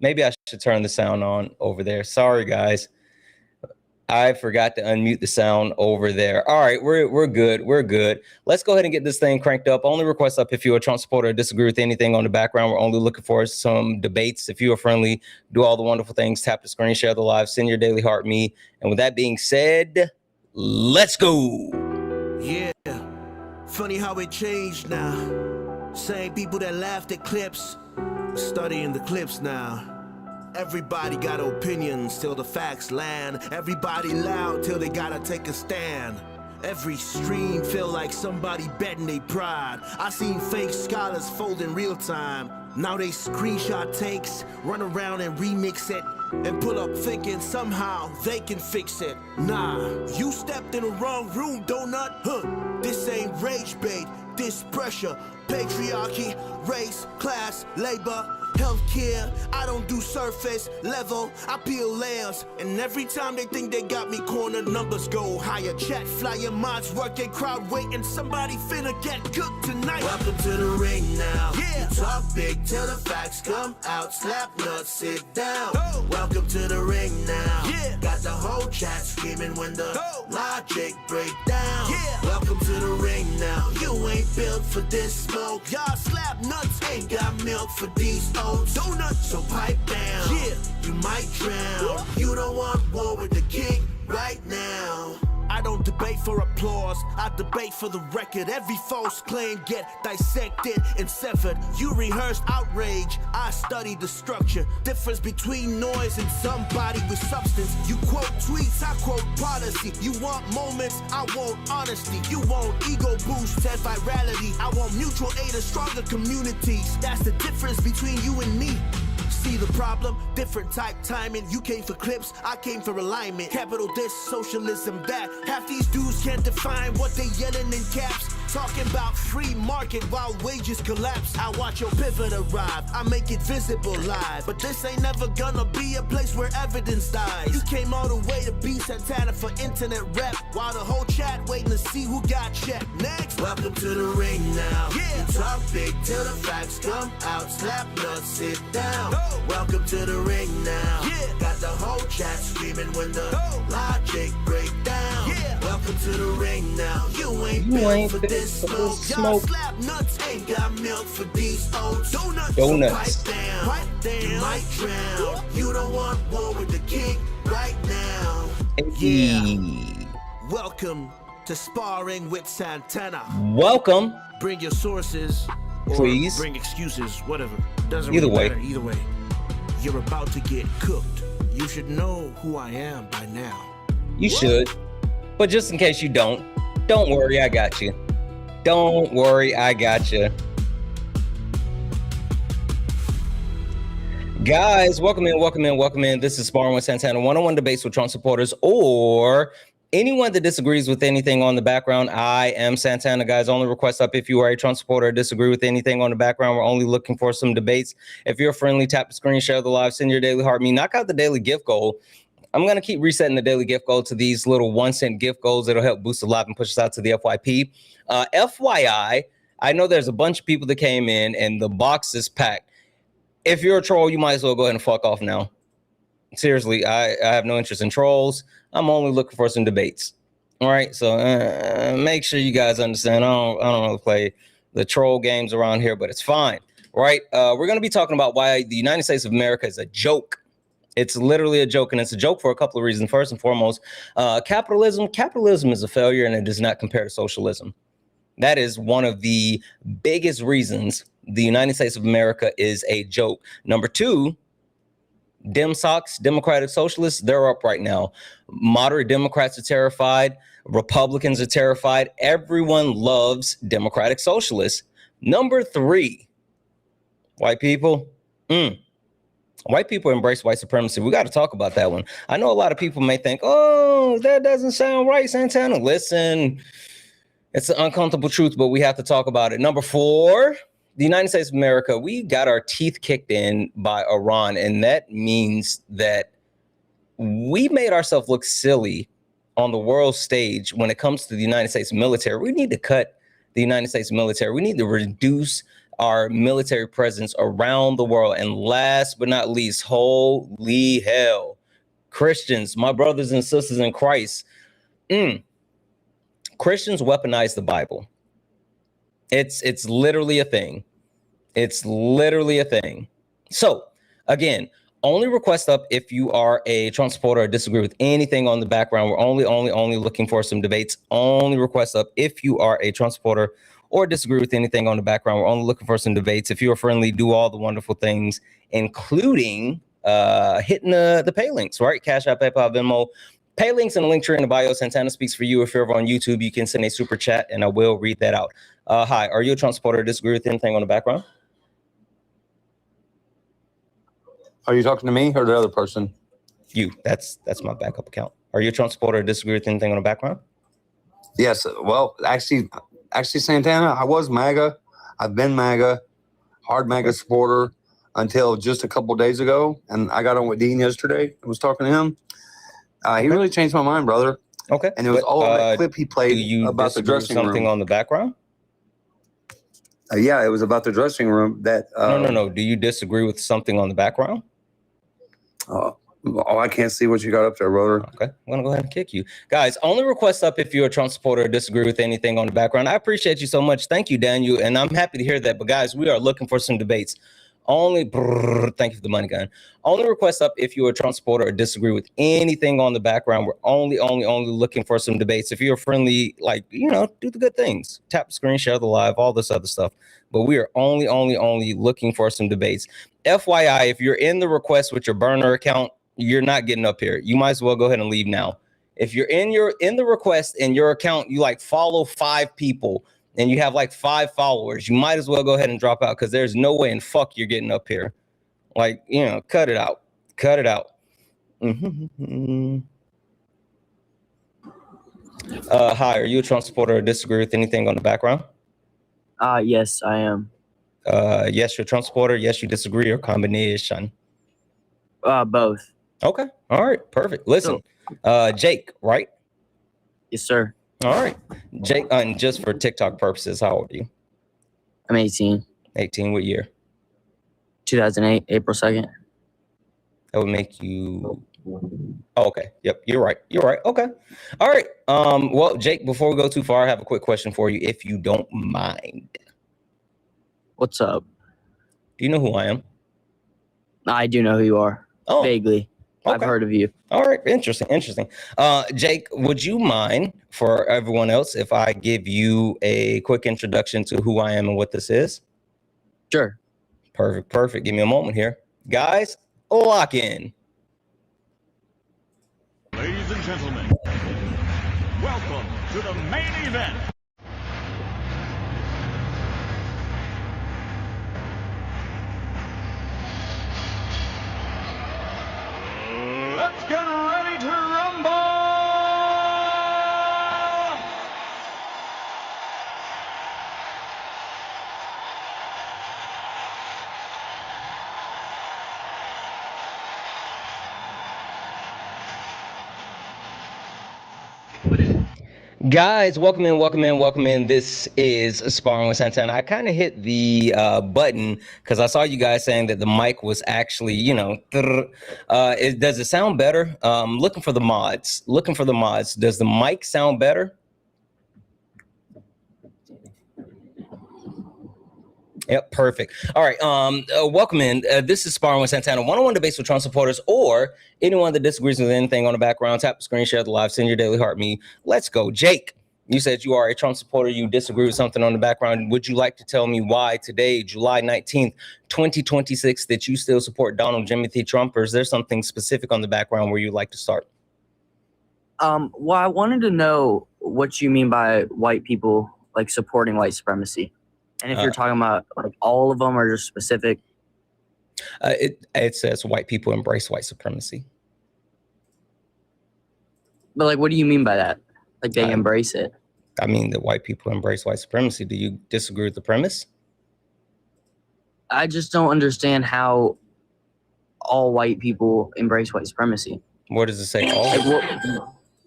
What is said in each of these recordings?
Maybe I should turn the sound on over there. Sorry, guys. I forgot to unmute the sound over there. All right, we're good. We're good. Let's go ahead and get this thing cranked up. Only request up if you're a Trump supporter or disagree with anything on the background. We're only looking for some debates. If you are friendly, do all the wonderful things. Tap the screen, share the live, send your daily heart me. And with that being said, let's go. Yeah, funny how it changed now. Same people that laughed at clips, studying the clips now. Everybody got opinions till the facts land. Everybody loud till they gotta take a stand. Every stream feel like somebody betting they pride. I seen fake scholars fold in real time. Now they screenshot takes, run around and remix it, and pull up thinking somehow they can fix it. Nah, you stepped in the wrong room, donut. This ain't rage bait, this pressure. Patriarchy, race, class, labor, healthcare. I don't do surface level, I peel layers. And every time they think they got me cornered, numbers go higher. Chat flyer, mods working, crowd waiting. Somebody finna get cooked tonight. Welcome to the ring now. Yeah. You talk big till the facts come out. Slap nuts, sit down. Oh. Welcome to the ring now. Yeah. Got the whole chat screaming when the logic break down. Yeah. Welcome to the ring now. You ain't built for this smoke. Y'all slap nuts, ain't got milk for these oats. Donuts, so pipe down. Yeah. You might drown. You don't want war with the king right now. I don't debate for applause, I debate for the record. Every false claim get dissected and severed. You rehearsed outrage, I studied the structure. Difference between noise and somebody with substance. You quote tweets, I quote policy. You want moments, I want honesty. You want ego boosts and virality. I want mutual aid and stronger communities. That's the difference between you and me. See the problem? Different type timing. You came for clips, I came for alignment. Capital this, socialism that. Half these dudes can't define what they yelling in caps. Talking about free market while wages collapse. I watch your pivot arrive, I make it visible live. But this ain't never gonna be a place where evidence dies. You came all the way to be Santana for internet rep, while the whole chat waiting to see who got checked. Next, welcome to the ring now. Yeah. You talk big till the facts come out. Slap nuts, sit down. Welcome to the ring now. Yeah. Got the whole chat screaming when the logic break down. Yeah. Welcome to the ring now. You ain't built for this smoke. Y'all slap nuts, ain't got milk for these oats. Donuts. So pipe down. Pipe down. You might drown. You don't want war with the king right now. Yeah. Welcome to Sparring with Santana. Welcome. Bring your sources. Or please. Bring excuses, whatever. Doesn't either really way. matter. Either way. You're about to get cooked. You should know who I am by now. You should. But just in case you don't worry, I got you. Don't worry, I got you. Guys, welcome in. This is Sparring with Santana, one-on-one debates with Trump supporters or anyone that disagrees with anything on the background. I am Santana, guys. Only request up if you are a Trump supporter or disagree with anything on the background. We're only looking for some debates. If you're friendly, tap the screen, share the live, send your daily heart me, knock out the daily gift goal. I'm going to keep resetting the daily gift goal to these little 1-cent gift goals that'll help boost the live and push us out to the FYP. FYI, I know there's a bunch of people that came in and the box is packed. If you're a troll, you might as well go ahead and fuck off now. Seriously, I have no interest in trolls. I'm only looking for some debates. All right, so make sure you guys understand. I don't really play the troll games around here, but it's fine. Right? We're going to be talking about why the United States of America is a joke. It's literally a joke, and it's a joke for a couple of reasons. First and foremost, capitalism is a failure, and it does not compare to socialism. That is one of the biggest reasons the United States of America is a joke. Number two, Democratic Socialists, they're up right now. Moderate Democrats are terrified. Republicans are terrified. Everyone loves Democratic Socialists. Number three, white people. White people embrace white supremacy. We got to talk about that one. I know a lot of people may think, oh, that doesn't sound right, Santana. Listen, it's an uncomfortable truth, but we have to talk about it. Number four, the United States of America, we got our teeth kicked in by Iran, and that means that we made ourselves look silly on the world stage when it comes to the United States military. We need to cut the United States military. We need to reduce our military presence around the world. And last but not least, holy hell, Christians, my brothers and sisters in Christ, Christians weaponize the Bible. It's literally a thing. It's literally a thing. So again, only request up if you are a Trump supporter or disagree with anything on the background. We're only looking for some debates. Only request up if you are a Trump supporter or disagree with anything on the background. We're only looking for some debates. If you are friendly, do all the wonderful things, including hitting the pay links, right? Cash App, PayPal, Venmo. Pay links in the link tree in the bio. Santana speaks for you. If you're ever on YouTube, you can send a super chat and I will read that out. Hi, are you a Trump supporter or disagree with anything on the background? Are you talking to me or the other person? You. That's my backup account. Are you a Trump supporter or disagree with anything on the background? Yes. Well, actually, Santana, I was MAGA. I've been MAGA, hard MAGA supporter until just a couple of days ago. And I got on with Dean yesterday. I was talking to him. He really changed my mind, brother. Okay. And it was all that clip he played about the dressing room. Something on the background? Yeah, it was about the dressing room. That No. Do you disagree with something on the background? Oh, I can't see what you got up there, brother. Okay, I'm gonna go ahead and kick you. Guys, only request up if you're a Trump supporter or disagree with anything on the background. I appreciate you so much. Thank you, Daniel. And I'm happy to hear that. But guys, we are looking for some debates. Thank you for the money gun. Only request up if you're a Trump supporter or disagree with anything on the background. We're only looking for some debates. If you're friendly, like, do the good things. Tap the screen, share the live, all this other stuff. But we are only looking for some debates. FYI, if you're in the request with your burner account, you're not getting up here. You might as well go ahead and leave now. If you're in the request in your account, you follow 5 people and you have 5 followers, you might as well go ahead and drop out because there's no way in fuck you're getting up here. Cut it out. Cut it out. Hi, are you a Trump supporter or disagree with anything on the background? Yes, I am. Yes, you're a Trump supporter. Yes, you disagree, or combination? Both. Okay. All right. Perfect. Listen, Jake, right? Yes, sir. All right. Jake, and just for TikTok purposes, how old are you? I'm 18. 18, what year? 2008, April 2nd. That would make you... Oh, okay. Yep, you're right. You're right. Okay. All right. Well, Jake, before we go too far, I have a quick question for you, if you don't mind. What's up? Do you know who I am? I do know who you are. Oh, vaguely. Okay. I've heard of you. All right. Interesting. Jake, would you mind, for everyone else, if I give you a quick introduction to who I am and what this is? Sure. Perfect. Give me a moment here. Guys, lock in. Ladies and gentlemen, welcome to the main event. Let's get ready to rumble! Guys, welcome in. This is Sparring with Santana. I kind of hit the button because I saw you guys saying that the mic was actually, does it sound better? Looking for the mods. Does the mic sound better? Yep, perfect. All right, welcome in. This is Sparring with Santana, one-on-one debates with Trump supporters or anyone that disagrees with anything on the background. Tap the screen, share the live, send your daily heart me. Let's go. Jake, you said you are a Trump supporter. You disagree with something on the background. Would you like to tell me why today, July 19th, 2026, that you still support Donald Jimothy Trump, or is there something specific on the background where you'd like to start? Well, I wanted to know what you mean by white people, supporting white supremacy. And if you're talking about all of them or just specific? It says white people embrace white supremacy. But what do you mean by that? They embrace it? I mean that white people embrace white supremacy. Do you disagree with the premise? I just don't understand how all white people embrace white supremacy. Where does it say all?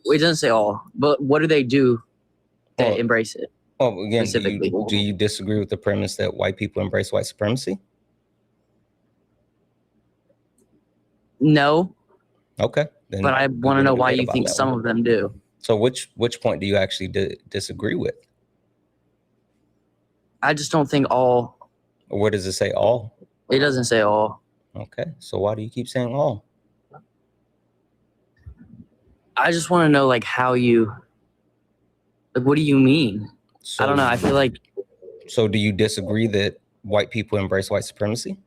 It doesn't say all, but what do they do that embrace it? Well, again, specifically. do you disagree with the premise that white people embrace white supremacy? No, Okay. Then but I we want to can know why debate you about think that some one. of them do. So which point do you actually disagree with? I just don't think all. Or where does it say all? It doesn't say all. Okay. So why do you keep saying all? I just want to know like how you. Like, what do you mean? So, I don't know. I feel like So do you disagree that white people embrace white supremacy?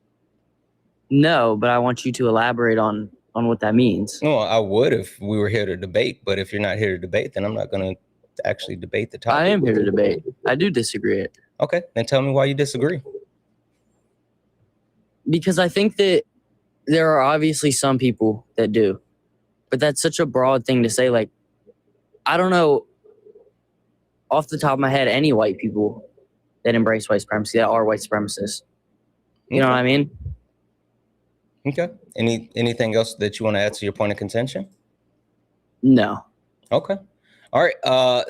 no, but I want you to elaborate on what that means. No, I would if we were here to debate, but if you're not here to debate, then I'm not going to actually debate the topic. I am here to debate. I do disagree. Okay, then tell me why you disagree. Because I think that there are obviously some people that do, but that's such a broad thing to say. Like, I don't know off the top of my head any white people that embrace white supremacy, that are white supremacists. You know what I mean? Okay. Anything else that you want to add to your point of contention? No. Okay. All right.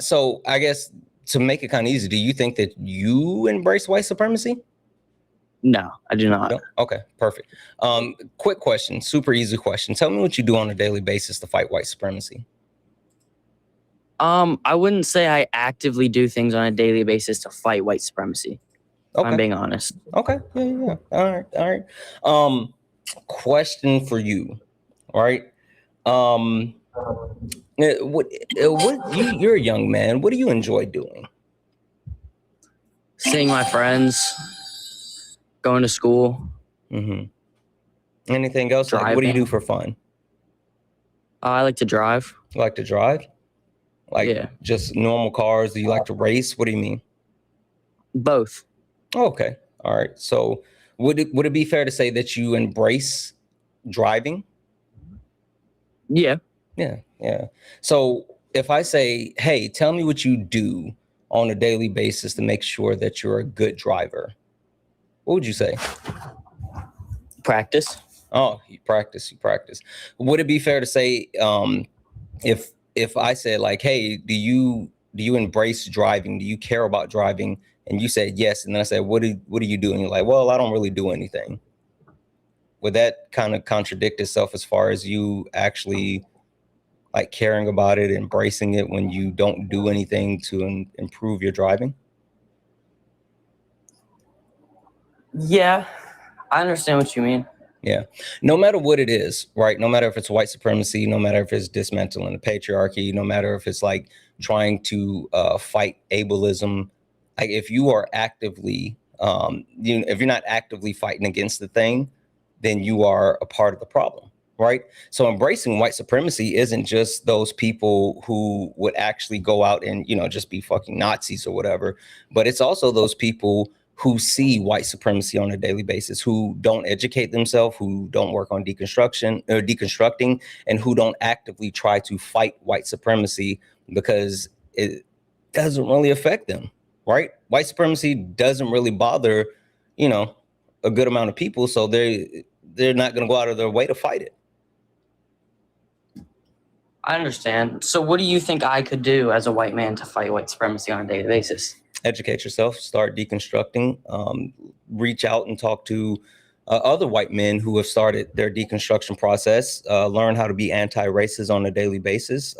So I guess to make it kind of easy, do you think that you embrace white supremacy? No, I do not. No? Okay, perfect. Quick question, super easy question. Tell me what you do on a daily basis to fight white supremacy. I wouldn't say I actively do things on a daily basis to fight white supremacy. If Okay. I'm being honest. Okay. Yeah. All right. Question for you. All right. You're a young man. What do you enjoy doing? Seeing my friends, going to school. Mm-hmm. Anything else? Like, what do you do for fun? I like to drive. You like to drive? Like, yeah. Just normal cars? Do you like to race? What do you mean? Both. Okay. All right. So would it be fair to say that you embrace driving? Yeah. Yeah. So if I say, hey, tell me what you do on a daily basis to make sure that you're a good driver, what would you say? Practice. Oh, you practice. Would it be fair to say, if I said like, hey, do you embrace driving? Do you care about driving? And you said yes, and then I said, what do you do? And you're like, well, I don't really do anything. Would that kind of contradict itself as far as you actually like caring about it, embracing it when you don't do anything to improve your driving? Yeah, I understand what you mean. Yeah. No matter what it is, right? No matter if it's white supremacy, no matter if it's dismantling the patriarchy, no matter if it's like trying to fight ableism, like if you are actively, if you're not actively fighting against the thing, then you are a part of the problem, right? So embracing white supremacy isn't just those people who would actually go out and, just be fucking Nazis or whatever, but it's also those people who see white supremacy on a daily basis, who don't educate themselves, who don't work on deconstructing, and who don't actively try to fight white supremacy because it doesn't really affect them, right? White supremacy doesn't really bother, a good amount of people, so they're not going to go out of their way to fight it. I understand. So what do you think I could do as a white man to fight white supremacy on a daily basis? Educate yourself, start deconstructing, reach out and talk to other white men who have started their deconstruction process, learn how to be anti-racist on a daily basis,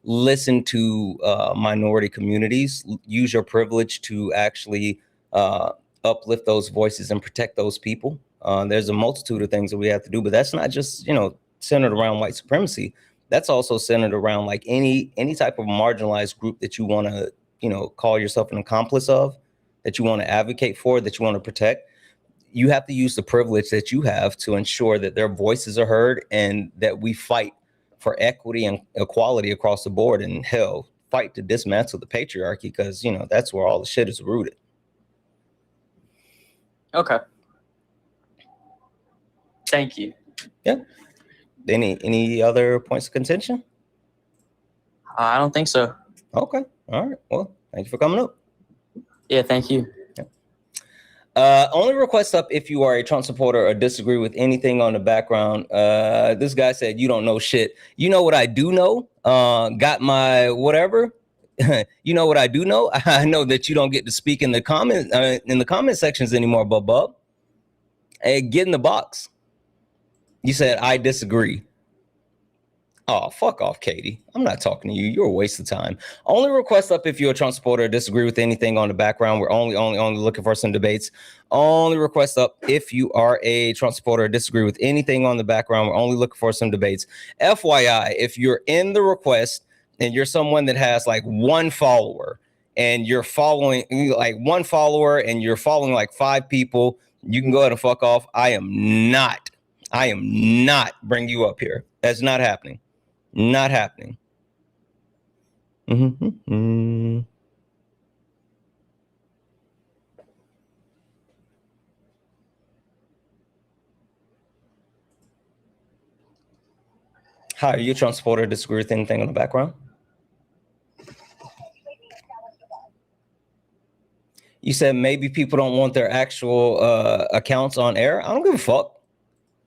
listen to minority communities, use your privilege to actually uplift those voices and protect those people. There's a multitude of things that we have to do, but that's not just, centered around white supremacy. That's also centered around like any type of marginalized group that you want to, call yourself an accomplice of, that you want to advocate for, that you want to protect. You have to use the privilege that you have to ensure that their voices are heard and that we fight for equity and equality across the board, and hell, fight to dismantle the patriarchy, because, that's where all the shit is rooted. Okay. Thank you. Yeah. Any other points of contention? I don't think so. Okay. All right. Well, thank you for coming up. Yeah, thank you. Only request up if you are a Trump supporter or disagree with anything on the background. This guy said, you don't know shit. You know what I do know? Got my whatever. you know what I do know? I know that you don't get to speak in the comment sections anymore, Bub. Hey, get in the box. You said I disagree. Oh, fuck off, Katie. I'm not talking to you. You're a waste of time. Only request up if you're a Trump supporter or disagree with anything on the background. We're only looking for some debates. Only request up if you are a Trump supporter or disagree with anything on the background. We're only looking for some debates. FYI, if you're in the request and you're someone that has like one follower and you're following like one follower and you're following like 5 people, you can go ahead and fuck off. I am not bringing you up here. That's not happening. Not happening. Hi, are you a Trump supporter? Disagree with anything on the background? You said maybe people don't want their actual accounts on air. I don't give a fuck.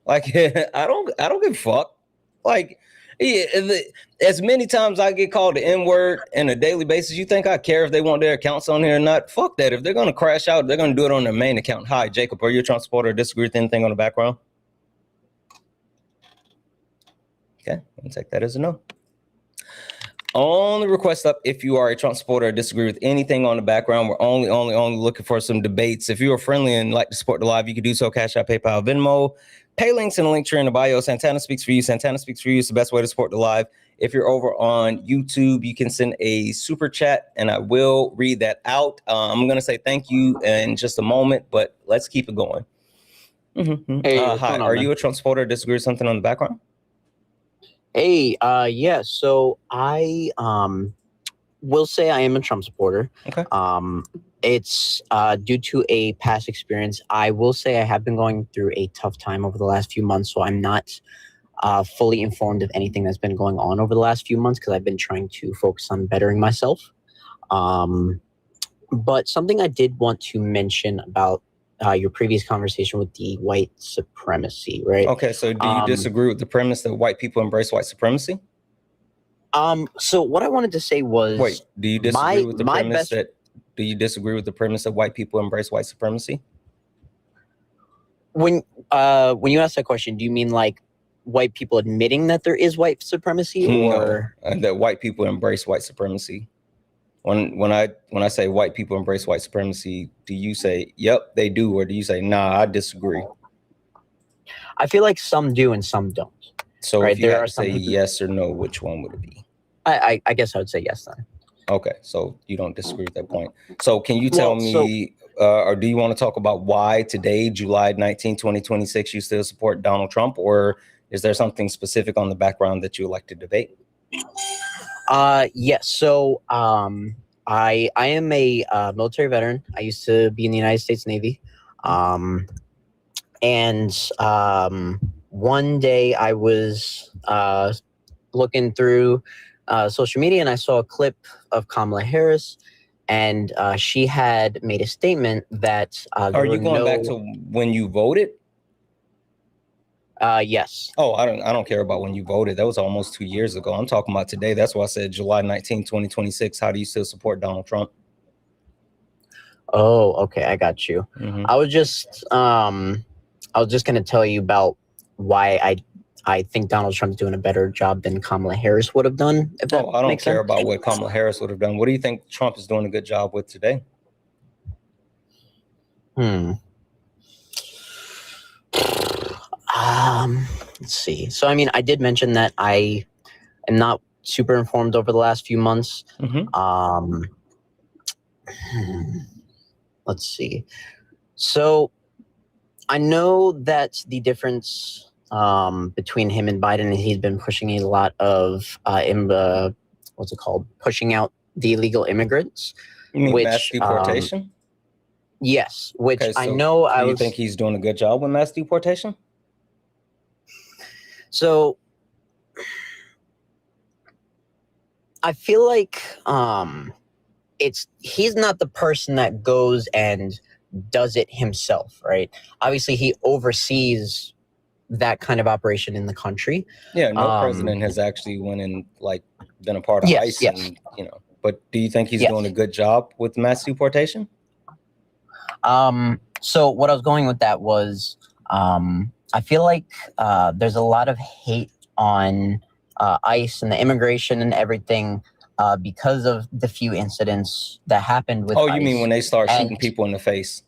Like I don't give a fuck. Like as many times I get called the N-word on a daily basis, you think I care if they want their accounts on here or not? Fuck that. If they're going to crash out, they're going to do it on their main account. Hi, Jacob, are you a Trump supporter or disagree with anything on the background? Okay, I'll take that as a no. Only request up if you are a Trump supporter or disagree with anything on the background. We're only looking for some debates. If you are friendly and like to support the live, you can do so. Cash App, PayPal, Venmo. Pay links in the link tree in the bio. Santana speaks for you. Santana speaks for you. It's the best way to support the live. If you're over on YouTube, you can send a super chat and I will read that out. I'm going to say thank you in just a moment, but let's keep it going. Hey, hi, are you a Trump supporter or disagree with something on the background? Hey, yeah, so I will say I am a Trump supporter. Okay. It's due to a past experience. I will say I have been going through a tough time over the last few months, so I'm not fully informed of anything that's been going on over the last few months because I've been trying to focus on bettering myself. But something I did want to mention about your previous conversation with the white supremacy, right? Okay, so do you disagree with the premise that white people embrace white supremacy? So what I wanted to say was, wait, do you disagree with the premise that white people embrace white supremacy? When you ask that question, do you mean like white people admitting that there is white supremacy, or that white people embrace white supremacy? When I say white people embrace white supremacy, do you say, yep, they do, or do you say, nah, I disagree? I feel like some do and some don't. So right? If you had to say yes or no, which one would it be? I guess I would say yes then. Okay, so you don't disagree with that point. So can you tell me, or do you want to talk about why today, July 19, 2026, you still support Donald Trump, or is there something specific on the background that you would like to debate? Yes. So I am a military veteran. I used to be in the United States Navy. And one day I was looking through social media and I saw a clip of Kamala Harris, and she had made a statement that are you going back to when you voted? Yes. Oh, I don't care about when you voted. That was almost 2 years ago. I'm talking about today. That's why I said July 19, 2026. How do you still support Donald Trump? Oh, okay. I got you. I was just going to tell you about why I think Donald Trump's doing a better job than Kamala Harris would have done. If that I don't care about what Kamala Harris would have done. What do you think Trump is doing a good job with today? Let's see. So, I mean, I did mention that I am not super informed over the last few months. Let's see. So, I know that the difference between him and Biden is he's been pushing a lot of pushing out the illegal immigrants. You mean mass deportation? Yes, which okay, so I know. Do you think he's doing a good job with mass deportation? So I feel like he's not the person that goes and does it himself, right? Obviously, he oversees that kind of operation in the country. Yeah, no president has actually went and like been a part of ICE, and But do you think he's Yes. doing a good job with mass deportation? So what I was going with that was, I feel like there's a lot of hate on ICE and the immigration and everything because of the few incidents that happened with Oh, you ICE. mean when they start shooting And- people in the face?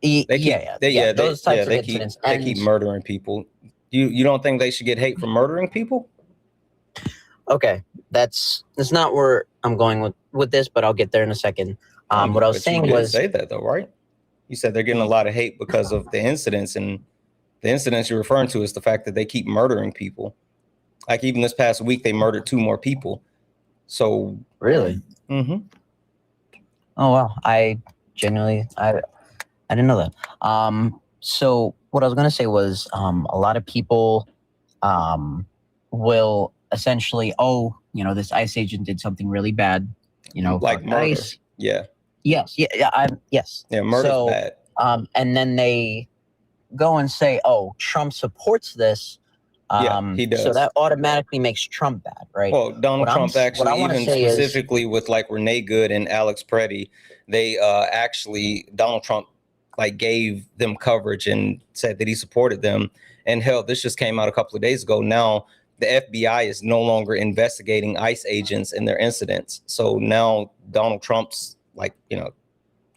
Yeah, Those types of incidents. They keep murdering people. You don't think they should get hate for murdering people? Okay, that's not where I'm going with this, but I'll get there in a second. What I was saying you did was say that though, right? You said they're getting a lot of hate because of the incidents, and the incidents you're referring to is the fact that they keep murdering people. Like even this past week, they murdered 2 more people. So really. Mm-hmm. Oh wow, I didn't know that. So what I was gonna say was, a lot of people, will essentially, this ICE agent did something really bad, Like murder. ICE. Yeah. Yes, yes. Yeah, murder's bad. And then they go and say, "Oh, Trump supports this." Yeah, he does. So that automatically makes Trump bad, right? Well, Donald Trump actually, even specifically with like Renee Good and Alex Preddy, they Donald Trump like gave them coverage and said that he supported them. And hell, this just came out a couple of days ago. Now the FBI is no longer investigating ICE agents and their incidents. So now Donald Trump's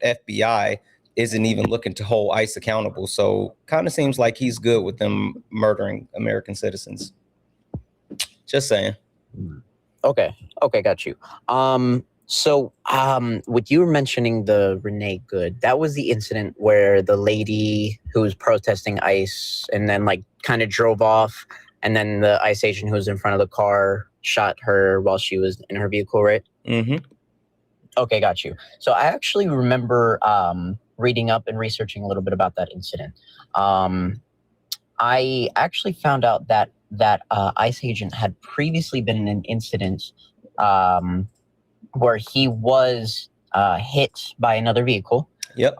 FBI isn't even looking to hold ICE accountable. So kind of seems like he's good with them murdering American citizens. Just saying. Okay, got you. So what you were mentioning, the Renee Good, that was the incident where the lady who was protesting ICE and then like kind of drove off, and then the ICE agent who was in front of the car shot her while she was in her vehicle, right? Mm-hmm. Okay, got you. So I actually remember reading up and researching a little bit about that incident. I actually found out that ICE agent had previously been in an incident where he was hit by another vehicle. Yep.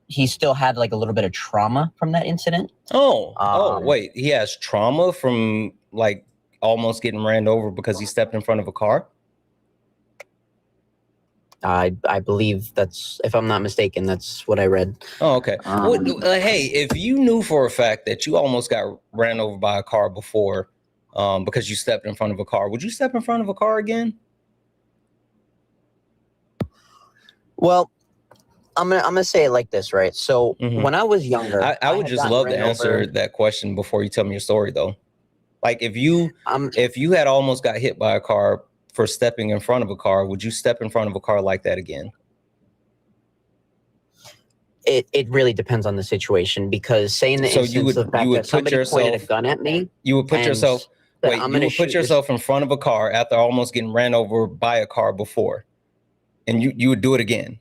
He still had like a little bit of trauma from that incident. Wait, he has trauma from like almost getting ran over because he stepped in front of a car? I believe that's, if I'm not mistaken, that's what I read. Oh, okay. Hey, if you knew for a fact that you almost got ran over by a car before because you stepped in front of a car, would you step in front of a car again? Well, I'm gonna say it like this, right? So when I was younger, I would just love to answer that question before you tell me your story, though. Like if you had almost got hit by a car for stepping in front of a car, would you step in front of a car like that again? It really depends on the situation, because say in the instance of the fact that somebody pointed a gun at me, you would put yourself in front of a car after almost getting ran over by a car before, and you would do it again.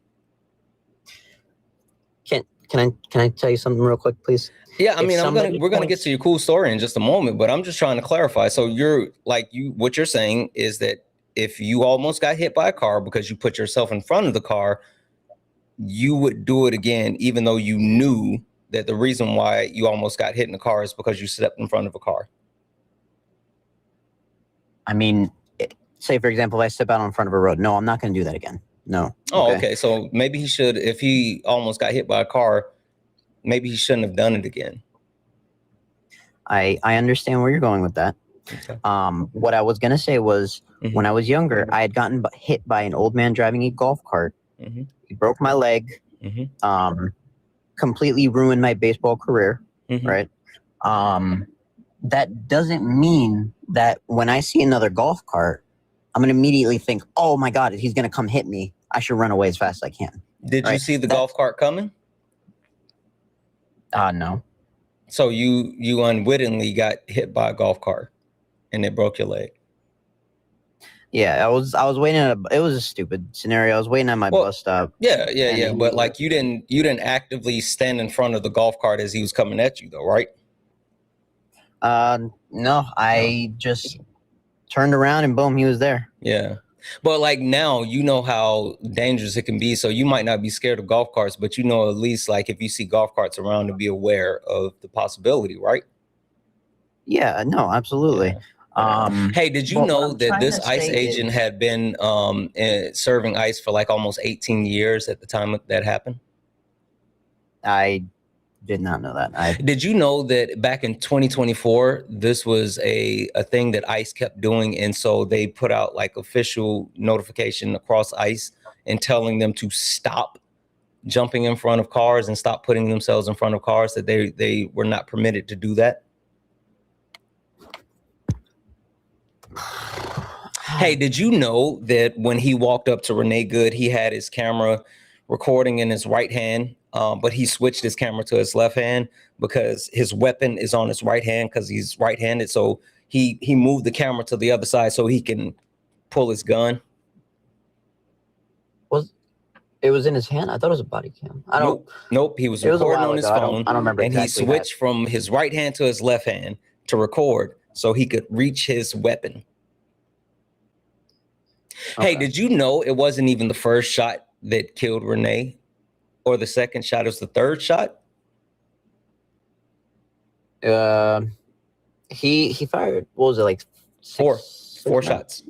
Can I tell you something real quick, please? Yeah, I mean, we're gonna get to your cool story in just a moment, but I'm just trying to clarify. So what you're saying is that if you almost got hit by a car because you put yourself in front of the car, you would do it again, even though you knew that the reason why you almost got hit in the car is because you stepped in front of a car. I mean, say for example, if I step out in front of a road, no, I'm not going to do that again. No. Oh, okay. So maybe he should, if he almost got hit by a car, maybe he shouldn't have done it again. I understand where you're going with that. Okay. What I was going to say was, when I was younger, I had gotten hit by an old man driving a golf cart. He broke my leg, completely ruined my baseball career, right? That doesn't mean that when I see another golf cart, I'm going to immediately think, oh my God, he's going to come hit me. I should run away as fast as I can. Did you see the golf cart coming? No. So you unwittingly got hit by a golf cart and it broke your leg. Yeah, I was waiting it was a stupid scenario. I was waiting at my bus stop. Yeah. But like you didn't actively stand in front of the golf cart as he was coming at you though, right? No, I just turned around and boom, he was there. Yeah. But like now you know how dangerous it can be. So you might not be scared of golf carts, but you know, at least like if you see golf carts around, to be aware of the possibility, right? Yeah, no, absolutely. Hey, did you but what know I'm that trying this to ICE say agent is- had been serving ICE for like almost 18 years at the time that happened? I did not know that. Did you know that back in 2024, this was a thing that ICE kept doing? And so they put out like official notification across ICE and telling them to stop jumping in front of cars and stop putting themselves in front of cars, that they were not permitted to do that. Hey, did you know that when he walked up to Renee Good, he had his camera recording in his right hand, but he switched his camera to his left hand because his weapon is on his right hand because he's right-handed. So he moved the camera to the other side so he can pull his gun. It was in his hand. I thought it was a body cam. Nope. He was It was a recording while on his ago. phone. I don't remember And exactly he switched from his right hand to his left hand to record so he could reach his weapon. Okay. Hey, did you know it wasn't even the first shot that killed Renee, or the second shot? It was the third shot. He fired. What was it, like Four four shots.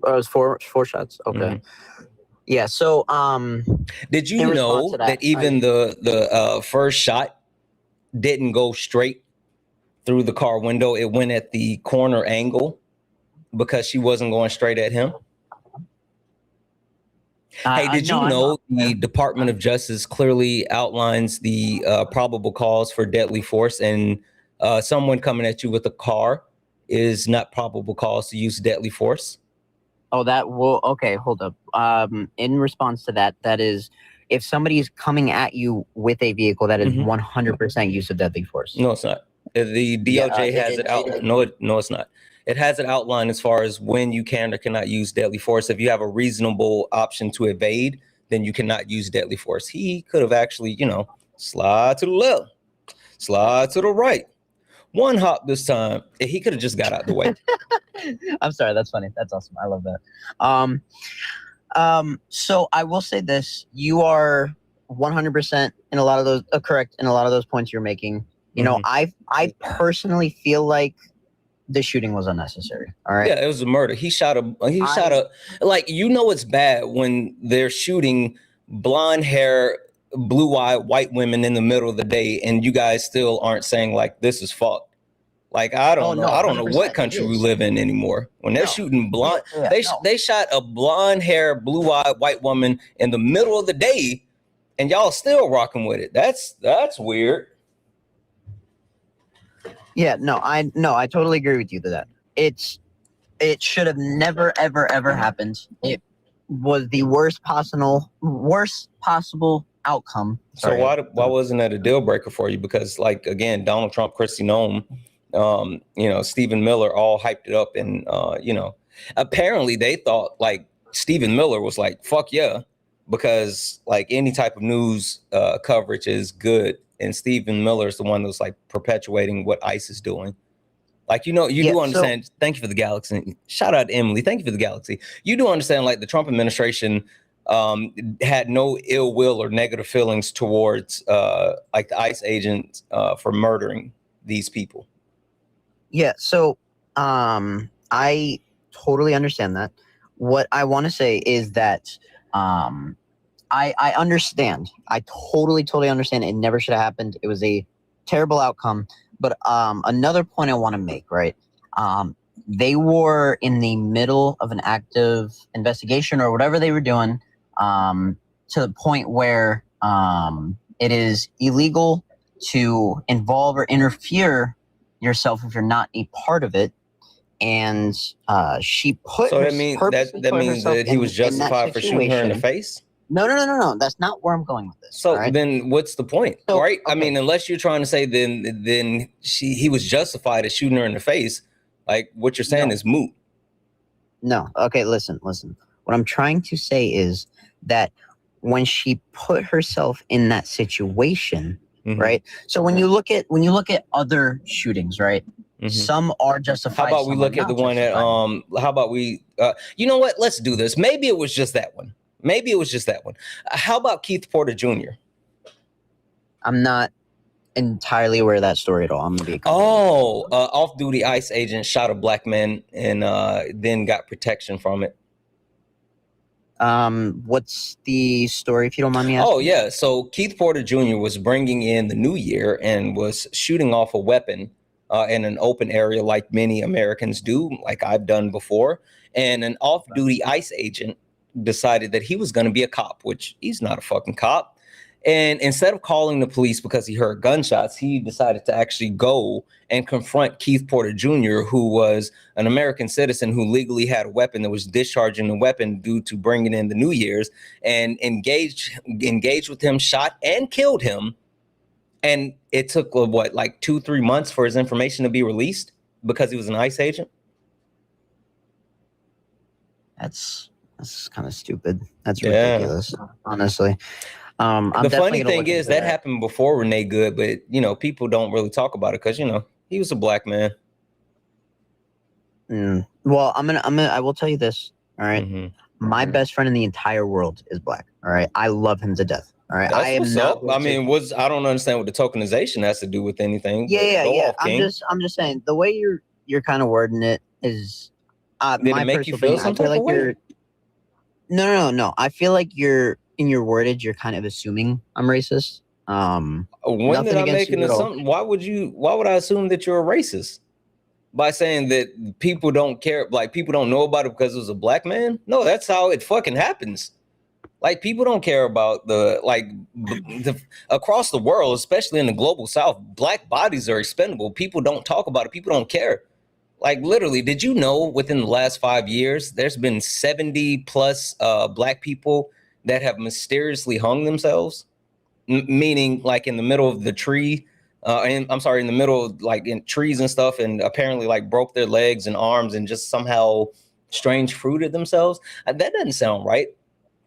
Oh, it was four shots. Okay. Mm-hmm. Yeah. So did you know that even the first shot didn't go straight through the car window? It went at the corner angle because she wasn't going straight at him. Hey, did you know the Department of Justice clearly outlines the probable cause for deadly force, and someone coming at you with a car is not probable cause to use deadly force? Oh, okay, hold up. In response to that, that is, if somebody is coming at you with a vehicle, that is 100% use of deadly force. No, it's not. The DOJ has it out. No, it's not. It has it outlined as far as when you can or cannot use deadly force. If you have a reasonable option to evade, then you cannot use deadly force. He could have actually, slide to the left, slide to the right, one hop this time. He could have just got out the way. I'm sorry. That's funny. That's awesome. I love that. So I will say this: you are 100% in a lot of those correct in a lot of those points you're making. You know, I personally feel like the shooting was unnecessary. All right. Yeah, it was a murder. He shot a like, it's bad when they're shooting blonde hair, blue-eyed white women in the middle of the day, and you guys still aren't saying like this is fucked. Like, I don't know. I don't know what country we live in anymore. When they're shooting blonde, they shot a blonde hair, blue-eyed white woman in the middle of the day, and y'all still rocking with it. That's weird. Yeah, I totally agree with you to that. It should have never, ever, ever happened. It was the worst possible outcome. So why wasn't that a deal breaker for you? Because, like, again, Donald Trump, Kristi Noem, Stephen Miller all hyped it up, and apparently they thought like Stephen Miller was like, fuck yeah, because like any type of news coverage is good. And Stephen Miller is the one that's like perpetuating what ICE is doing. Like, you do understand. Thank you for the galaxy. Shout out to Emily. Thank you for the galaxy. You do understand, like, the Trump administration had no ill will or negative feelings towards like the ICE agents for murdering these people. Yeah. So I totally understand that. What I want to say is that I understand. I totally understand. It never should have happened. It was a terrible outcome. But another point I want to make, right? They were in the middle of an active investigation or whatever they were doing, to the point where it is illegal to involve or interfere yourself if you're not a part of it. And she put. So that means that he was justified for shooting her in the face? No. That's not where I'm going with this. So then what's the point, right? Okay. I mean, unless you're trying to say then he was justified at shooting her in the face, like what you're saying is moot. No. Okay, listen. What I'm trying to say is that when she put herself in that situation, right? So when you look at other shootings, right? Some are justified. How about we look at the one that how about we you know what? Let's do this. Maybe it was just that one. How about Keith Porter Jr.? I'm not entirely aware of that story at all. I'm gonna be. Off-duty ICE agent shot a black man and then got protection from it. What's the story, if you don't mind me asking? Oh yeah, so Keith Porter Jr. was bringing in the new year and was shooting off a weapon in an open area, like many Americans do, like I've done before. And an off-duty ICE agent decided that he was going to be a cop, which he's not a fucking cop. And instead of calling the police because he heard gunshots, he decided to actually go and confront Keith Porter Jr., who was an American citizen who legally had a weapon that was discharging the weapon due to bringing in the New Year's, and engaged with him, shot and killed him. And it took, what, like 2-3 months for his information to be released because he was an ICE agent? That's kind of stupid. That's ridiculous, honestly. The funny thing is that happened before Renee Good, but you know, people don't really talk about it because, you know, he was a black man. Well, I will tell you this. All right. Mm-hmm. My best friend in the entire world is black. All right. I love him to death. All right. That's what's up. I mean, I don't understand what the tokenization has to do with anything. Yeah. I'm just saying the way you're kind of wording it is did it make you feel some type of way? No. I feel like in your wordage, you're kind of assuming I'm racist. When did I make an assumption? Why would I assume that you're a racist? By saying that people don't care, like people don't know about it because it was a black man? No, that's how it fucking happens. Like people don't care about across the world, especially in the global South, black bodies are expendable. People don't talk about it. People don't care. Like literally, did you know within the last 5 years, there's been 70 plus black people that have mysteriously hung themselves, meaning like in the middle of the tree, in the middle of like in trees and stuff, and apparently like broke their legs and arms and just somehow strange fruited themselves. That doesn't sound right.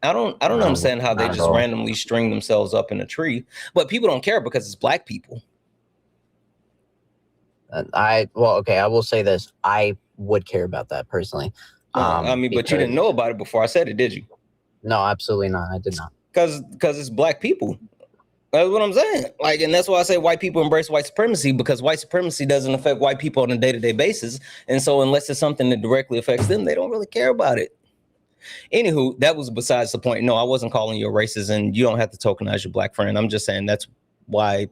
I don't understand how they just randomly string themselves up in a tree, but people don't care because it's black people. I will say this. I would care about that personally. But you didn't know about it before I said it, did you? No, absolutely not. I did not. Because it's black people. That's what I'm saying. Like, and that's why I say white people embrace white supremacy, because white supremacy doesn't affect white people on a day-to-day basis. And so unless it's something that directly affects them, they don't really care about it. Anywho, that was besides the point. No, I wasn't calling you a racist, and you don't have to tokenize your black friend. I'm just saying that's why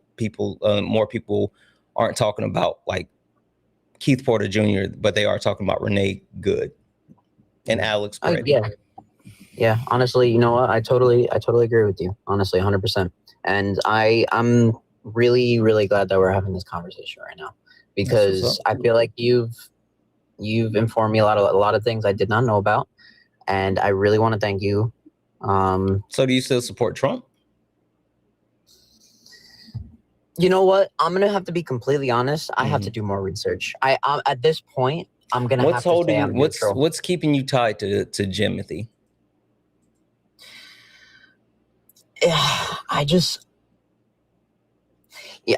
more people aren't talking about like Keith Porter Jr., but they are talking about Renee Good and Alex Brady. Yeah, honestly, you know what? I totally agree with you. Honestly, 100%. And I'm really, really glad that we're having this conversation right now, because I feel like you've informed me a lot of things I did not know about, and I really want to thank you. So do you still support Trump? You know what? I'm gonna have to be completely honest. I have to do more research. At this point, I'm gonna have to say I'm neutral. What's keeping you tied to Jimothy?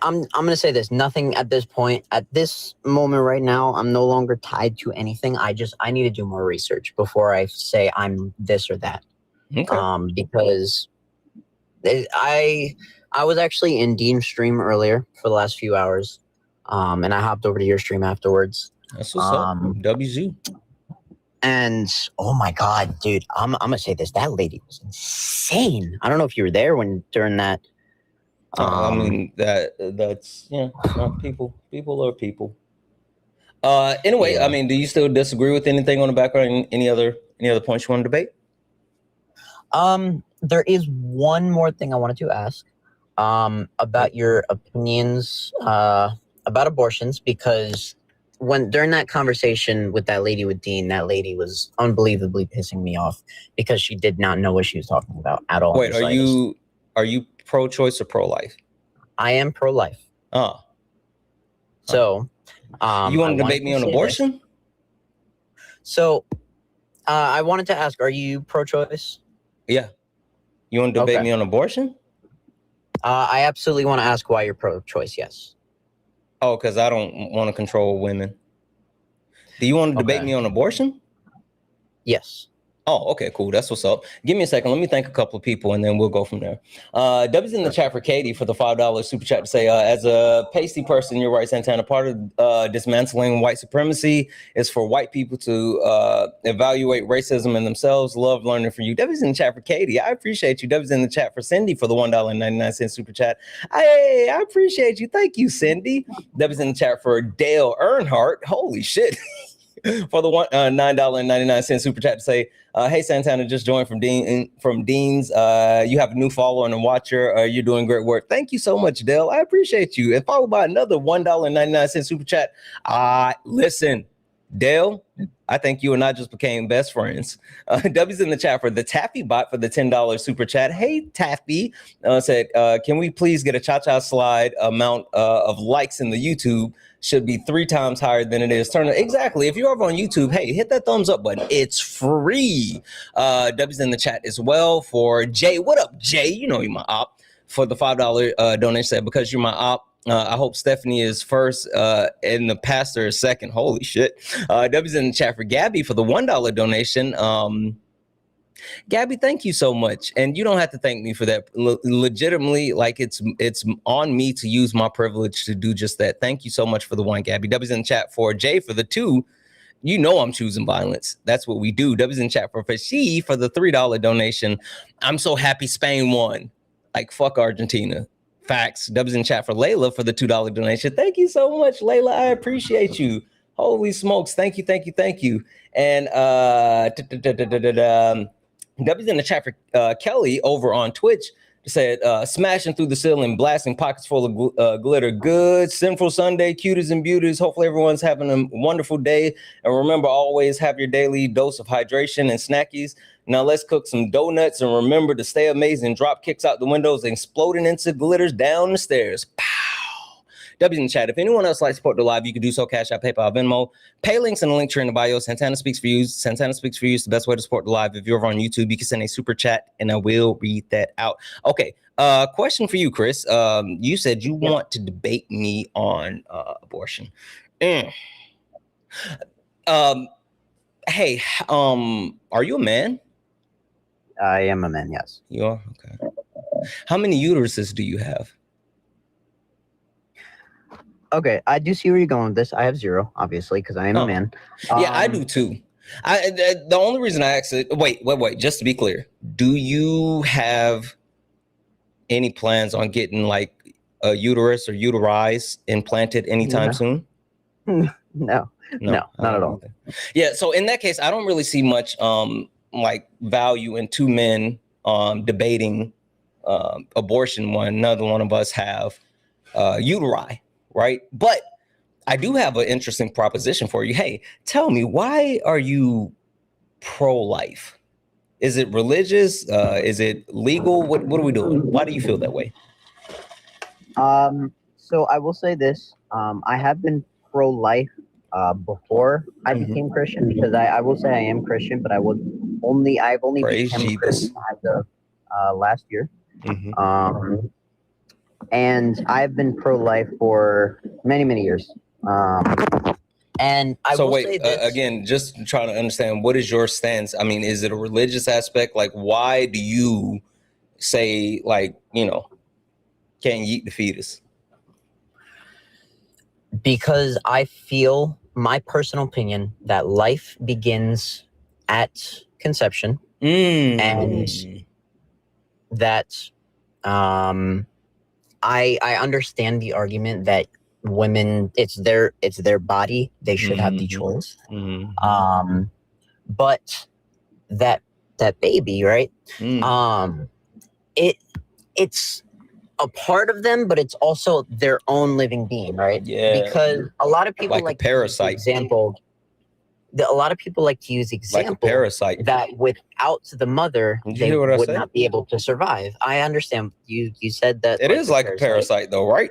I'm gonna say this. Nothing at this point, at this moment right now, I'm no longer tied to anything. I need to do more research before I say I'm this or that. Okay. Because I was actually in Dean's stream earlier for the last few hours, and I hopped over to your stream afterwards. That's what's up. WZ. And oh my God, dude, I'm gonna say this. That lady was insane. I don't know if you were there during that. I mean that's people are people. Anyway, yeah. I mean, do you still disagree with anything on the background? Any other points you want to debate? There is one more thing I wanted to ask about your opinions about abortions, because during that conversation with that lady with Dean, that lady was unbelievably pissing me off because she did not know what she was talking about at all. Wait, are you pro-choice or pro-life? I am pro-life. Oh. So, you want to debate me on abortion? This. So, I wanted to ask, are you pro-choice? Yeah. You want to debate me on abortion? I absolutely want to ask why you're pro-choice, yes. Oh, because I don't want to control women. Do you want to debate me on abortion? Yes. Oh, okay, cool. That's what's up. Give me a second. Let me thank a couple of people, and then we'll go from there. W's in the chat for Katie for the $5 super chat to say, as a pasty person, you're right, Santana. Part of dismantling white supremacy is for white people to evaluate racism in themselves. Love learning from you. W's in the chat for Katie. I appreciate you. W's in the chat for Cindy for the $1.99 super chat. Hey, I appreciate you. Thank you, Cindy. W's in the chat for Dale Earnhardt. Holy shit. For the $9.99 super chat to say, hey Santana, just joined from Dean's. You have a new follower and a watcher. You're doing great work. Thank you so much, Dale. I appreciate you. And followed by another $1.99 super chat. Listen, Dale, I think you and I just became best friends. W's in the chat for the Taffy bot for the $10 super chat. Hey Taffy, said, can we please get a cha-cha slide amount of likes in the YouTube? Should be 3 times higher than it is. Exactly. If you're over on YouTube, hey, hit that thumbs up button. It's free. W's in the chat as well for Jay. What up, Jay? You know you're my op. For the $5 donation, said, because you're my op, I hope Stephanie is first and the pastor is second. Holy shit. W's in the chat for Gabby for the $1 donation. Gabby, thank you so much. And you don't have to thank me for that. Legitimately, like it's on me to use my privilege to do just that. Thank you so much for the 1, Gabby. W's in the chat for Jay for the 2. You know I'm choosing violence. That's what we do. W's in the chat for Fashi for the $3 donation. I'm so happy Spain won. Like, fuck Argentina. Facts. W's in the chat for Layla for the $2 donation. Thank you so much, Layla. I appreciate you. Holy smokes. Thank you, thank you, thank you. And W's in the chat for Kelly over on Twitch said, smashing through the ceiling, blasting pockets full of glitter. Good, sinful Sunday, cuties and beauties. Hopefully everyone's having a wonderful day. And remember, always have your daily dose of hydration and snackies. Now let's cook some donuts and remember to stay amazing. Drop kicks out the windows and exploding into glitters down the stairs. Pow! W in the chat. If anyone else likes to support the live, you can do so. Cash App, PayPal, Venmo. Pay links in the link tree in the bio. Santana Speaks for You. Santana Speaks for You is the best way to support the live. If you're over on YouTube, you can send a super chat and I will read that out. Okay. Question for you, Chris. You said you want to debate me on abortion. Hey, are you a man? I am a man, yes. You are? Okay. How many uteruses do you have? Okay, I do see where you're going with this. I have 0, obviously, because I am a man. Yeah, I do too. The only reason I asked it, wait, just to be clear, do you have any plans on getting like a uterus or uterize implanted anytime soon? No, not at all. Yeah, so in that case, I don't really see much like value in 2 men debating abortion when neither one of us have uteri. Right. But I do have an interesting proposition for you. Hey, tell me, why are you pro-life? Is it religious? Is it legal? What are we doing? Why do you feel that way? So I will say this. I have been pro-life before I became Christian, because I will say I am Christian, but I've only Praise become Jesus. Christian as of last year. And I've been pro-life for many, many years. And I will say this. Again, just trying to understand, what is your stance? I mean, is it a religious aspect? Like, why do you say, like, can't eat the fetus? Because I feel, my personal opinion, that life begins at conception, and that I understand the argument that women, it's their body, they should have the choice. But that baby, right? It's a part of them, but it's also their own living being, right? Yeah. Because a lot of people like a parasite. A lot of people like to use example like a parasite, that without the mother, they would not be able to survive. I understand. You said that it is like a parasite, though, right?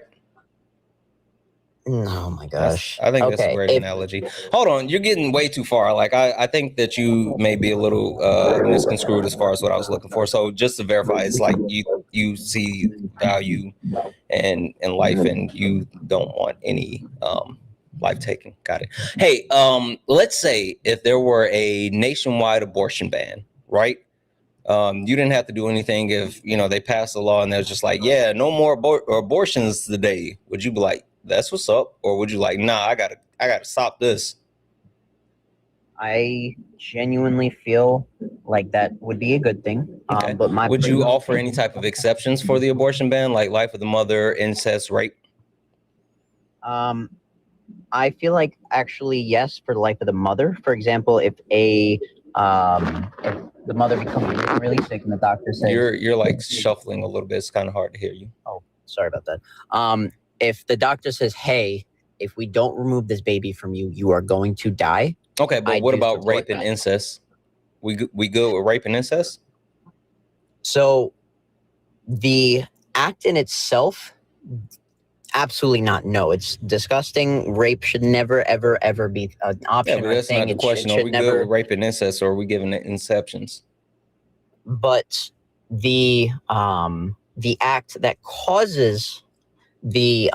Oh my gosh. I think that's a great analogy. Hold on, you're getting way too far. Like, I think that you may be a little misconstrued as far as what I was looking for. So just to verify, it's like you see value in life, and you don't want any Life taking. Got it. Hey, let's say if there were a nationwide abortion ban, right? You didn't have to do anything if, you know, they passed a law and they're just like, yeah, no more abortions today. Would you be like, that's what's up? Or would you like, nah, I gotta stop this? I genuinely feel like that would be a good thing. Okay. But would you offer any type of exceptions for the abortion ban, like life of the mother, incest, rape? I feel like actually yes, for the life of the mother. For example, if the mother becomes really, really sick and the doctor says you're like shuffling a little bit. It's kind of hard to hear you. Oh, sorry about that. If the doctor says, hey, if we don't remove this baby from you, you are going to die. Okay, but what about rape and incest? We good with rape and incest? So the act in itself, absolutely not. No, it's disgusting. Rape should never, ever, ever be an option. Yeah, but that's not the question. Are we good with rape and incest, or are we giving it exceptions? But the act that causes the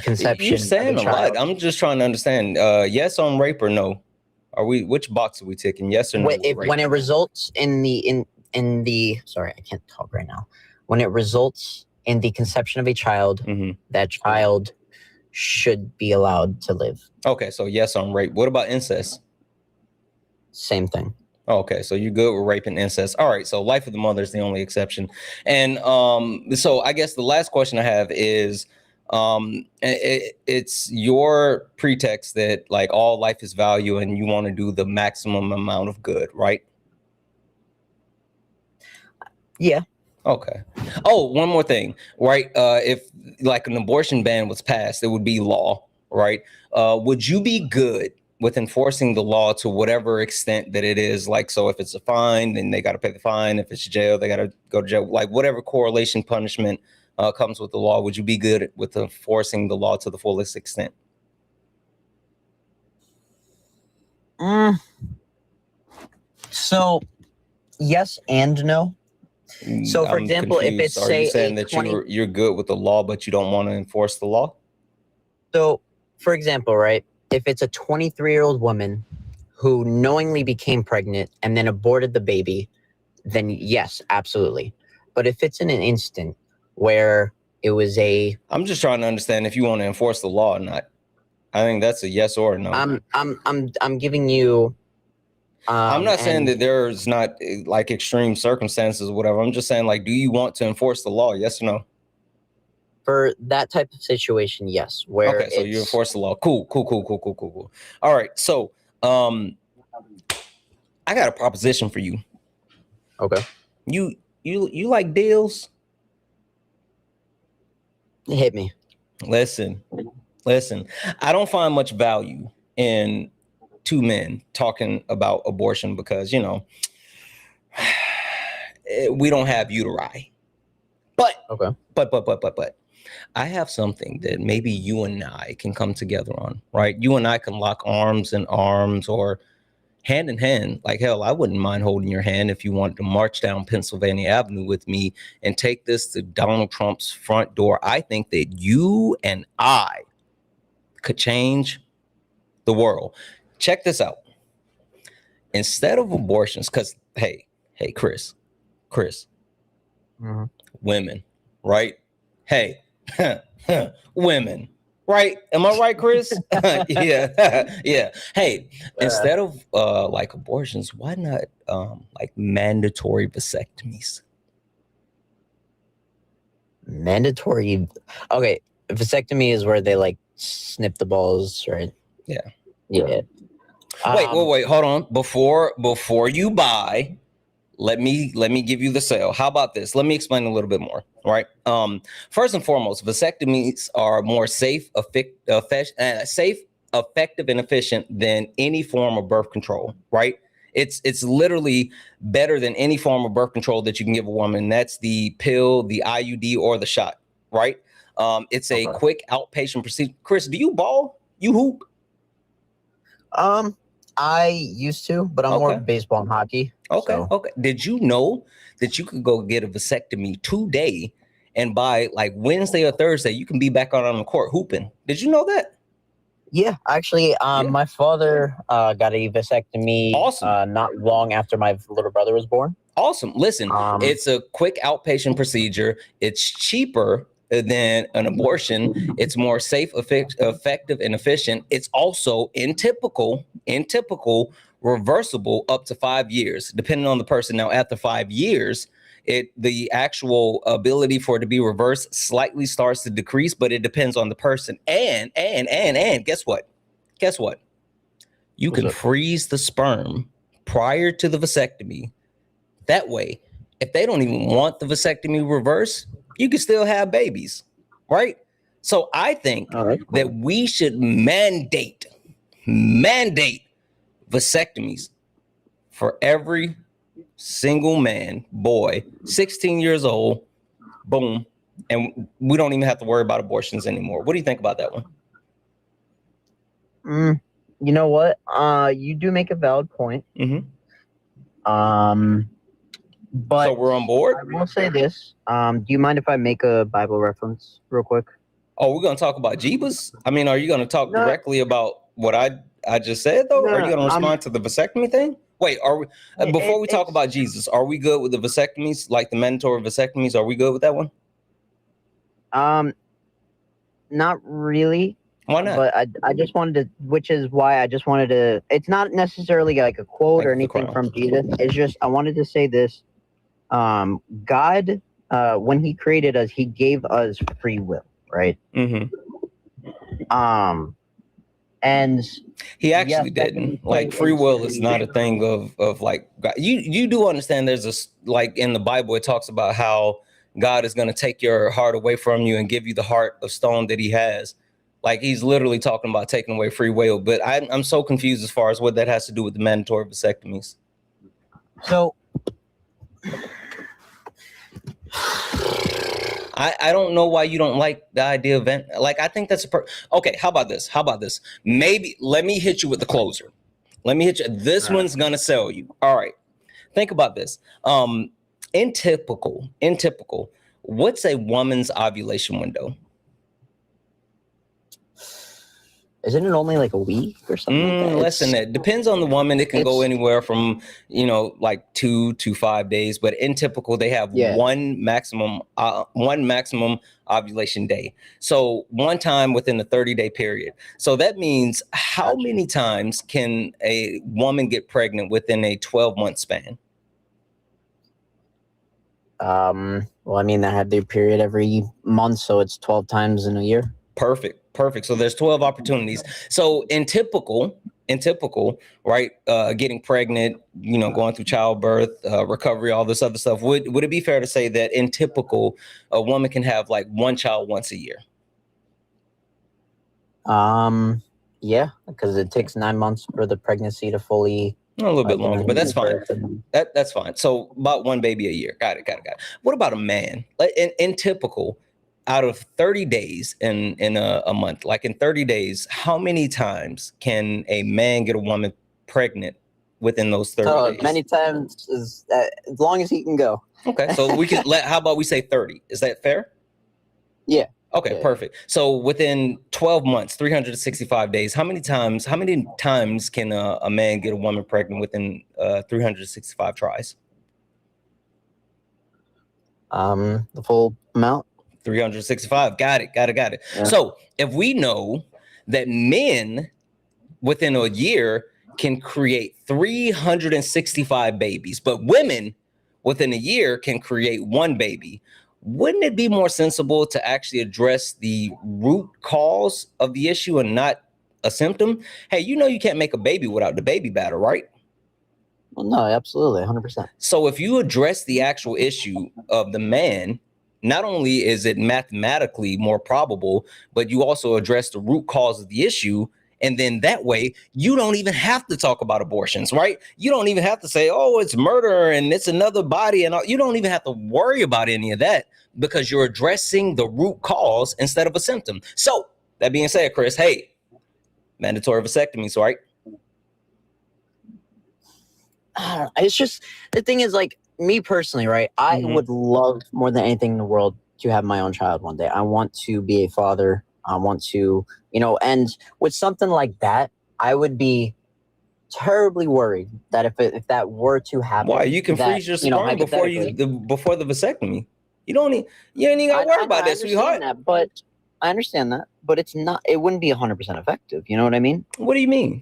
conception. You're saying a lot. I'm just trying to understand. Yes on rape or no? Which box are we ticking? Yes or no? When it results in the sorry, I can't talk right now. When it results in the conception of a child, that child should be allowed to live. Okay, so yes on rape. What about incest? Same thing. Okay, so you're good with rape and incest. All right, so life of the mother is the only exception. And so I guess the last question I have is, it's your pretext that like all life is value and you want to do the maximum amount of good, right? Yeah. Okay. Oh, one more thing, right? If like an abortion ban was passed, it would be law, right? Would you be good with enforcing the law to whatever extent that it is? Like, so if it's a fine, then they got to pay the fine. If it's jail, they got to go to jail. Like whatever correlation punishment comes with the law, would you be good with enforcing the law to the fullest extent? So yes and no. So for example, confused. if it's are you saying that you're good with the law, but you don't want to enforce the law? So for example, right, if it's a 23-year-old woman who knowingly became pregnant and then aborted the baby, then yes, absolutely. But if it's in an instant where it was I'm just trying to understand if you want to enforce the law or not. I think that's a yes or a no. I'm giving you. I'm not saying that there's not like extreme circumstances or whatever. I'm just saying, like, do you want to enforce the law? Yes or no? For that type of situation, yes. Where okay, so you enforce the law. Cool. All right, so I got a proposition for you. Okay. You like deals? Hit me. Listen. I don't find much value in two men talking about abortion because, you know, we don't have uteri. But I have something that maybe you and I can come together on, right? You and I can lock arms in arms or hand in hand. Like, hell, I wouldn't mind holding your hand if you wanted to march down Pennsylvania Avenue with me and take this to Donald Trump's front door. I think that you and I could change the world. Check this out. Instead of abortions, because, hey, Chris, women, right? Hey, women, right? Am I right, Chris? yeah. Hey, instead of like abortions, why not like mandatory vasectomies? Mandatory. Okay, vasectomy is where they like snip the balls, right? Yeah. Wait, hold on. Before you buy, let me give you the sale. How about this? Let me explain a little bit more. All right. First and foremost, vasectomies are more safe, effective, and efficient than any form of birth control. Right. It's literally better than any form of birth control that you can give a woman. That's the pill, the IUD, or the shot. Right. It's a quick outpatient procedure. Chris, do you ball? You hoop? I used to, but I'm more baseball and hockey. Okay. Did you know that you could go get a vasectomy today, and by like Wednesday or Thursday, you can be back out on the court hooping? Did you know that? Yeah, actually, my father got a vasectomy Awesome. not long after my little brother was born. Awesome. Listen, it's a quick outpatient procedure. It's cheaper than an abortion. It's more safe, effective, and efficient. It's also in typical, reversible up to 5 years, depending on the person. Now, after 5 years, the actual ability for it to be reversed slightly starts to decrease, but it depends on the person. And guess what? Guess what? You can freeze the sperm prior to the vasectomy. That way, if they don't even want the vasectomy reversed, you can still have babies, right? So I think that we should mandate vasectomies for every single man, boy, 16 years old, boom, and we don't even have to worry about abortions anymore. What do you think about that one? You know what? You do make a valid point. But so we're on board. I will say this. Do you mind if I make a Bible reference real quick? Oh, we're gonna talk about Jeebus? I mean, are you gonna talk directly about what I just said though? Are you gonna respond to the vasectomy thing? Wait, are we before we talk about Jesus, are we good with the vasectomies, like the mandatory vasectomies? Are we good with that one? Not really. Why not? But I just wanted to, which is why I just wanted to, it's not necessarily like a quote or anything from Jesus. It's just, I wanted to say this. God, when he created us, he gave us free will, right? And he actually didn't. Like, free will is not a thing of like God. You do understand there's a, like in the Bible, it talks about how God is going to take your heart away from you and give you the heart of stone that he has. Like, he's literally talking about taking away free will. But I'm so confused as far as what that has to do with the mandatory vasectomies. So I don't know why you don't like the idea of like, I think that's okay. How about this? Maybe let me hit you with the closer. Let me hit you. This one's gonna sell you. All right. Think about this. In typical, what's a woman's ovulation window? Isn't it only like a week or something like that? Listen, it depends on the woman. It can go anywhere from, like 2 to 5 days. But in typical, they have one maximum ovulation day. So one time within the 30-day period. So that means how many times can a woman get pregnant within a 12-month span? Well, I mean, they have their period every month, so it's 12 times in a year. Perfect. So there's 12 opportunities. So in typical, right, getting pregnant, going through childbirth, recovery, all this other stuff, would it be fair to say that in typical, a woman can have like one child once a year? Yeah, because it takes 9 months for the pregnancy to fully. A little bit longer, but that's fine. That's fine. So about one baby a year. Got it. What about a man? Like in typical, out of 30 days in a month, like in 30 days, how many times can a man get a woman pregnant within those 30 days? Many times, as long as he can go. Okay, so we can how about we say 30? Is that fair? Yeah. Okay, perfect. So within 12 months, 365 days, how many times can a man get a woman pregnant within 365 tries? The full amount. 365. Got it. Yeah. So if we know that men within a year can create 365 babies, but women within a year can create one baby, wouldn't it be more sensible to actually address the root cause of the issue and not a symptom? Hey, you can't make a baby without the baby batter, right? Well, no, absolutely, 100%. So if you address the actual issue of the man, not only is it mathematically more probable, but you also address the root cause of the issue. And then that way, you don't even have to talk about abortions, right? You don't even have to say, oh, it's murder and it's another body. And all. You don't even have to worry about any of that because you're addressing the root cause instead of a symptom. So that being said, Chris, hey, mandatory vasectomies, right? It's just, the thing is, like, me personally, right? I would love more than anything in the world to have my own child one day. I want to be a father. I want to, and with something like that, I would be terribly worried that if that were to happen, why you can that, freeze your sperm before the vasectomy. You ain't even gotta worry about that, sweetheart. I understand that, but it wouldn't be 100% effective. You know what I mean? What do you mean?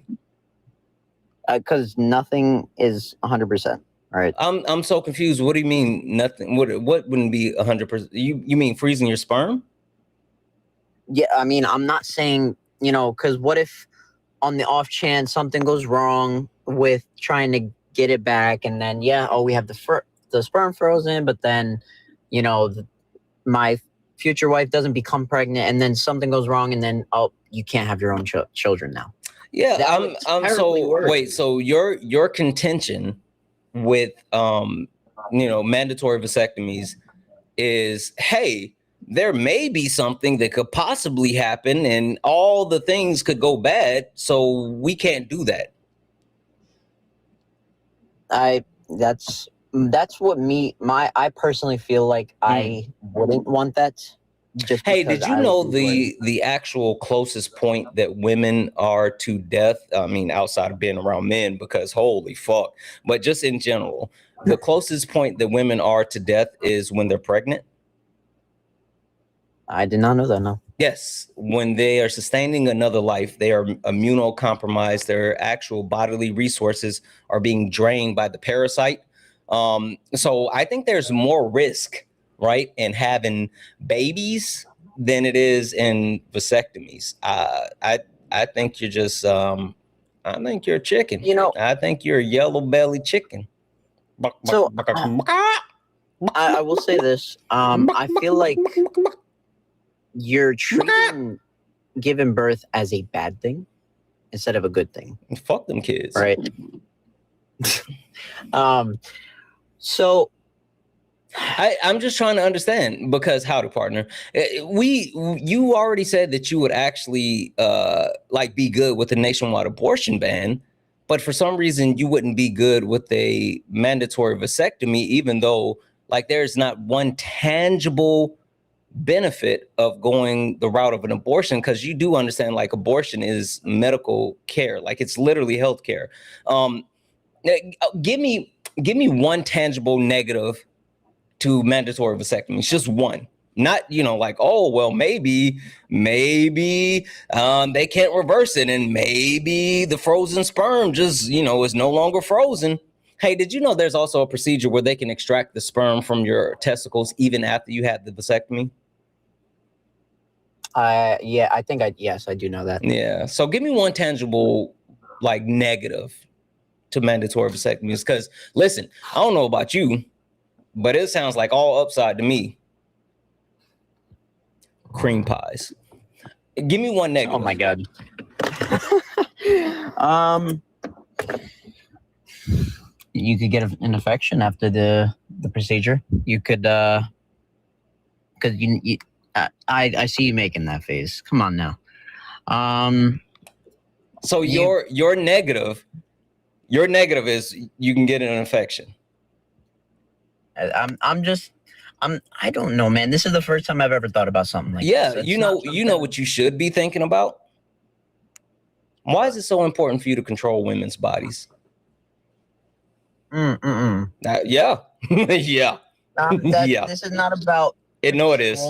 Because nothing is 100%. Right. I'm so confused. What do you mean nothing? What wouldn't be 100%? You mean freezing your sperm? Yeah, I mean, I'm not saying, because what if on the off chance something goes wrong with trying to get it back, and then we have the sperm frozen, but then my future wife doesn't become pregnant, and then something goes wrong, and then you can't have your own children now. Yeah, I'm so worried. Wait, so your contention with mandatory vasectomies is, hey, there may be something that could possibly happen and all the things could go bad, so we can't do that. That's what I personally feel like I wouldn't want that. Hey, did you know the actual closest point that women are to death? I mean, outside of being around men, because holy fuck, but just in general, the closest point that women are to death is when they're pregnant. I did not know that. No. Yes, when they are sustaining another life, they are immunocompromised. Their actual bodily resources are being drained by the parasite. So I think there's more risk, right, in having babies than it is in vasectomies. I think you're just I think you're a chicken. I think you're a yellow belly chicken. So I will say this. I feel like you're treating giving birth as a bad thing instead of a good thing. Fuck them kids. Right. So I'm just trying to understand, because howdy partner, you already said that you would actually be good with a nationwide abortion ban, but for some reason you wouldn't be good with a mandatory vasectomy, even though there's not one tangible benefit of going the route of an abortion, because you do understand abortion is medical care, it's literally health care. Give me one tangible negative to mandatory vasectomies, just one. Not maybe they can't reverse it, and maybe the frozen sperm just is no longer frozen. Hey, did you know there's also a procedure where they can extract the sperm from your testicles even after you had the vasectomy? Yes, I do know that. Yeah. So give me one tangible negative to mandatory vasectomies, because listen, I don't know about you, but it sounds like all upside to me. Cream pies. Give me one negative. Oh my god. You could get an infection after the procedure. You could because I see you making that face. Come on now. So your negative is you can get an infection. I don't know, man. This is the first time I've ever thought about something like this. You know what you should be thinking about? Why is it so important for you to control women's bodies? Yeah. Yeah. This is not about it. No, it is.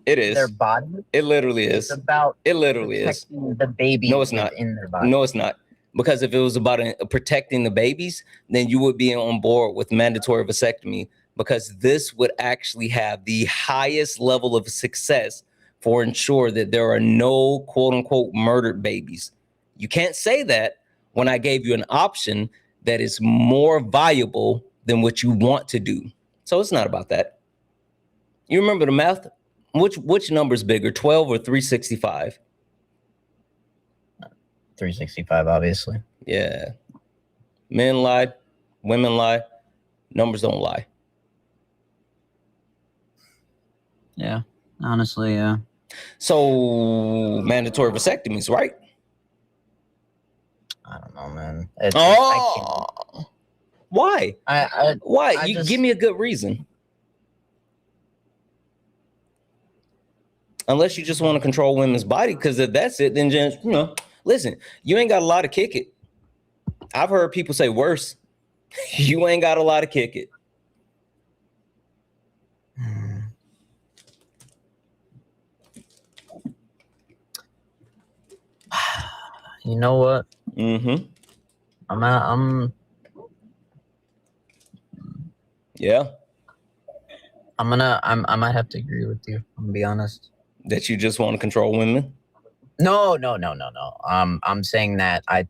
It is. Their body. It literally is. It's about it literally is. The baby. No, it's not. In their body. No, it's not. Because if it was about protecting the babies, then you would be on board with mandatory vasectomy, because this would actually have the highest level of success for ensure that there are no quote unquote murdered babies. You can't say that when I gave you an option that is more viable than what you want to do. So it's not about that. You remember the math? Which number's bigger, 12 or 365? 365, obviously. Yeah. Men lie, women lie, numbers don't lie. Yeah, honestly, yeah. So mandatory vasectomies, right? I don't know, man. Why? Why? You give me a good reason. unless you just want to control women's body. Because if that's it, then just, listen, you ain't got a lot to kick it. I've heard people say worse. You ain't got a lot to kick it. You know what? Mm-hmm. Yeah. I might have to agree with you. I'm gonna be honest. That you just want to control women? No. I'm saying that I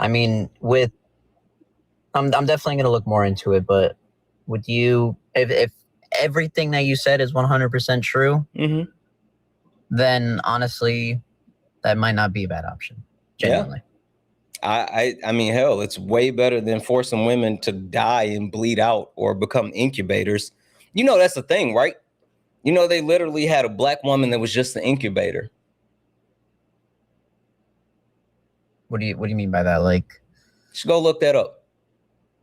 mean, I'm definitely gonna look more into it, but would you, if everything that you said is 100% true, then honestly, that might not be a bad option. Genuinely. Yeah. I mean, hell, it's way better than forcing women to die and bleed out or become incubators. That's the thing, right? They literally had a black woman that was just an incubator. What do you mean by that? Like, You should go look that up.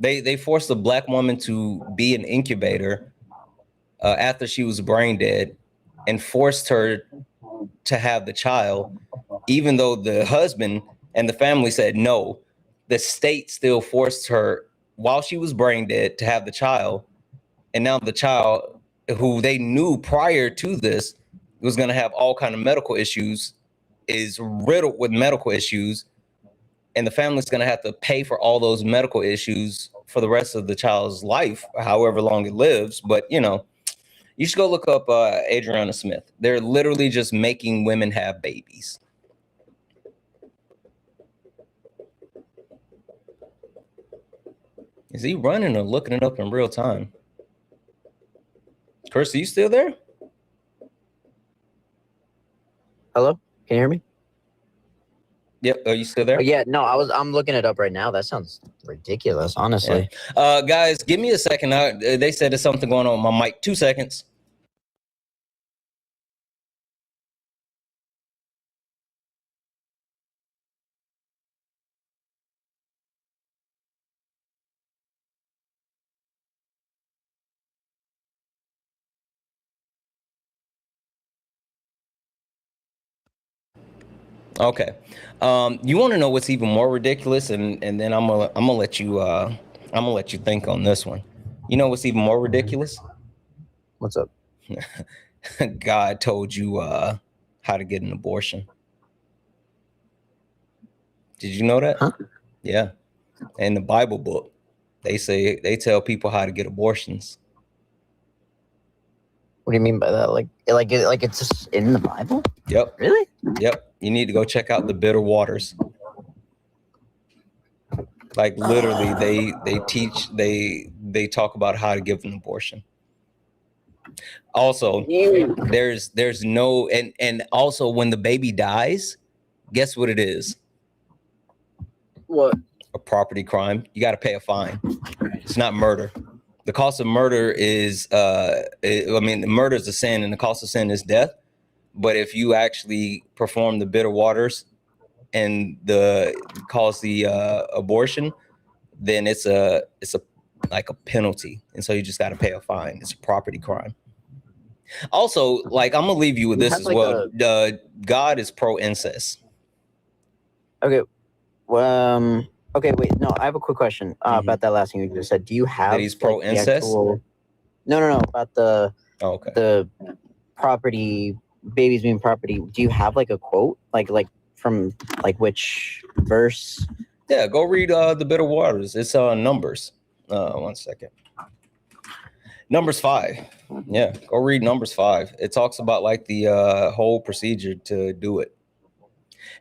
They forced a black woman to be an incubator after she was brain dead and forced her to have the child, even though the husband and the family said no. The state still forced her while she was brain dead to have the child. And now the child, who they knew prior to this was going to have all kind of medical issues, is riddled with medical issues. And the family's going to have to pay for all those medical issues for the rest of the child's life, however long it lives. But, you should go look up Adriana Smith. They're literally just making women have babies. Is he running or looking it up in real time? Chris, are you still there? hello? Can you hear me? Yep. Are you still there? Yeah, no, I'm looking it up right now. That sounds ridiculous, honestly. Yeah. Guys, give me a second. They said there's something going on with my mic. 2 seconds. Okay. You want to know what's even more ridiculous, and then I'm gonna let you think on this one. You know what's even more ridiculous? What's up? God told you how to get an abortion. Did you know that? Huh? Yeah. In the Bible book, they tell people how to get abortions. What do you mean by that? Like it's just in the Bible? Yep. Really? Yep. You need to go check out the bitter waters. Like literally, they talk about how to give an abortion. Also, there's no, and also when the baby dies, guess what it is? What? A property crime. You got to pay a fine. It's not murder. The cost of murder is, murder is a sin, and the cost of sin is death. But if you actually perform the bitter waters and cause the abortion, then it's like a penalty, and so you just got to pay a fine. It's a property crime. Also, like, I'm gonna leave you with this as well. God is pro incest. Okay. Okay, wait. No, I have a quick question about that last thing you just said. Do you have that he's pro incest? No. About the property, babies being property. Do you have like a quote, like from like which verse? Yeah, go read the bitter waters. It's Numbers. 1 second. Numbers 5. Yeah, go read Numbers 5. It talks about like the whole procedure to do it.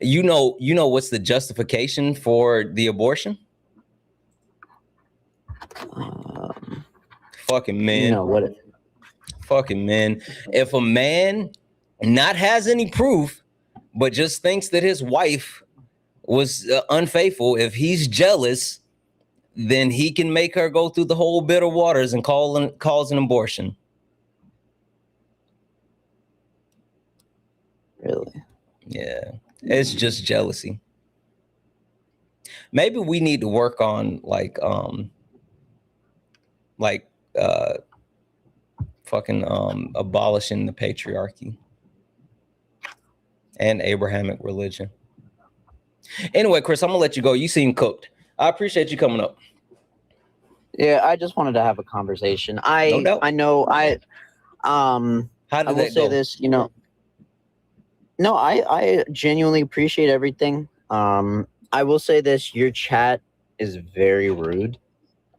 You know what's the justification for the abortion? Fucking men. No, what? Fucking men. If a man not has any proof, but just thinks that his wife was unfaithful, if he's jealous, then he can make her go through the whole bitter waters and cause an abortion. Really? Yeah. It's just jealousy. Maybe we need to work on fucking abolishing the patriarchy and Abrahamic religion. Anyway, Chris, I'm gonna let you go. You seem cooked. I appreciate you coming up. Yeah, I just wanted to have a conversation. No doubt. I know I How did I will that say go? this, you know. No, I genuinely appreciate everything. I will say this, your chat is very rude.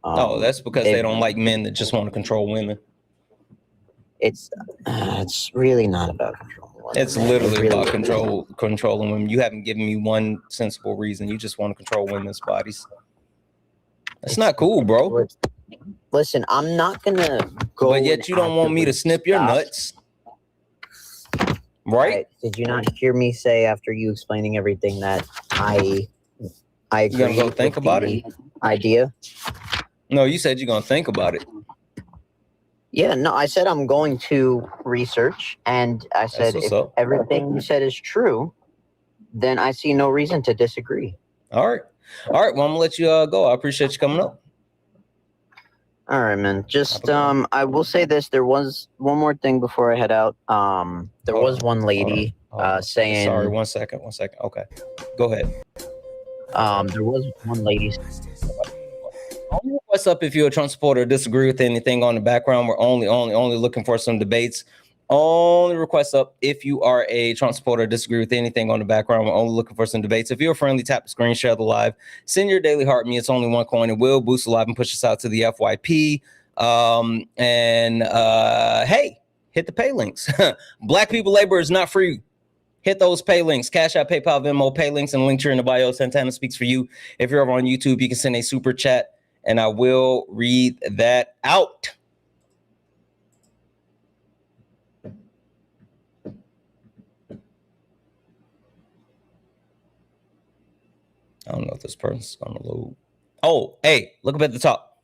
Oh, that's because they don't like men that just want to control women. It's really not about control. It's literally about controlling women. You haven't given me one sensible reason. You just want to control women's bodies. That's not cool, bro. Listen, I'm not gonna go. But yet you don't want me to snip your nuts, right? Did you not hear me say after you explaining everything that I agree? You gonna go think about it? Idea? No, you said you're gonna think about it. Yeah, no, I said I'm going to research, and I said if everything you said is true, then I see no reason to disagree. All right. Well, I'm gonna let you go. I appreciate you coming up. All right, man. Just I will say this: there was one more thing before I head out. There was one lady saying. Sorry, one second. Okay, go ahead. There was one lady. Only request up if you're a Trump supporter or disagree with anything on the background. We're only looking for some debates. Only request up if you are a Trump supporter or disagree with anything on the background. We're only looking for some debates. If you're friendly, tap the screen, share the live, send your daily heart me. It's only one coin. It will boost the live and push us out to the FYP. Hey, hit the pay links. Black people labor is not free. Hit those pay links. Cash App, PayPal, Venmo, pay links, and link here in the bio. Santana speaks for you. If you're over on YouTube, you can send a super chat, and I will read that out. I don't know if this person's gonna load. Oh, hey, look up at the top.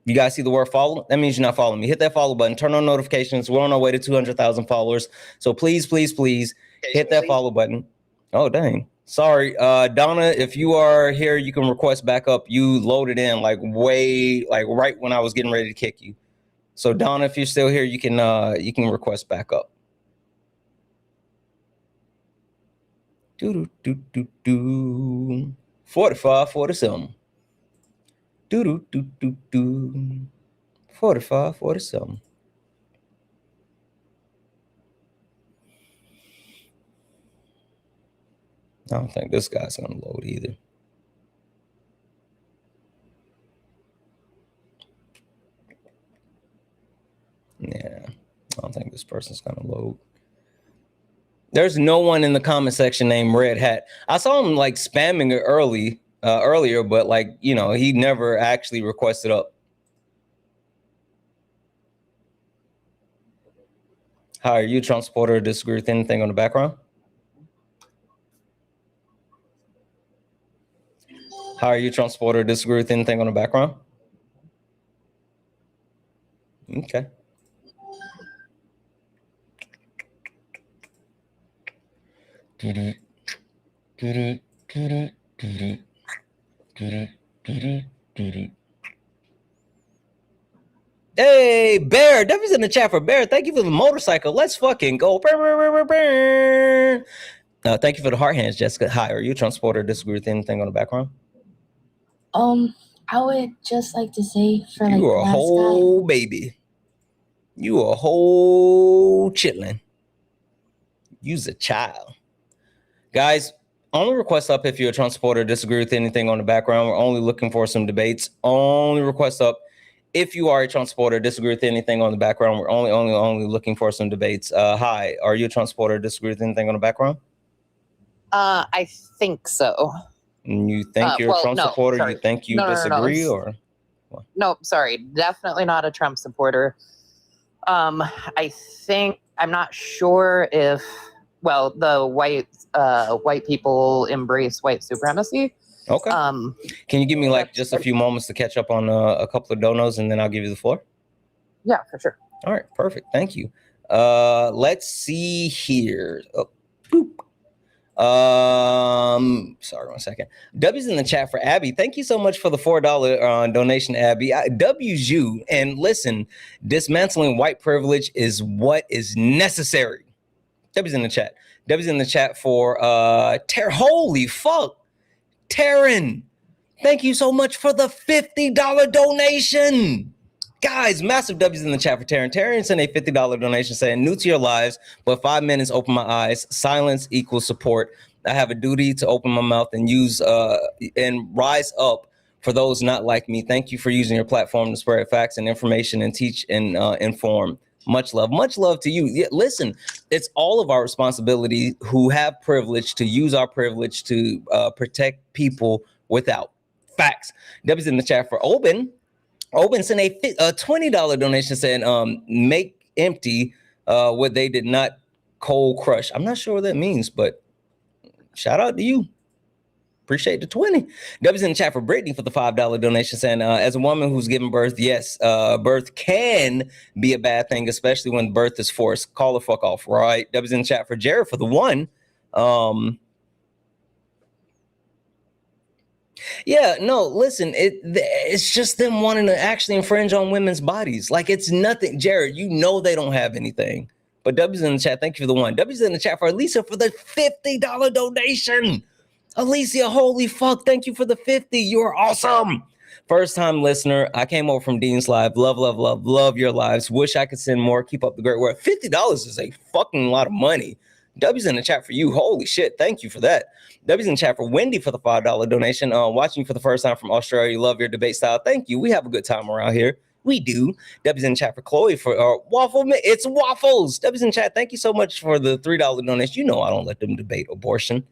You guys see the word follow? That means you're not following me. Hit that follow button. Turn on notifications. We're on our way to 200,000 followers. So please, please, please hit that follow button. Oh, dang. Sorry. Donna, if you are here, you can request backup. You loaded in like right when I was getting ready to kick you. So Donna, if you're still here, you can request backup. 45, 47. 45, 47. I don't think this guy's gonna load either. Yeah, I don't think this person's gonna load. There's no one in the comment section named Red Hat. I saw him like spamming it earlier, but like, you know, he never actually requested up. Hi, are you a Trump supporter or disagree with anything on the background? How are you, Trump supporter, disagree with anything on the background? Okay. Hey, Bear, Debbie's in the chat for Bear. Thank you for the motorcycle. Let's fucking go. Thank you for the heart hands, Jessica. Hi, are you a Trump supporter or disagree with anything on the background? I would just like to say for like you are a whole baby. You are a whole chitlin. You's a child. Guys, only request up if you're a Trump supporter or disagree with anything on the background. We're only looking for some debates. Only request up if you are a Trump supporter or disagree with anything on the background. We're only looking for some debates. Hi, are you a Trump supporter or disagree with anything on the background? I think so. And you think you're a Trump supporter? Sorry. You think you disagree or what? No, sorry. Definitely not a Trump supporter. I think, I'm not sure if, well, the white people embrace white supremacy. Okay. Can you give me like just a few moments to catch up on a couple of donos and then I'll give you the floor? Yeah, for sure. All right, perfect. Thank you. Let's see here. Oh, boop. Sorry, 1 second. W's in the chat for Abby. Thank you so much for the $4 donation, Abby. W's you. And listen, dismantling white privilege is what is necessary. W's in the chat. W's in the chat for holy fuck. Taryn. Thank you so much for the $50 donation. Guys, massive W's in the chat for Taryn. Taryn sent a $50 donation saying, new to your lives, but 5 minutes open my eyes. Silence equals support. I have a duty to open my mouth and use and rise up for those not like me. Thank you for using your platform to spread facts and information and teach and inform. Much love to you. Yeah, listen, it's all of our responsibility who have privilege to use our privilege to protect people without. Facts. W's in the chat for Oben. Oben sent a $20 donation saying, make empty what they did not cold crush. I'm not sure what that means, but shout out to you. Appreciate the 20. W's in the chat for Brittany for the $5 donation saying, as a woman who's given birth, yes, birth can be a bad thing, especially when birth is forced. Call the fuck off, right? W's in the chat for Jared for the 1. Yeah, no, listen, it's just them wanting to actually infringe on women's bodies. Like, it's nothing. Jared, you know they don't have anything. But W's in the chat, thank you for the 1. W's in the chat for Alicia for the $50 donation. Alicia, holy fuck, thank you for the 50. You're awesome. First time listener. I came over from Dean's Live. Love your lives. Wish I could send more. Keep up the great work. $50 is a fucking lot of money. W's in the chat for you. Holy shit. Thank you for that. W's in the chat for Wendy for the $5 donation. Watching you for the first time from Australia. Love your debate style. Thank you. We have a good time around here. We do. W's in the chat for Chloe for waffle. It's waffles. W's in the chat. Thank you so much for the $3 donation. You know I don't let them debate abortion.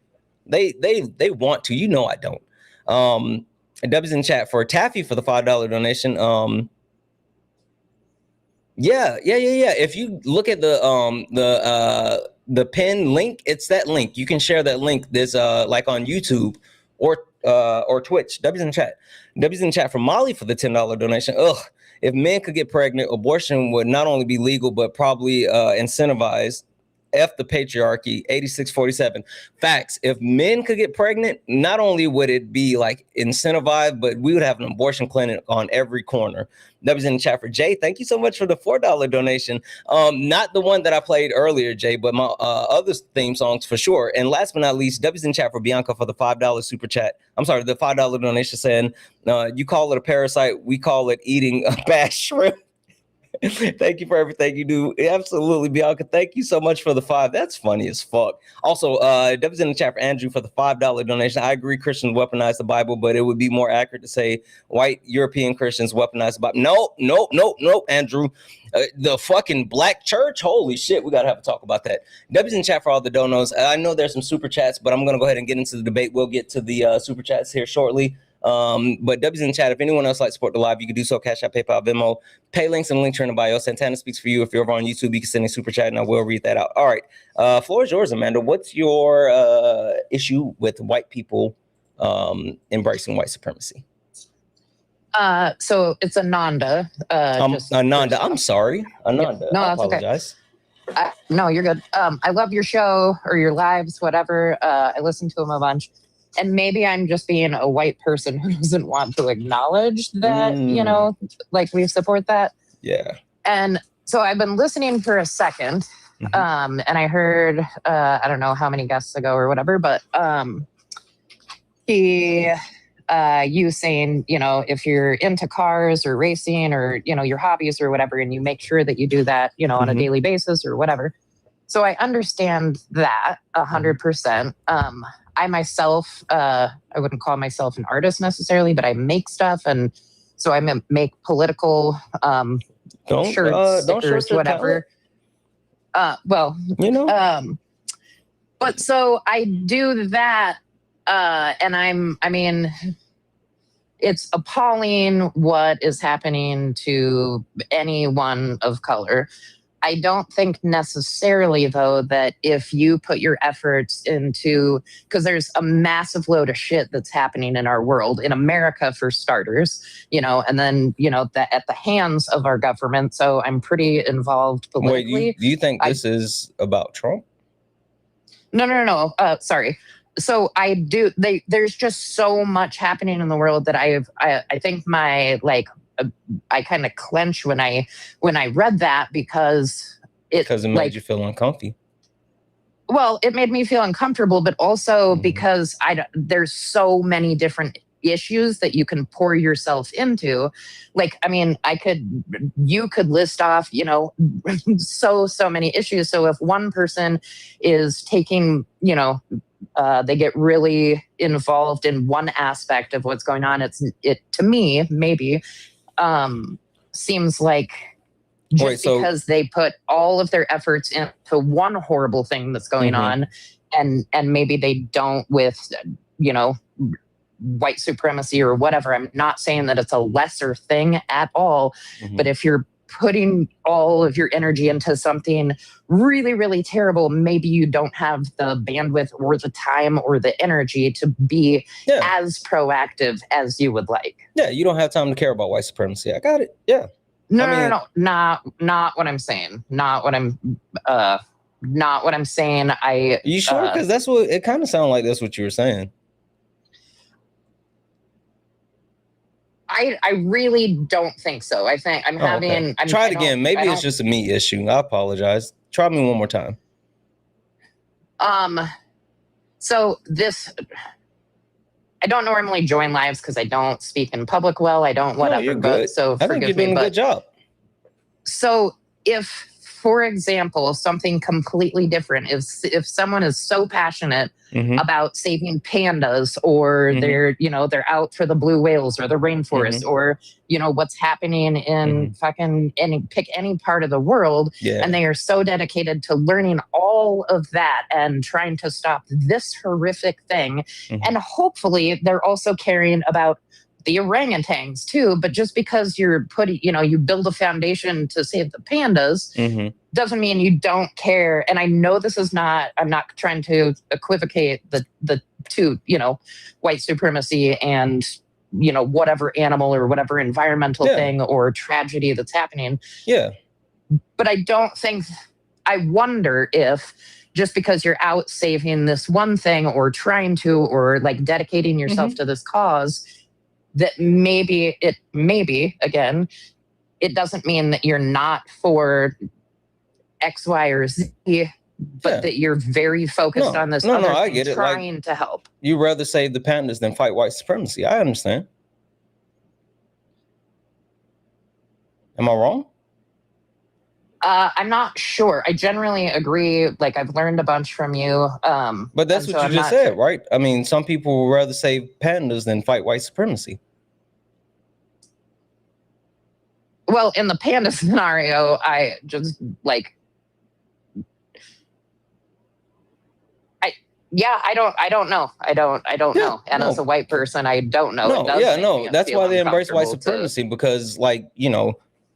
They want to. You know I don't. W's in the chat for Taffy for the $5 donation. Yeah. If you look at the pin link, it's that link. You can share that link. There's like on YouTube or Twitch. W's in the chat. W's in the chat for Molly for the $10 donation. Ugh. If men could get pregnant, abortion would not only be legal, but probably incentivized. F the patriarchy, 8647. Facts. If men could get pregnant, not only would it be like incentivized, but we would have an abortion clinic on every corner. That was in the chat for Jay. Thank you so much for the $4 donation. Not the one that I played earlier, Jay, but my other theme songs for sure. And last but not least, W's in the chat for Bianca for the $5 super chat. I'm sorry, the $5 donation saying, you call it a parasite, we call it eating a bad shrimp. Thank you for everything you do. Absolutely, Bianca. Thank you so much for the 5. That's funny as fuck. Also, Dev's in the chat for Andrew for the $5 donation. I agree Christians weaponize the Bible, but it would be more accurate to say white European Christians weaponize the Bible. No, Andrew. The fucking black church? Holy shit, we got to have a talk about that. Dev's in the chat for all the donos. I know there's some super chats, but I'm going to go ahead and get into the debate. We'll get to the super chats here shortly. But W's in the chat. If anyone else like to support the live, you can do so. Cash App, PayPal, Venmo, pay links and link in the bio. Santana speaks for you. If you're over on YouTube, you can send a super chat and I will read that out. All right. Floor is yours, Amanda. What's your issue with white people embracing white supremacy? So it's Ananda. Ananda. I'm sorry. Ananda. No, I that's apologize. Okay. No, you're good. I love your show or your lives, whatever. I listen to them a bunch. And maybe I'm just being a white person who doesn't want to acknowledge that, you know, like we support that. Yeah. And so I've been listening for a second. And I heard, I don't know how many guests ago or whatever, but you saying, you know, if you're into cars or racing or, you know, your hobbies or whatever, and you make sure that you do that, you know, on a daily basis or whatever. So I understand that 100%. I myself, I wouldn't call myself an artist necessarily, but I make stuff. And so I make political shirts, stickers, whatever. Well, you know, but so I do that. And I mean, it's appalling what is happening to anyone of color. I don't think necessarily, though, that if you put your efforts into, because there's a massive load of shit that's happening in our world, in America for starters, you know, and then, you know, that at the hands of our government. So I'm pretty involved politically. Wait, do you think this is about Trump? No. Sorry. So I do. There's just so much happening in the world that I think my I kind of clench when I read that because it made you feel uncomfy. Well, it made me feel uncomfortable, but also because there's so many different issues that you can pour yourself into. Like, I mean, you could list off, so many issues. So if one person is taking, they get really involved in one aspect of what's going on, it to me maybe seems like because they put all of their efforts into one horrible thing that's going on, and maybe they don't with white supremacy or whatever. I'm not saying that it's a lesser thing at all, but if you're putting all of your energy into something really, really terrible, maybe you don't have the bandwidth or the time or the energy to be as proactive as you would like. Yeah, you don't have time to care about white supremacy. I got it. Yeah. No, not what I'm saying. Not what I'm saying. You sure? Because that's what it kind of sounded like. That's what you were saying. I really don't think so. I think I'm having. Okay. Try it again. Maybe it's just a me issue. I apologize. Try me one more time. So this. I don't normally join lives because I don't speak in public well. I don't whatever. No, you're good. So I think you're doing a good job. So if, for example, something completely different, if someone is so passionate about saving pandas, or they're out for the blue whales or the rainforest, or what's happening in pick any part of the world, and they are so dedicated to learning all of that and trying to stop this horrific thing, and hopefully they're also caring about the orangutans too, but just because you're putting, you build a foundation to save the pandas doesn't mean you don't care. And I know this is I'm not trying to equivocate the two, white supremacy and, whatever animal or whatever environmental thing or tragedy that's happening. Yeah. But I wonder if just because you're out saving this one thing or trying to, or dedicating yourself to this cause, that maybe again, it doesn't mean that you're not for X, Y, or Z, but that you're very focused on this other I thing, get it. trying to help. You rather save the pandas than fight white supremacy. I understand. Am I wrong? I'm not sure. I generally agree. I've learned a bunch from you. But that's what you just said, right? I mean, some people would rather save pandas than fight white supremacy. Well, in the panda scenario, I just I don't know. I don't know. And as a white person, I don't know. That's why they embrace white supremacy, because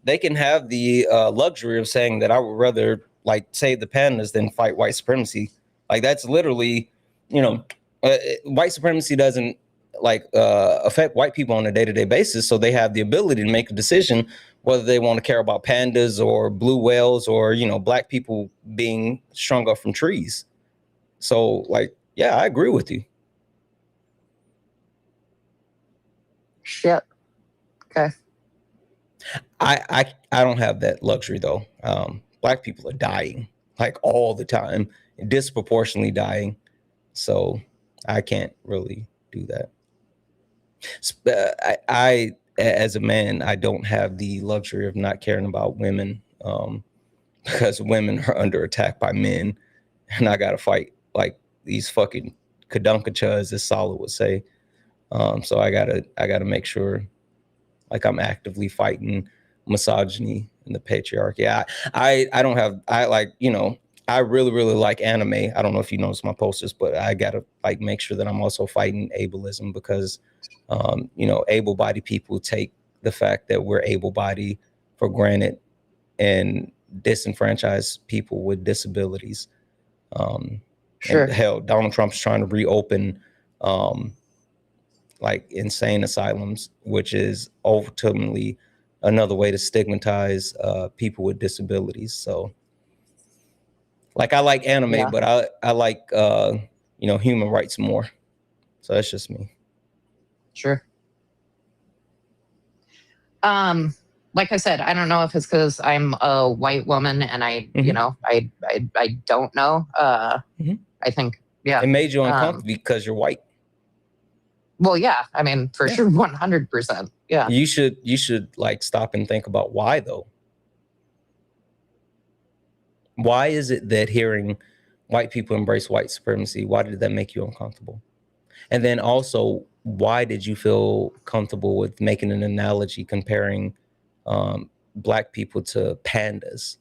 they can have the luxury of saying that I would rather save the pandas than fight white supremacy. That's literally, white supremacy doesn't affect white people on a day-to-day basis. So they have the ability to make a decision whether they want to care about pandas or blue whales or, black people being strung up from trees. So I agree with you. Shit. Okay. I don't have that luxury though. Black people are dying all the time, disproportionately dying. So I can't really do that. I as a man, I don't have the luxury of not caring about women, because women are under attack by men, and I gotta fight these fucking kadunkachas, as Solid would say. So I gotta make sure I'm actively fighting misogyny and the patriarchy. I don't have, I really, really like anime. I don't know if you notice my posters, but I gotta make sure that I'm also fighting ableism, because able-bodied people take the fact that we're able-bodied for granted and disenfranchise people with disabilities. Sure. And hell, Donald Trump's trying to reopen insane asylums, which is ultimately another way to stigmatize people with disabilities. So Like I like anime, Yeah. but I like human rights more. So that's just me. Sure. Like I said, I don't know if it's because I'm a white woman and I don't know. I think, yeah. It made you uncomfortable because you're white. Well, yeah. I mean, for sure, 100%. Yeah. You should like stop and think about why though. Why is it that hearing white people embrace white supremacy, why did that make you uncomfortable? And then also, why did you feel comfortable with making an analogy comparing Black people to pandas?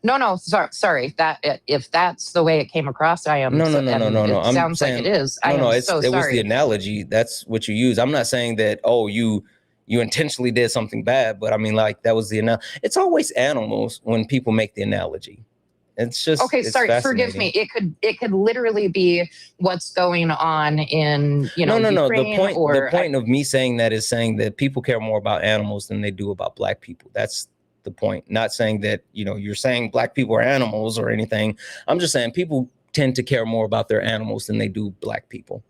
No, sorry. That if that's the way it came across, I am. No. It sounds like it is. I am so sorry. It was the analogy. That's what you use. I'm not saying that. Oh, you intentionally did something bad, but I mean, like that was the analogy. It's always animals when people make the analogy. It's just okay. Sorry, forgive me. It could literally be what's going on in no. Ukraine The point of me saying that is saying that people care more about animals than they do about Black people. That's the point. Not saying that you're saying Black people are animals or anything. I'm just saying people tend to care more about their animals than they do Black people.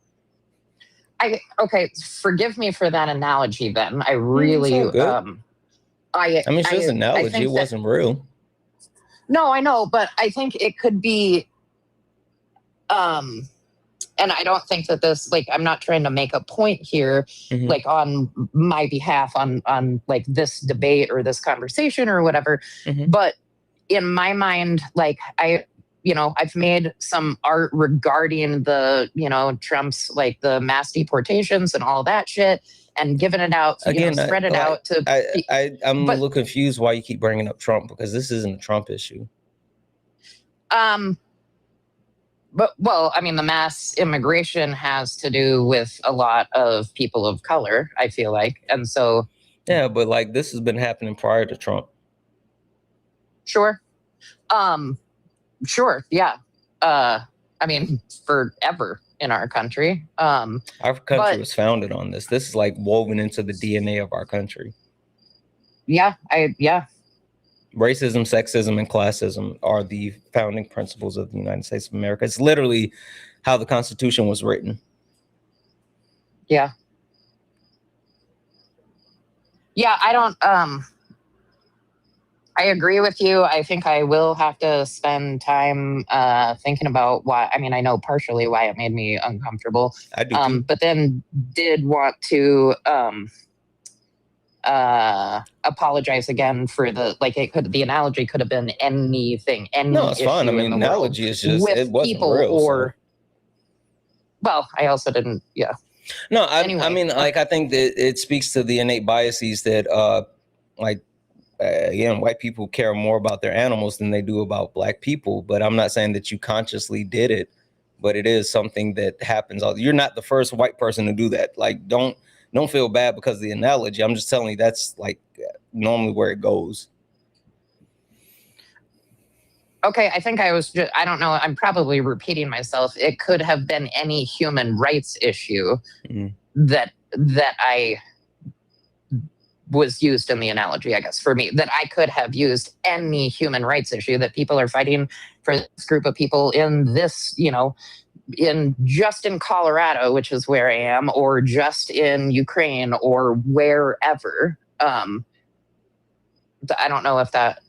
Okay. Forgive me for that analogy. Then I really it's it's just an analogy. It wasn't real. No, I know, but I think it could be, and I don't think that this, like, I'm not trying to make a point here, like on my behalf on like this debate or this conversation or whatever. But in my mind, like I've made some art regarding the, Trump's like the mass deportations and all that shit and given it out, spread it out to. I'm a little confused why you keep bringing up Trump because this isn't a Trump issue. But I mean, the mass immigration has to do with a lot of people of color, I feel like, and so. Yeah, but like this has been happening prior to Trump. Sure. Sure. Yeah. I mean, forever in our country. Our country was founded on this. This is like woven into the DNA of our country. Yeah. Racism, sexism, and classism are the founding principles of the United States of America. It's literally how the Constitution was written. Yeah. Yeah, I don't I agree with you. I think I will have to spend time thinking about why. I mean, I know partially why it made me uncomfortable. I do. But then did want to apologize again for the analogy could have been anything. No, it's fine. I mean, analogy is just it wasn't real. Or well, I also didn't. Yeah. No, I mean, like I think that it speaks to the innate biases that again, white people care more about their animals than they do about Black people. But I'm not saying that you consciously did it, but it is something that happens. You're not the first white person to do that. Like, don't feel bad because of the analogy. I'm just telling you that's like normally where it goes. Okay, I think I don't know. I'm probably repeating myself. It could have been any human rights issue that I was used in the analogy, I guess, for me, that I could have used any human rights issue that people are fighting for this group of people in this, in Colorado, which is where I am, or just in Ukraine or wherever. I don't know if that,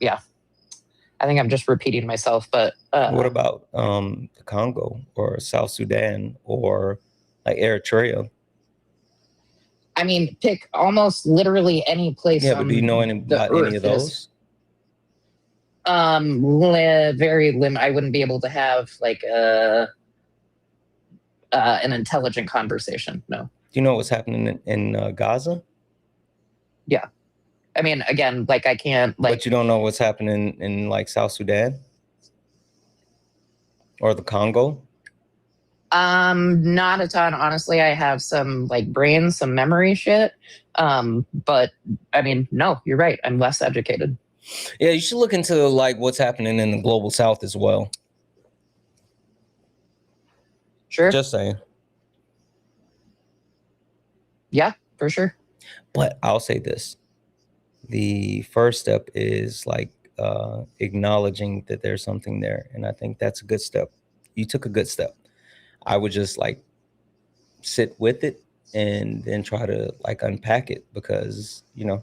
I think I'm just repeating myself, but. What about the Congo or South Sudan or like Eritrea? I mean, pick almost literally any place. Yeah, but do you know about any of those? Very limited. I wouldn't be able to have like an intelligent conversation. No. Do you know what's happening in Gaza? Yeah. I mean, again, like I can't like. But you don't know what's happening in like South Sudan or the Congo? Not a ton. Honestly, I have some like brains, some memory shit. But I mean, no, you're right. I'm less educated. Yeah, you should look into like what's happening in the global South as well. Sure. Just saying. Yeah, for sure. But I'll say this. The first step is like acknowledging that there's something there. And I think that's a good step. You took a good step. I would just like sit with it and then try to like unpack it, because, you know,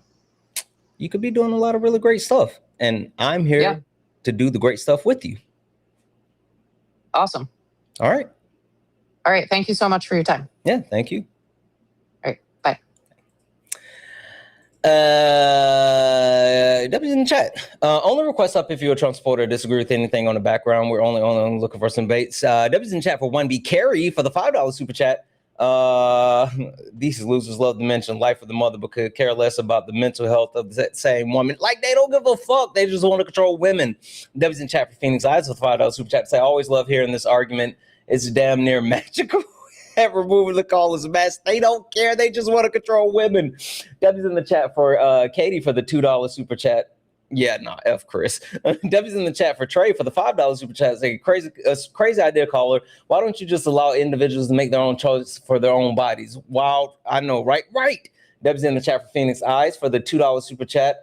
you could be doing a lot of really great stuff. And I'm here to do the great stuff with you. Awesome. All right. All right. Thank you so much for your time. Yeah. Thank you. All right. Bye. W's in the chat. Only request up if you're a Trump supporter, disagree with anything on the background. We're only looking for some debates. W's in the chat for 1B Carry for the $5 super chat. These losers love to mention life of the mother, but could care less about the mental health of that same woman. Like, they don't give a fuck. They just want to control women. W's in chat for Phoenix Eyes with $5 super chat. Say, I always love hearing this argument. It's damn near magical. At removing the caller's mask. They don't care. They just want to control women. W's in the chat for Katie for the $2 super chat. Yeah, no, F Chris. W's in the chat for Trey for the $5 super chat. Say, crazy idea, caller. Why don't you just allow individuals to make their own choice for their own bodies? Wow, I know, right? W's in the chat for Phoenix Eyes for the $2 super chat.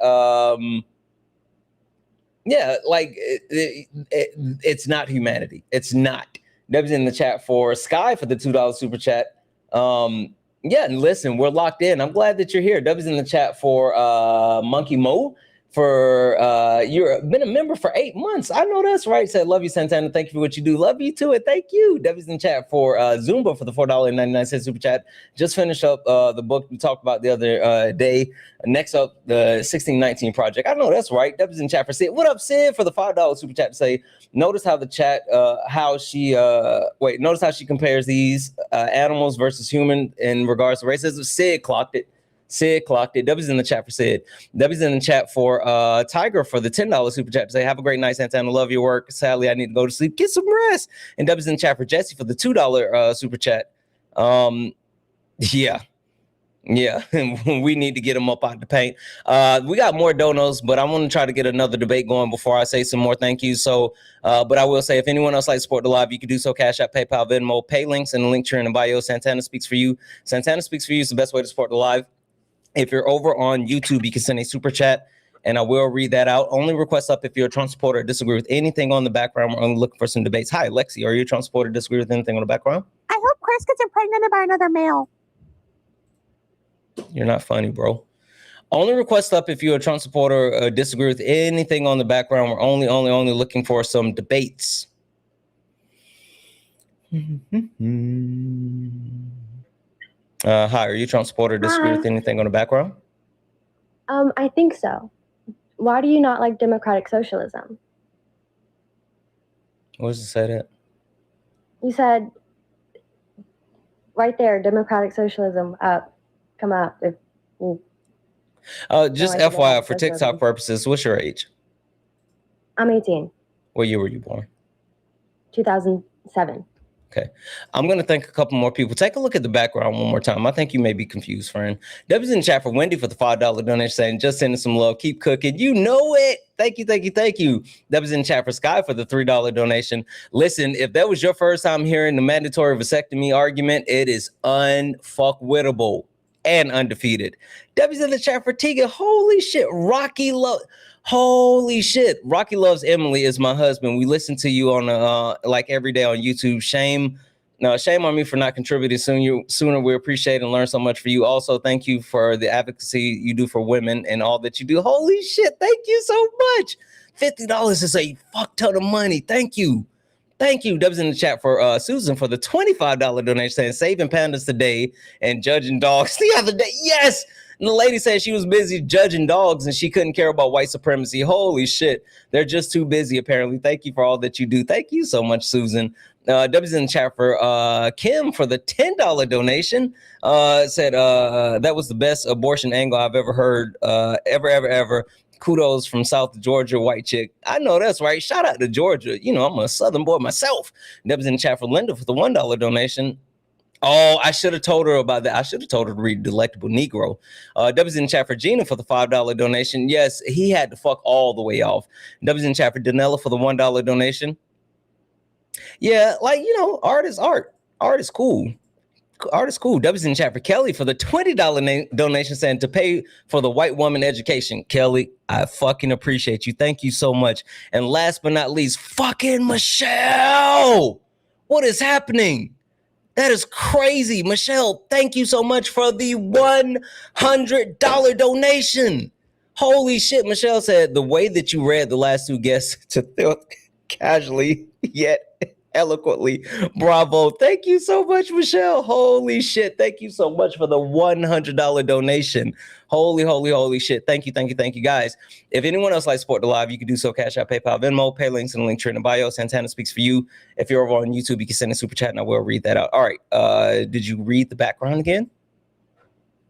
Yeah, like it's not humanity. It's not. W's in the chat for Sky for the $2 super chat. Yeah, and listen, we're locked in. I'm glad that you're here. W's in the chat for Monkey Mo for you've been a member for 8 months. I know that's right. Said, love you, Santana. Thank you for what you do. Love you too, and thank you. W's in the chat for Zumba for the $4.99 super chat. Just finished up the book we talked about the other day. Next up, the 1619 Project. I know that's right. W's in the chat for Sid. What up, Sid? For the $5 super chat to say, notice how the chat, notice how she compares these animals versus human in regards to racism. Sid clocked it. W's in the chat for Sid. W's in the chat for Tiger for the $10 super chat to say, have a great night, Santana. Love your work. Sadly, I need to go to sleep. Get some rest. And W's in the chat for Jesse for the $2 super chat. Yeah. We need to get them up out the paint. We got more donos, but I want to try to get another debate going before I say some more thank yous. So, but I will say, if anyone else likes to support the live, you can do so. Cash App, PayPal, Venmo, pay links in the link here in the bio. Santana Speaks for You. Santana Speaks for You is the best way to support the live. If you're over on YouTube, you can send a super chat, and I will read that out. Only request up if you're a Trump supporter or disagree with anything on the background. We're only looking for some debates. Hi, Lexi. Are you a Trump supporter or disagree with anything on the background? I hope Chris gets impregnated by another male. You're not funny, bro. Only request up if you're a Trump supporter or disagree with anything on the background. We're only looking for some debates. Hi, are you a Trump supporter or disagree with anything on the background? I think so. Why do you not like democratic socialism? What does it say that? You said right there, democratic socialism up. Come up. Just FYI, for TikTok purposes, what's your age? I'm 18. What year were you born? 2007. Okay. I'm going to thank a couple more people. Take a look at the background one more time. I think you may be confused, friend. W's in the chat for Wendy for the $5 donation saying, just sending some love. Keep cooking. You know it. Thank you. W's in the chat for Sky for the $3 donation. Listen, if that was your first time hearing the mandatory vasectomy argument, it is unfuckwittable and undefeated. W's in the chat for Tegan. Holy shit. Holy shit. Rocky Loves Emily is my husband. We listen to you on like every day on YouTube. Shame on me for not contributing sooner. We appreciate and learn so much for you. Also, thank you for the advocacy you do for women and all that you do. Holy shit. Thank you so much. $50 is a fuck ton of money. Thank you. W's in the chat for Susan for the $25 donation saying saving pandas today and judging dogs the other day. Yes. And the lady said she was busy judging dogs and she couldn't care about white supremacy. Holy shit. They're just too busy, apparently. Thank you for all that you do. Thank you so much, Susan. W's in the chat for Kim for the $10 donation. Said that was the best abortion angle I've ever heard. Ever. Kudos from South Georgia, white chick. I know that's right. Shout out to Georgia. You know, I'm a Southern boy myself. W's in the chat for Linda for the $1 donation. Oh, I should have told her about that. I should have told her to read Delectable Negro. W's in the chat for Gina for the $5 donation. Yes, he had to fuck all the way off. W's in the chat for Danella for the $1 donation. Yeah, like, you know, art is art. Art is cool. Artist cool. W's in the chat for Kelly for the $20 donation saying to pay for the white woman education. Kelly, I fucking appreciate you. Thank you so much. And last but not least, fucking Michelle. What is happening? That is crazy. Michelle, thank you so much for the $100 donation. Holy shit. Michelle said the way that you read the last two guests to casually yet eloquently. Bravo. Thank you so much, Michelle. Holy shit. Thank you so much for the $100 donation. Holy shit. Thank you, guys. If anyone else likes to support the live, you can do so. Cash App, PayPal, Venmo, pay links in the link tree in the bio. Santana speaks for you. If you're over on YouTube, you can send a super chat and I will read that out. All right. Did you read the background again?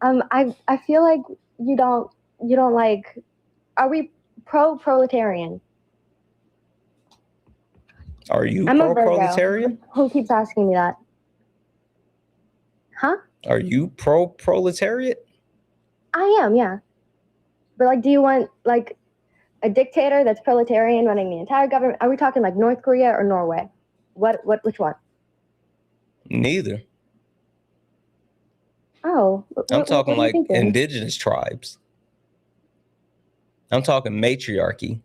I feel like you don't like, are we proletarian? Are you I'm a pro-proletarian? Who keeps asking me that? Huh? Are you pro-proletariat? I am, yeah. But like, do you want like a dictator that's proletarian running the entire government? Are we talking like North Korea or Norway? Which one? Neither. Oh. I'm talking what like indigenous tribes. I'm talking matriarchy.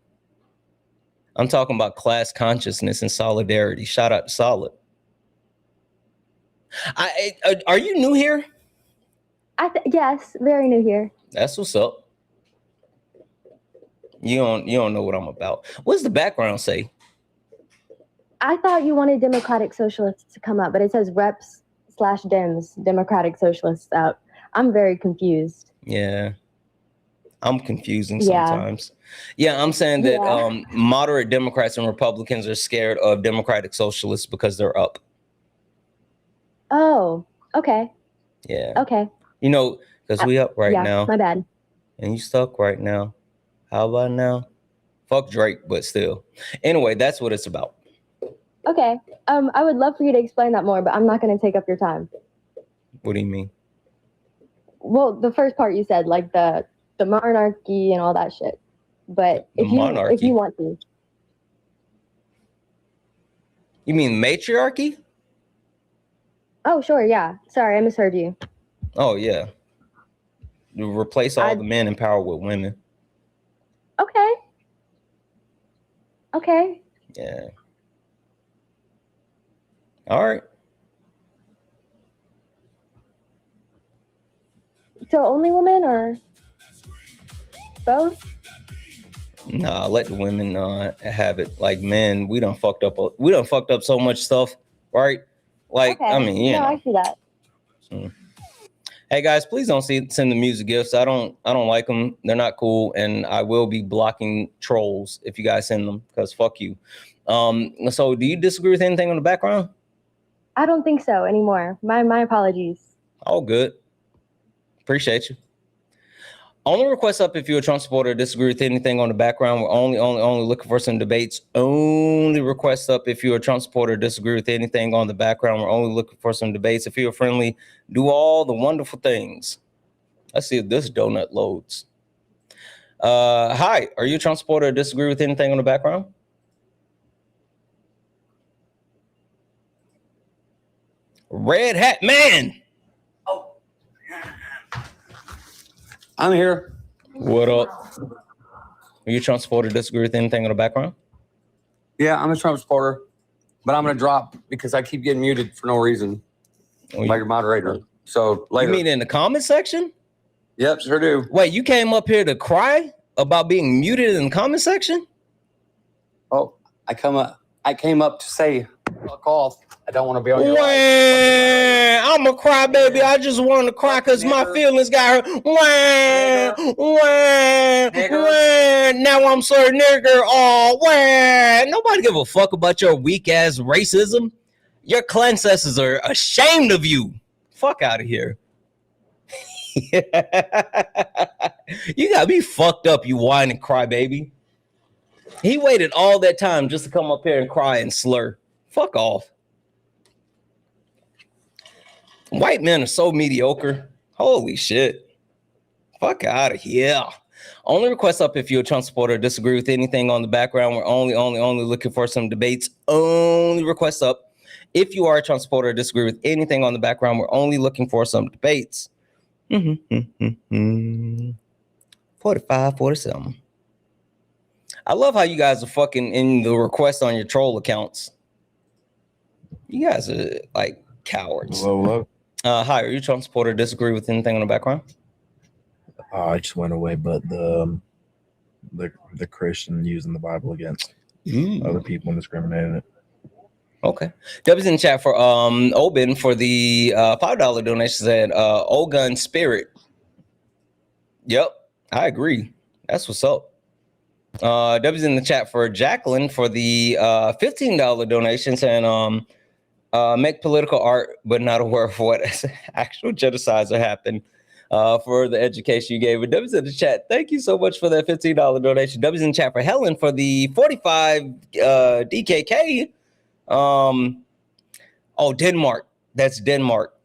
I'm talking about class consciousness and solidarity. Shout out to Solid. Are you new here? Yes, very new here. That's what's up. You don't know what I'm about. What's the background say? I thought you wanted Democratic Socialists to come up, but it says Reps/Dems, Democratic Socialists out. I'm very confused. Yeah. I'm confusing sometimes. Yeah, I'm saying that moderate Democrats and Republicans are scared of Democratic Socialists because they're up. Oh, okay. Yeah. Okay. You know, because we up right now. My bad. And you stuck right now. How about now? Fuck Drake, but still. Anyway, that's what it's about. Okay. I would love for you to explain that more, but I'm not going to take up your time. What do you mean? Well, the first part you said, like the monarchy and all that shit. But if you want to. You mean matriarchy? Oh, sure, yeah. Sorry, I misheard you. Oh, yeah. You replace all the men in power with women. Okay. Okay. Yeah. All right. So only women or both? Nah, let the women have it. Like men, we done fucked up so much stuff, right? Like, okay. I mean, yeah. I see that. Hey guys, please don't send the music gifts. I don't like them. They're not cool, and I will be blocking trolls if you guys send them because fuck you. So do you disagree with anything on the background? I don't think so anymore. My apologies. All good. Appreciate you. Only request up if you're a Trump supporter or disagree with anything on the background. We're only looking for some debates. Only request up if you're a Trump supporter or disagree with anything on the background. We're only looking for some debates. If you're friendly, do all the wonderful things. Let's see if this donut loads. Hi, are you a Trump supporter or disagree with anything on the background? Red hat man. I'm here. What up? Are you a Trump supporter or disagree with anything on the background? Yeah, I'm a Trump supporter, but I'm going to drop because I keep getting muted for no reason by your moderator. So later. You mean in the comment section? Yep, sure do. Wait, you came up here to cry about being muted in the comment section? Oh, I came up to say, fuck off. I don't want to be on your live. I'm a crybaby. I just want to cry because my feelings got hurt. Now I'm so nigger. Oh, nobody give a fuck about your weak ass racism. Your ancestors are ashamed of you. Fuck out of here. You got me fucked up, you whine and cry baby. He waited all that time just to come up here and cry and slur. Fuck off. White men are so mediocre. Holy shit. Fuck out of here. Only request up if you're a Trump supporter or disagree with anything on the background. We're only looking for some debates. Only request up If you are a Trump supporter or disagree with anything on the background, we're only looking for some debates. 45, 47. I love how you guys are fucking in the request on your troll accounts. You guys are like cowards. Hello. Hi, are you a Trump supporter or disagree with anything on the background? I just went away, but the Christian using the Bible against other people and discriminating it. Okay. W's in the chat for Oben for the $5 donation said Ogun Spirit. Yep, I agree. That's what's up. W's in the chat for Jacqueline for the $15 donation saying make political art but not aware of what actual genocides are happening. For the education you gave. But W's in the chat, thank you so much for that $15 donation. W's in the chat for Helen for the 45 DKK. Denmark. That's Denmark.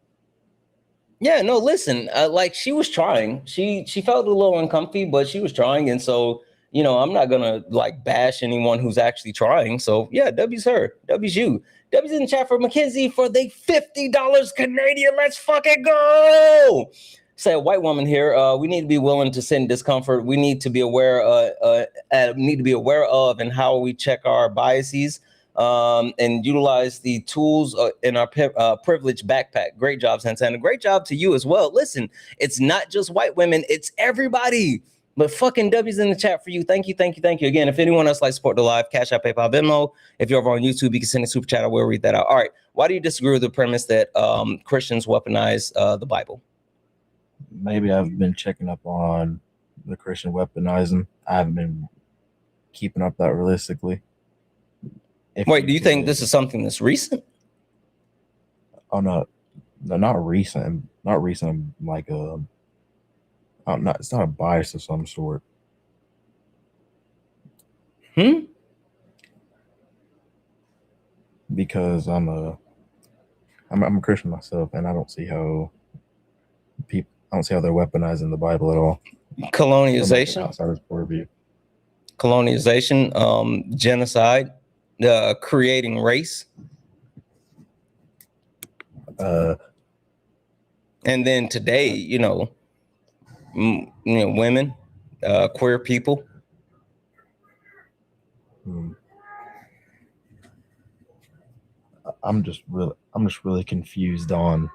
Yeah, no, listen, like she was trying. She felt a little uncomfy, but she was trying. And so, you know, I'm not gonna like bash anyone who's actually trying. So yeah, W's her, W's you. W's in the chat for Mackenzie for the $50 Canadian. Let's fucking go. Say a white woman here. We need to be willing to sit in discomfort. We need to be aware. Of and how we check our biases and utilize the tools in our privilege backpack. Great job, Santana. Great job to you as well. Listen, it's not just white women. It's everybody. But fucking W's in the chat for you. Thank you. Again, if anyone else likes to support the live, Cash App, PayPal, Venmo. If you're over on YouTube, you can send a super chat. I will read that out. All right. Why do you disagree with the premise that Christians weaponize the Bible? Maybe I've been checking up on the Christian weaponizing. I haven't been keeping up that realistically. Wait, do you think this is something that's recent? Oh no, not recent. Not recent. Like it's not a bias of some sort. Because I'm a Christian myself, and I don't see how they're weaponizing the Bible at all. Colonization, outsider's point of view. Colonization, genocide, creating race, and then today, women, queer people. I'm just really confused on.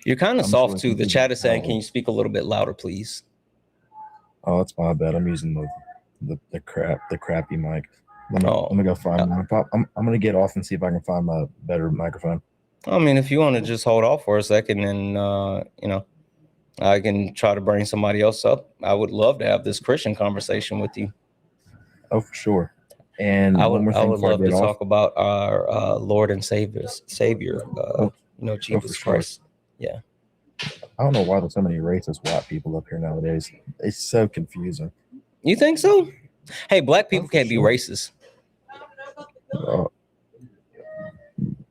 You're kind of soft too. The chat is saying, "Can you speak a little bit louder, please?" Oh, that's my bad. I'm using the crappy mic. Let me go find my pop. I'm gonna get off and see if I can find my better microphone. I mean, if you want to just hold off for a second, and I can try to bring somebody else up. I would love to have this Christian conversation with you. Oh, for sure. And I would love to talk about our Lord and Savior, Jesus Christ. Yeah. I don't know why there's so many racist white people up here nowadays. It's so confusing. You think so? Hey, black people can't be racist.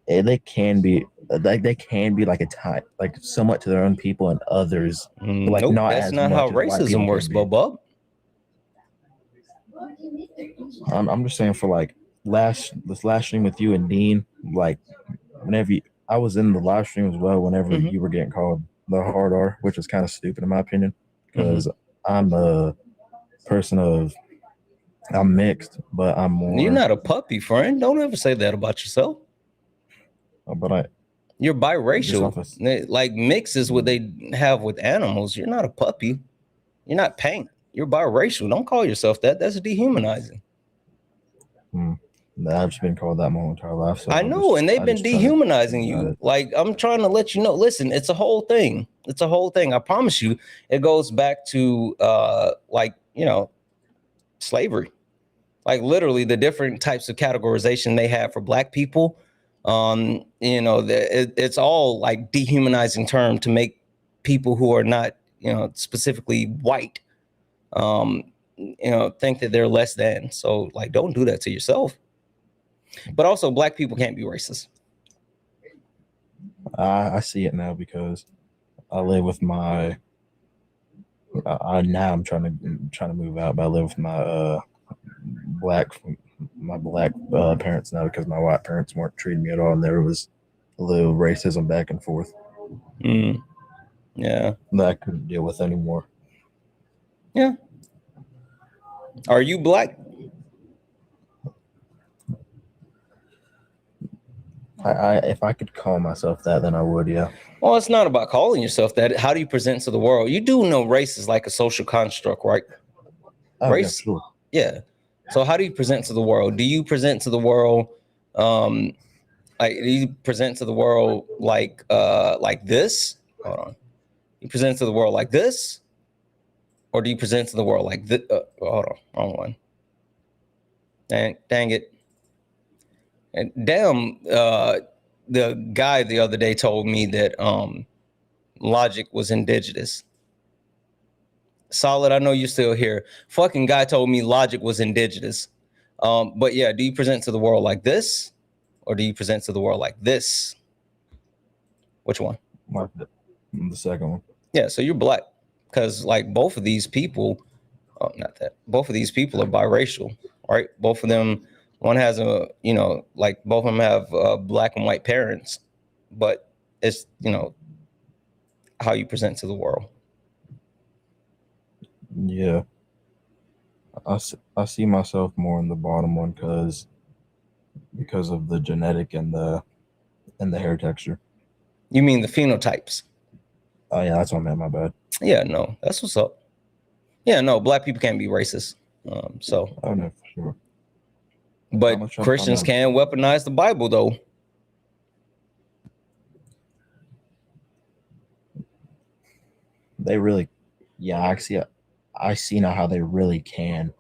They can be. They can be like a type, like somewhat to their own people, and others like nope, not. That's as not much how as white racism works, Bubba. I'm just saying for like this last stream with you and Dean, like whenever I was in the live stream as well, whenever you were getting called the hard R, which is kind of stupid in my opinion, because I'm a person I'm mixed, but I'm more. You're not a puppy, friend. Don't ever say that about yourself. But you're biracial. Like mix is what they have with animals. You're not a puppy. You're not paint. You're biracial. Don't call yourself that. That's dehumanizing. I've just been called that my whole entire life. So I know, and they've been dehumanizing you. Like, I'm trying to let you know, listen, it's a whole thing. It's a whole thing. I promise you, it goes back to slavery. Like literally the different types of categorization they have for black people. It's all like dehumanizing term to make people who are not, specifically white, think that they're less than. So like, don't do that to yourself. But also black people can't be racist. I see it now because I live with my, now I'm trying to move out, but I live with my my black parents now because my white parents weren't treating me at all, and there was a little racism back and forth. Yeah. That I couldn't deal with anymore. Yeah. Are you black? If I could call myself that, then I would, yeah. Well, it's not about calling yourself that. How do you present to the world? You do know race is like a social construct, right? Oh, Race, yeah, sure. Yeah. So how do you present to the world? Do you present to the world like this? Hold on. You present to the world like this? Or do you present to the world like this? Hold on, wrong one. Dang it. And damn, the guy the other day told me that Logic was indigenous. Solid, I know you're still here. Fucking guy told me Logic was indigenous. But yeah, do you present to the world like this? Or do you present to the world like this? Which one? The second one. Yeah, so you're black. Because like both of these people, both of these people are biracial, right? Both of them, one has both of them have black and white parents, but it's, how you present to the world. Yeah. I see myself more in the bottom one because of the genetic and the hair texture. You mean the phenotypes? Oh yeah, that's what I meant, my bad. Yeah, no, that's what's up. Yeah, no, black people can't be racist. So I know for sure. But Christians can weaponize the Bible though. They really, yeah, I see now how they really can,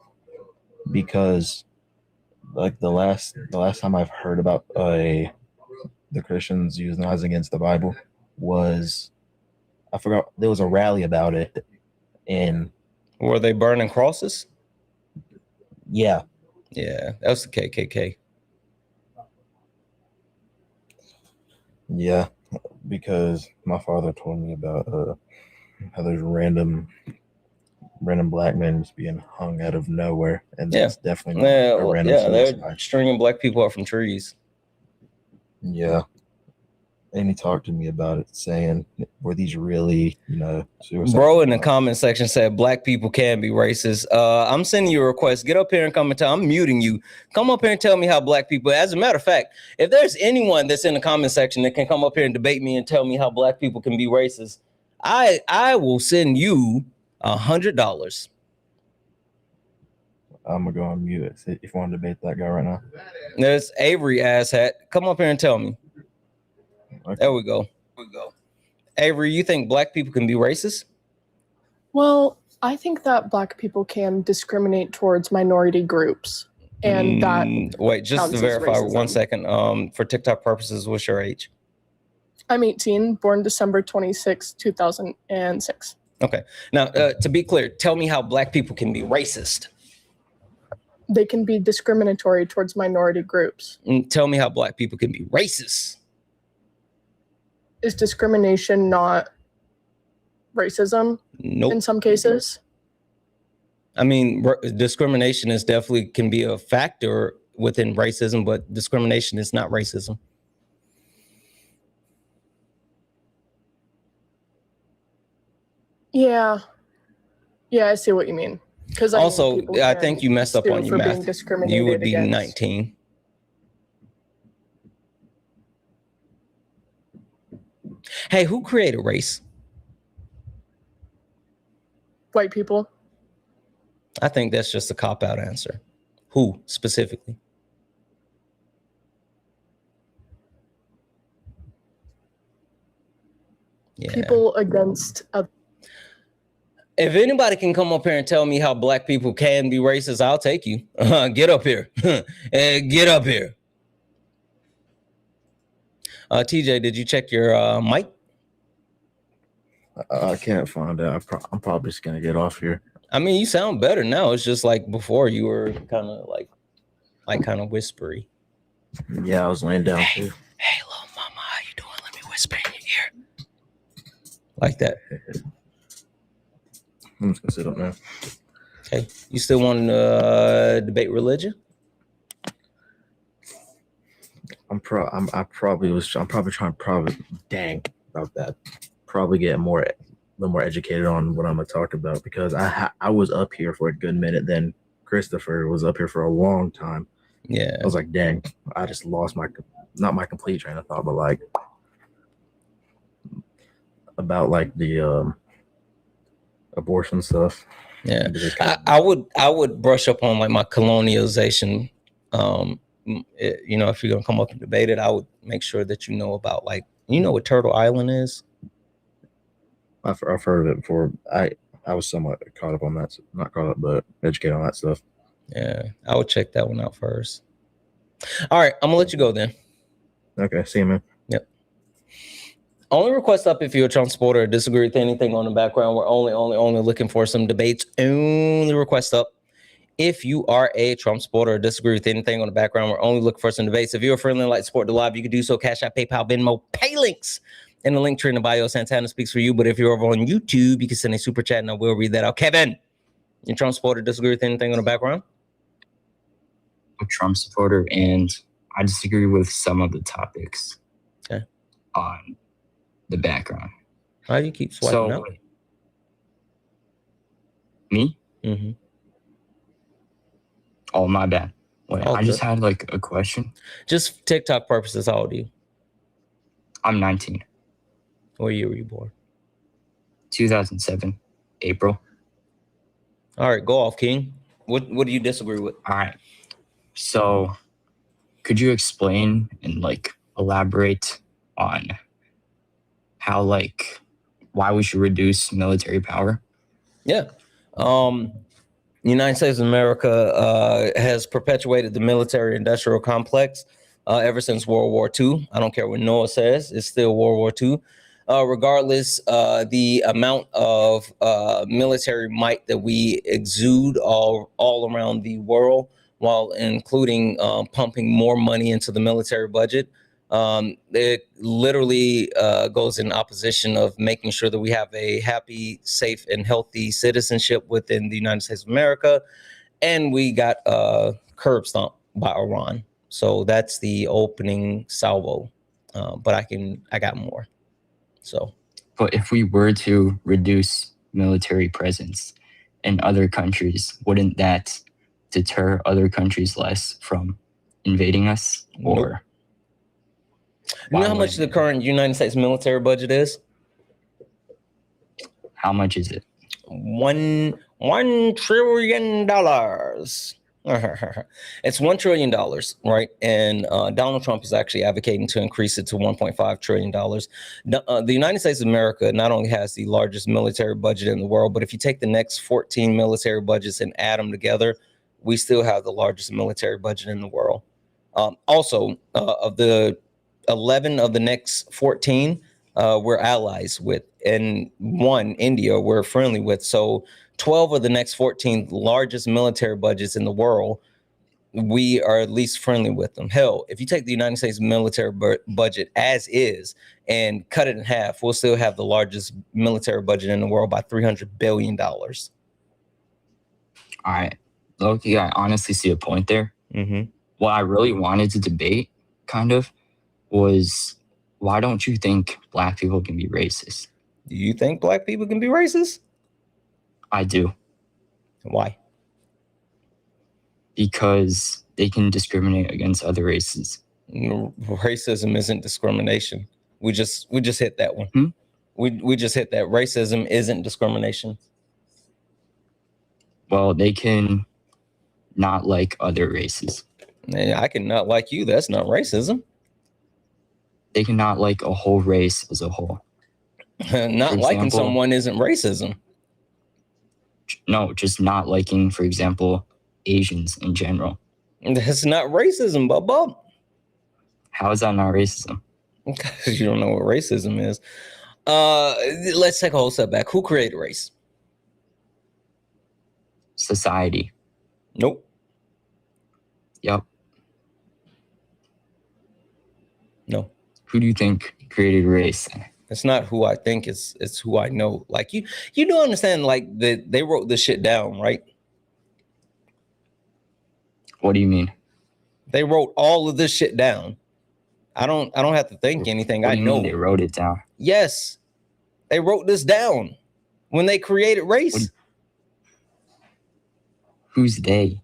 because like the last time I've heard about the Christians using knives against the Bible was, I forgot, there was a rally about it. Were they burning crosses? Yeah. Yeah, that was the KKK. Yeah, because my father told me about how there's random black men just being hung out of nowhere, and that's definitely not a random suicide. They're stringing black people up from trees. Yeah. And he talked to me about it, saying, were these really, suicide? Bro in the comment section said black people can be racist. I'm sending you a request. Get up here and come and tell. I'm muting you. Come up here and tell me how black people. As a matter of fact, if there's anyone that's in the comment section that can come up here and debate me and tell me how black people can be racist, I will send you $100. I'm gonna go on mute it. If you want to debate that guy right now. There's Avery asshat. Come up here and tell me. Okay. There we go. Avery, you think black people can be racist? Well, I think that black people can discriminate towards minority groups, and that. Wait, just to verify 1 second. For TikTok purposes, what's your age? I'm 18, born December 26, 2006. Okay. Now, to be clear, tell me how black people can be racist. They can be discriminatory towards minority groups. Tell me how black people can be racist. Is discrimination not racism? Nope. In some cases? I mean, discrimination is definitely can be a factor within racism, but discrimination is not racism. Yeah, I see what you mean. Because also, I think you messed up on your math. You would be 19. Hey, who created race? White people. I think that's just a cop-out answer. Who specifically? Yeah. People against. If anybody can come up here and tell me how black people can be racist, I'll take you. Get up here. Get up here. TJ, did you check your mic? I can't find out. I'm probably just gonna get off here. I mean, you sound better now. It's just like before you were kind of like kind of whispery. Yeah, I was laying down too. Hey, little mama, how you doing? Let me whisper in your ear. Like that. I'm just gonna sit up now. Okay. You still want to debate religion? I'm probably trying dang about that. Probably get a little more educated on what I'm gonna talk about, because I was up here for a good minute. Then Christopher was up here for a long time. Yeah. I was like, dang, I just lost not my complete train of thought, but like about like the abortion stuff. Yeah. I would brush up on like my colonialization. You know, if you're gonna come up and debate it, I would make sure that you know about, like, you know what Turtle Island is. I've heard of it before. I was somewhat caught up on that, not caught up, but educated on that stuff. Yeah, I would check that one out first. All right, I'm gonna let you go then. Okay, see you, man. Yep. Only request up if you're a Trump supporter or disagree with anything on the background. We're only looking for some debates. Only request up if you are a Trump supporter or disagree with anything on the background. We're only looking for some debates. If you're a friendly and like to support the live, you can do so. Cash App, PayPal, Venmo, pay links in the link tree in the bio. Santana speaks for you. But if you're over on YouTube, you can send a super chat and I will read that out. Kevin, you Trump supporter, disagree with anything on the background? A Trump supporter, and I disagree with some of the topics on the background. Why do you keep swiping up? Me? Mm-hmm. Oh, my bad. Wait, I just had like a question. Just TikTok purposes, how old are you? I'm 19. What year were you born? 2007, April. All right, go off, King. What do you disagree with? All right. So could you explain and like elaborate on how, like, why we should reduce military power? Yeah. The United States of America has perpetuated the military industrial complex ever since World War II. I don't care what Noah says, it's still World War II. Regardless, the amount of military might that we exude all around the world, while including pumping more money into the military budget, it literally goes in opposition of making sure that we have a happy, safe, and healthy citizenship within the United States of America. And we got curb stomped by Iran. So that's the opening salvo. But I got more. So, but if we were to reduce military presence in other countries, wouldn't that deter other countries less from invading us? Or you know how much the current United States military budget is? How much is it? $1 trillion. It's $1 trillion, right? And Donald Trump is actually advocating to increase it to $1.5 trillion. The United States of America not only has the largest military budget in the world, but if you take the next 14 military budgets and add them together, we still have the largest military budget in the world. Also, of the 11 of the next 14, we're allies with, and one, India, we're friendly with. So 12 of the next 14 largest military budgets in the world, we are at least friendly with them. Hell, if you take the United States military budget as is and cut it in half, we'll still have the largest military budget in the world by $300 billion. All right. Loki, I honestly see a point there. Mm-hmm. What I really wanted to debate, kind of, was why don't you think Black people can be racist? Do you think Black people can be racist? I do. Why? Because they can discriminate against other races. Racism isn't discrimination. We just hit that one. Hmm? We just hit that. Racism isn't discrimination. Well, they can not like other races. I can not like you. That's not racism. They can not like a whole race as a whole. Not liking someone isn't racism. No, just not liking, for example, Asians in general. That's not racism, Bubba. How is that not racism? Because you don't know what racism is. Let's take a whole step back. Who created race? Society. Nope. Yep. No. Who do you think created race? It's not who I think, it's who I know. Like you do understand, like they wrote this shit down, right? What do you mean? They wrote all of this shit down. I don't have to think anything. What I do you know mean they wrote it down? Yes, they wrote this down when they created race. Who's they?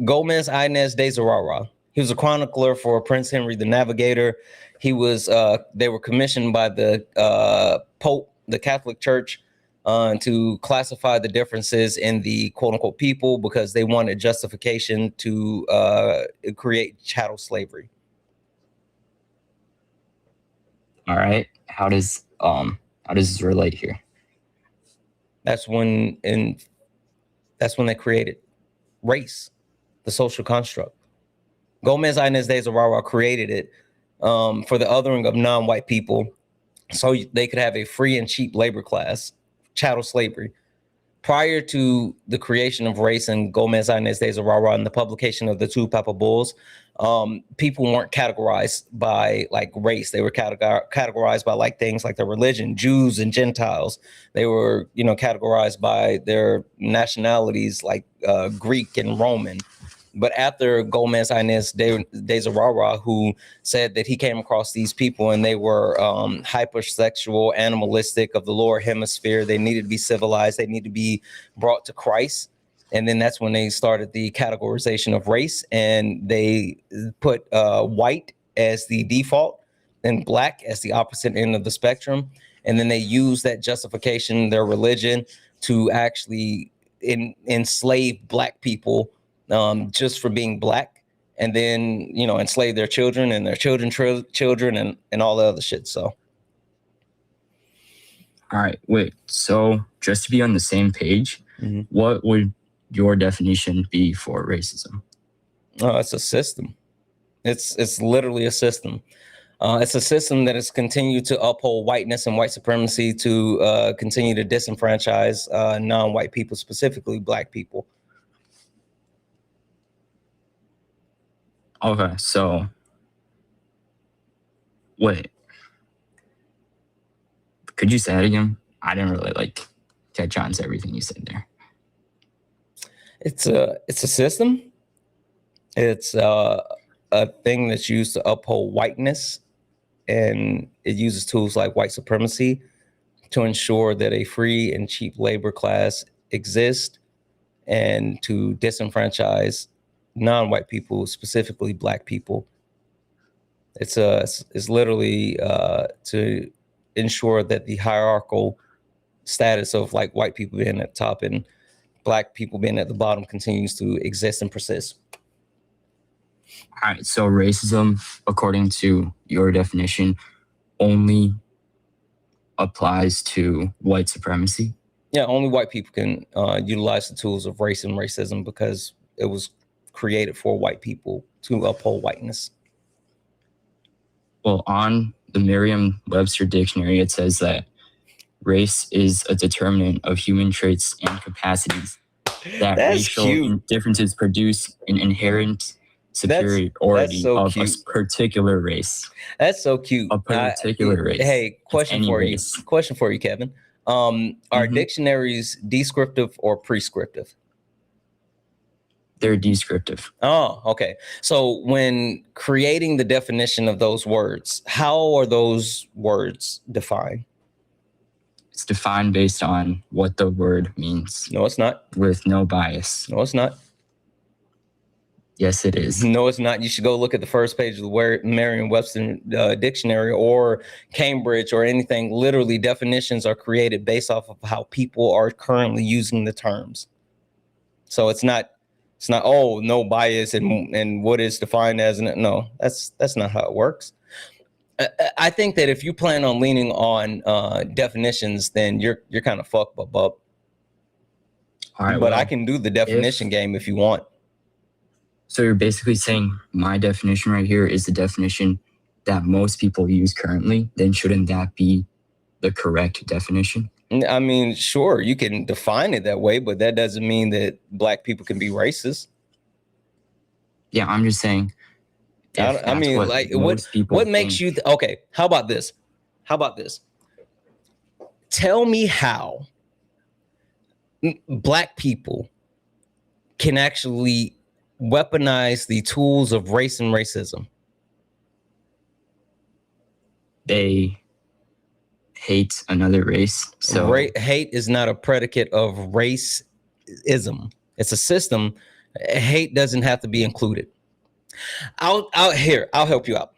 Gomez Inez de Zurara. He was a chronicler for Prince Henry the Navigator. He was they were commissioned by the Pope, the Catholic Church, to classify the differences in the quote unquote people because they wanted justification to create chattel slavery. All right. How does this relate here? That's when they created race, the social construct. Gomez Inez de Zurara created it for the othering of non-white people so they could have a free and cheap labor class, chattel slavery. Prior to the creation of race and Gomez Inez de Zurara and the publication of the two Papa Bulls, people weren't categorized by like race. They were categorized by like things like their religion, Jews and Gentiles. They were, categorized by their nationalities like Greek and Roman. But after Gomez Inez de Zurara, who said that he came across these people and they were hypersexual, animalistic of the lower hemisphere, they needed to be civilized, they need to be brought to Christ. And then that's when they started the categorization of race, and they put white as the default and black as the opposite end of the spectrum. And then they used that justification, their religion, to actually enslave black people just for being black, and then, enslave their children and their children and all the other shit. So. All right, wait. So just to be on the same page, what would your definition be for racism? Oh, it's a system. It's literally a system. It's a system that has continued to uphold whiteness and white supremacy to continue to disenfranchise non-white people, specifically black people. Okay, so wait. Could you say that again? I didn't really catch on to everything you said there. It's a system. It's a thing that's used to uphold whiteness, and it uses tools like white supremacy to ensure that a free and cheap labor class exists and to disenfranchise non-white people, specifically black people. It's literally to ensure that the hierarchical status of like white people being at the top and black people being at the bottom continues to exist and persist. All right, so racism, according to your definition, only applies to white supremacy? Yeah, only white people can utilize the tools of race and racism because it was created for white people to uphold whiteness. Well, on the Merriam-Webster dictionary, it says that race is a determinant of human traits and capacities that racial differences produce an inherent superiority of a particular race. That's so cute. A particular race. Hey, question for you. Question for you, Kevin. Are dictionaries descriptive or prescriptive? They're descriptive. Oh, okay. So when creating the definition of those words, how are those words defined? It's defined based on what the word means. No, it's not. With no bias. No, it's not. Yes, it is. No, it's not. You should go look at the first page of the Merriam-Webster dictionary or Cambridge or anything. Literally, definitions are created based off of how people are currently using the terms. So it's not, oh, no bias and what is defined as. No, that's not how it works. I think that if you plan on leaning on definitions, then you're kind of fucked, bub. All right, but I can do the definition game if you want. So you're basically saying my definition right here is the definition that most people use currently. Then shouldn't that be the correct definition? I mean, sure, you can define it that way, but that doesn't mean that black people can be racist. Yeah, I'm just saying. I mean, what makes you okay? How about this? Tell me how black people can actually weaponize the tools of race and racism. they hate another race. So hate is not a predicate of racism. It's a system. Hate doesn't have to be included. I'll help you out.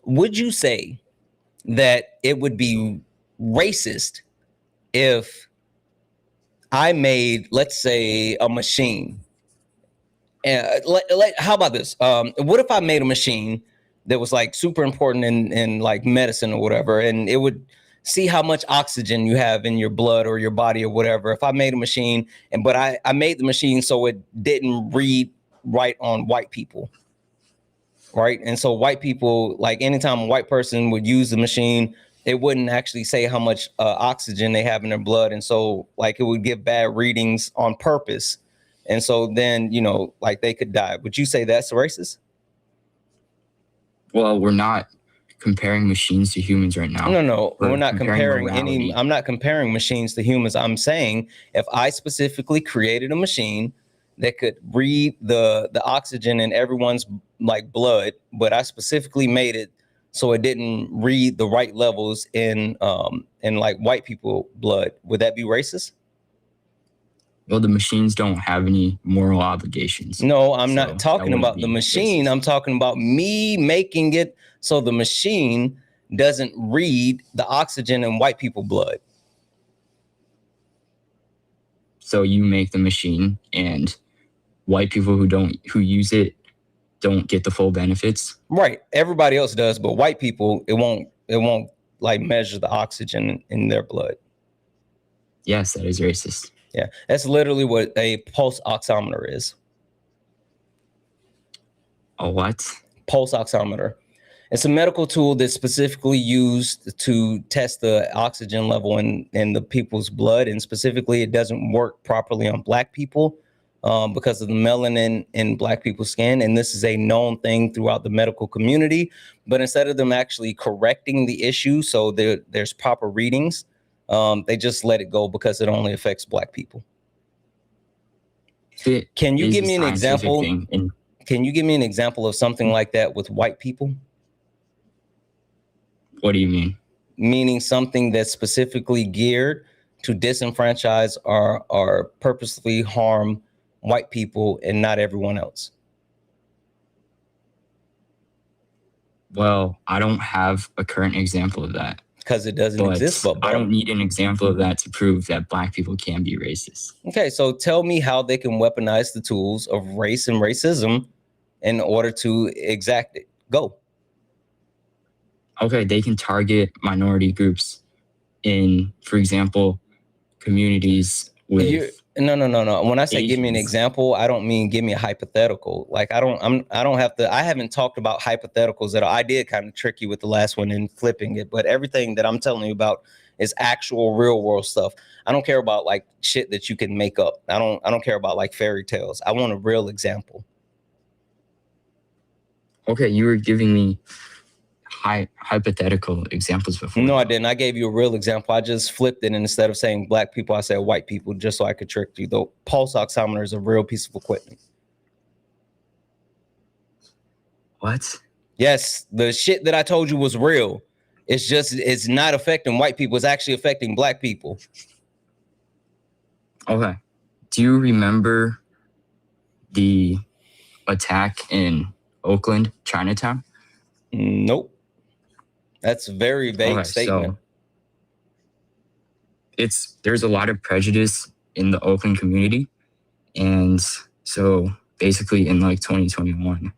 Would you say that it would be racist if I made, let's say, a machine? How about this? What if I made a machine that was like super important in like medicine or whatever, and it would see how much oxygen you have in your blood or your body or whatever. If I made a machine, but I made the machine so it didn't read right on white people, right? And so white people, like anytime a white person would use the machine, it wouldn't actually say how much oxygen they have in their blood. And so like it would give bad readings on purpose. And so then, you know, like they could die. Would you say that's racist? Well, we're not comparing machines to humans right now. No, we're not comparing any. I'm not comparing machines to humans. I'm saying if I specifically created a machine that could read the oxygen in everyone's like blood, but I specifically made it so it didn't read the right levels in like white people blood, would that be racist? Well, the machines don't have any moral obligations. No, I'm not talking about the machine. Racist. I'm talking about me making it so the machine doesn't read the oxygen in white people blood. So you make the machine and white people who use it don't get the full benefits. Right. Everybody else does, but white people, it won't like measure the oxygen in their blood. Yes, that is racist. Yeah, that's literally what a pulse oximeter is. A what? Pulse oximeter. It's a medical tool that's specifically used to test the oxygen level in the people's blood. And specifically, it doesn't work properly on Black people because of the melanin in Black people's skin. And this is a known thing throughout the medical community. But instead of them actually correcting the issue so there's proper readings, they just let it go because it only affects Black people. Can you give me an example? Can you give me an example of something like that with white people? What do you mean? Meaning something that's specifically geared to disenfranchise or purposely harm white people and not everyone else. Well, I don't have a current example of that. Because it doesn't exist. But I don't need an example of that to prove that Black people can be racist. Okay, so tell me how they can weaponize the tools of race and racism in order to exact it. Go. Okay, they can target minority groups in, for example, communities with... No. When I say Asians. Give me an example, I don't mean give me a hypothetical. Like I haven't talked about hypotheticals at all. I did kind of trick you with the last one and flipping it, but everything that I'm telling you about is actual real world stuff. I don't care about like shit that you can make up. I don't care about like fairy tales. I want a real example. Okay, you were giving me hypothetical examples before. No, I didn't. I gave you a real example. I just flipped it, and instead of saying Black people, I said white people, just so I could trick you. The pulse oximeter is a real piece of equipment. What? Yes, the shit that I told you was real. It's not affecting white people. It's actually affecting Black people. Okay. Do you remember the attack in Oakland, Chinatown? Nope. That's a very vague statement. So there's a lot of prejudice in the Oakland community. And so basically in like 2021,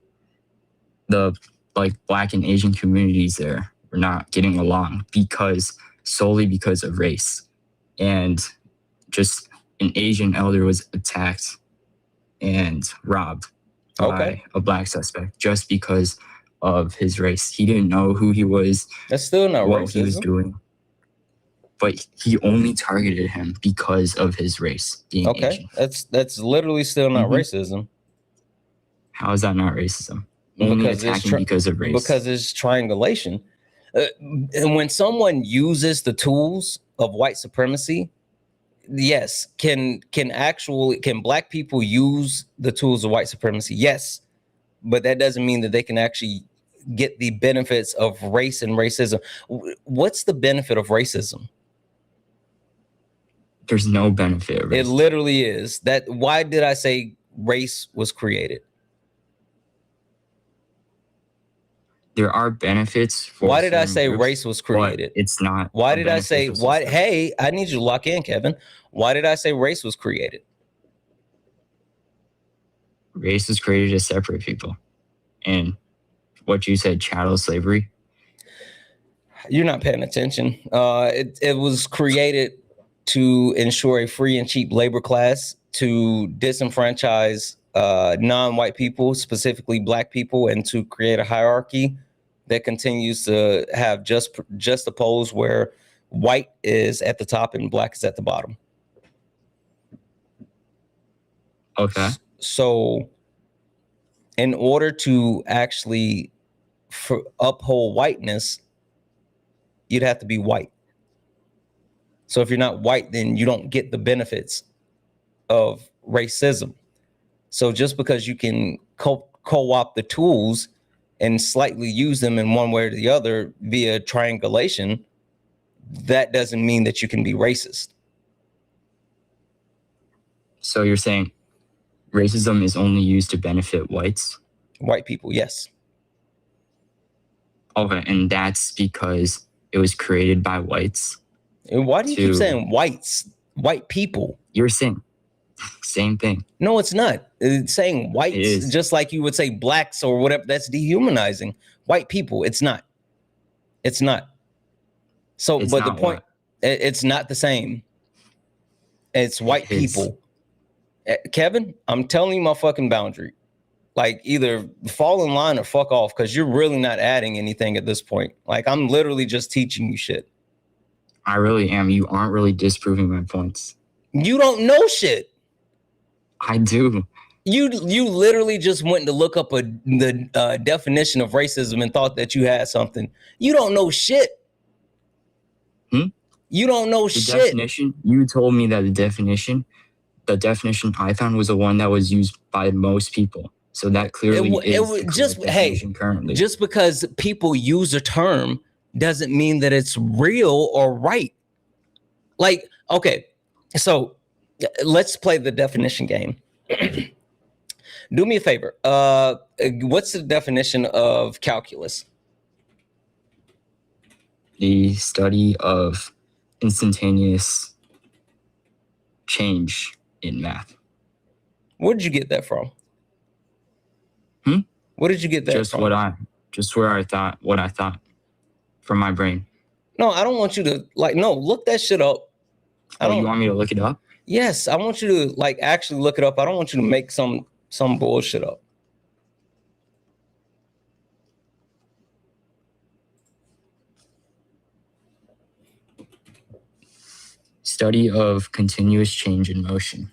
the like Black and Asian communities there were not getting along solely because of race. And just an Asian elder was attacked and robbed by a Black suspect just because of his race. He didn't know who he was. That's still not what racism. He was doing. But he only targeted him because of his race being Asian. That's literally still not racism. How is that not racism? Only attacking because of race. Because it's triangulation. And when someone uses the tools of white supremacy, yes, can Black people use the tools of white supremacy? Yes. But that doesn't mean that they can actually get the benefits of race and racism. What's the benefit of racism? There's no benefit of racism. It literally is. Why did I say race was created? There are benefits for why did I certain say groups, race was created? It's not. Why did I say why? Hey, I need you to lock in, Kevin. Why did I say race was created? Race was created to separate people. And what you said, chattel slavery. You're not paying attention. It was created to ensure a free and cheap labor class, to disenfranchise non-white people, specifically black people, and to create a hierarchy that continues to have just opposed, where white is at the top and black is at the bottom. Okay. So in order to actually uphold whiteness, you'd have to be white. So if you're not white, then you don't get the benefits of racism. So just because you can co-opt the tools and slightly use them in one way or the other via triangulation, that doesn't mean that you can be racist. So you're saying racism is only used to benefit whites? White people, yes. Okay, and that's because it was created by whites? And why do you keep saying whites? White people. You're saying same thing. No, it's not. It's saying whites, just like you would say blacks or whatever. That's dehumanizing. White people, it's not. It's not. So, but the point, it's not the same. It's white people. Kevin, I'm telling you my fucking boundary. Like, either fall in line or fuck off, because you're really not adding anything at this point. Like, I'm literally just teaching you shit. I really am. You aren't really disproving my points. You don't know shit. I do. You literally just went to look up the definition of racism and thought that you had something. You don't know shit. You don't know shit. Definition, you told me that the definition Python was the one that was used by most people. So that clearly is the just definition currently. Just because people use a term doesn't mean that it's real or right. Like, okay, so let's play the definition game. Do me a favor. What's the definition of calculus? The study of instantaneous change in math. Where did you get that from? What did you get that from? What I thought from my brain. No, I don't want you to look that shit up. You want me to look it up? Yes, I want you to actually look it up. I don't want you to make some bullshit up. Study of continuous change in motion.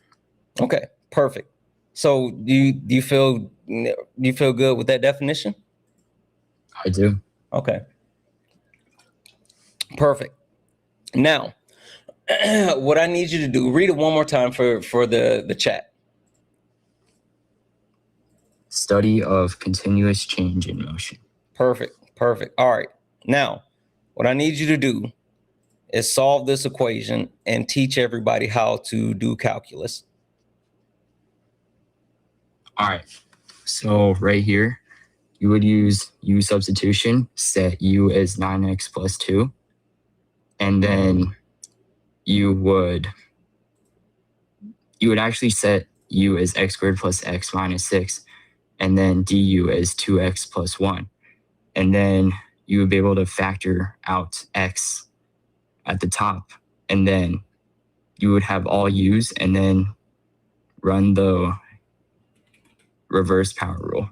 Okay, perfect. So do you feel good with that definition? I do. Okay. Perfect. Now, what I need you to do, read it one more time for the chat. Study of continuous change in motion. Perfect. All right. Now, what I need you to do is solve this equation and teach everybody how to do calculus. All right. So right here, you would use U substitution, set U as 9x plus 2. And then you would actually set U as x squared plus x minus 6. And then du as 2x plus 1. And then you would be able to factor out x at the top. And then you would have all u's and then run the reverse power rule.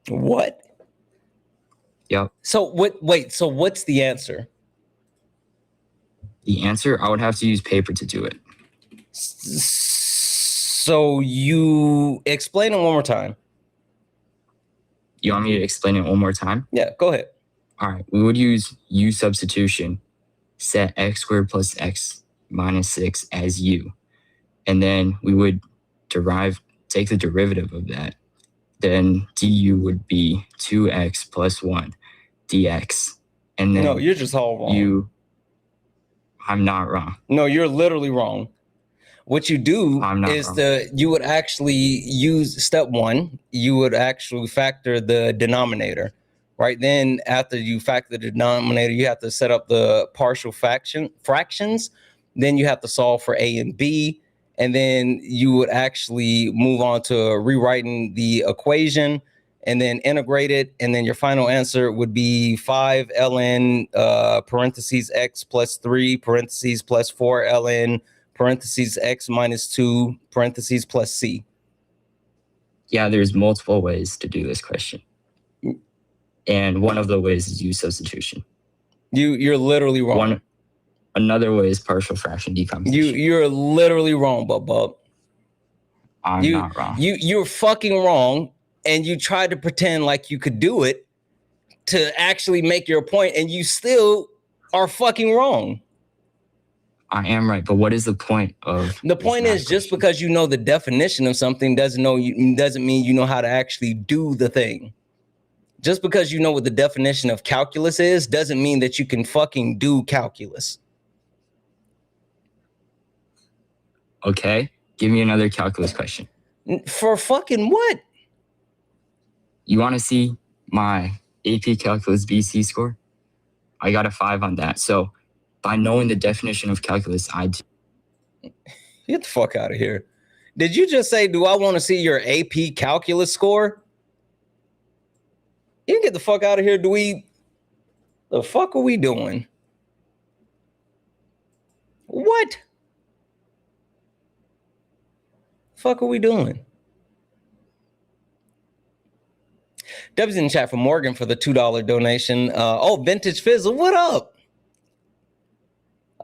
What? Yep. So so what's the answer? The answer, I would have to use paper to do it. So you explain it one more time. You want me to explain it one more time? Yeah, go ahead. All right. We would use U substitution, set x squared plus x minus 6 as U. And then we would take the derivative of that. then du would be 2x plus 1 dx. And then no, you're just all wrong. I'm not wrong. No, you're literally wrong. What you do is you would actually use step 1, you would actually factor the denominator, right? Then after you factor the denominator, you have to set up the partial fractions. Then you have to solve for a and b. And then you would actually move on to rewriting the equation and then integrate it. And then your final answer would be 5 ln parentheses x plus 3 parentheses plus 4 ln parentheses x minus 2 parentheses plus c. Yeah, there's multiple ways to do this question. And one of the ways is use substitution. You're literally wrong. Another way is partial fraction decomposition. You're literally wrong, Bub. I'm not wrong. You're fucking wrong, and you tried to pretend like you could do it to actually make your point, and you still are fucking wrong. I am right, but what is the point of the point is just because you know the definition of something doesn't mean you know how to actually do the thing. Just because you know what the definition of calculus is doesn't mean that you can fucking do calculus. Okay, give me another calculus question. For fucking what? You want to see my AP Calculus BC score? I got a 5 on that. So by knowing the definition of calculus, Get the fuck out of here. Did you just say, do I want to see your AP Calculus score? You can get the fuck out of here. The fuck are we doing? What? Fuck are we doing? W's in the chat for Morgan for the $2 donation. Vintage Fizzle, what up?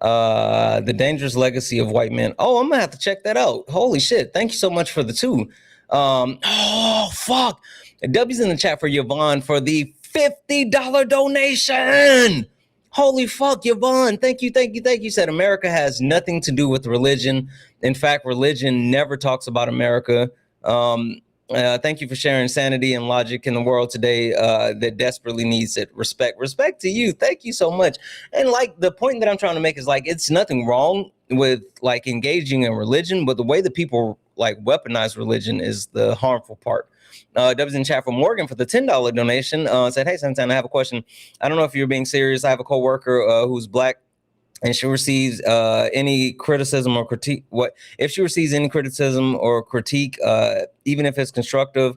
The Dangerous Legacy of White Men. I'm gonna have to check that out. Holy shit. Thank you so much for the 2. Fuck. W's in the chat for Yvonne for the $50 donation. Holy fuck, Yvonne. Thank you. Said America has nothing to do with religion. In fact, religion never talks about America. Thank you for sharing sanity and logic in the world today that desperately needs it. Respect to you. Thank you so much. And like the point that I'm trying to make is like it's nothing wrong with like engaging in religion, but the way that people like weaponize religion is the harmful part. Dubs in chat for Morgan for the $10 donation. Said, hey, Santana, I have a question. I don't know if you're being serious. I have a coworker who's black, and she receives any criticism or critique. If she receives any criticism or critique, even if it's constructive,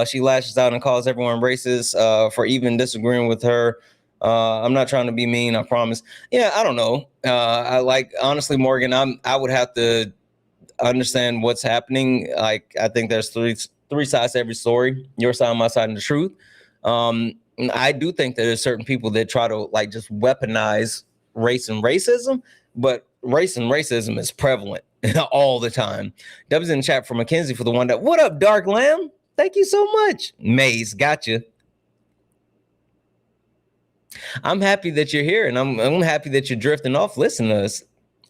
she lashes out and calls everyone racist for even disagreeing with her. I'm not trying to be mean, I promise. Yeah, I don't know. Honestly, Morgan, I would have to understand what's happening. Like, I think there's three sides to every story. Your side, my side, and the truth. I do think that there's certain people that try to like just weaponize race and racism, but race and racism is prevalent all the time. Dubs in the chat for Mackenzie for the one that. What up, Dark Lamb? Thank you so much. Maze, gotcha. I'm happy that you're here, and I'm happy that you're drifting off listening to us.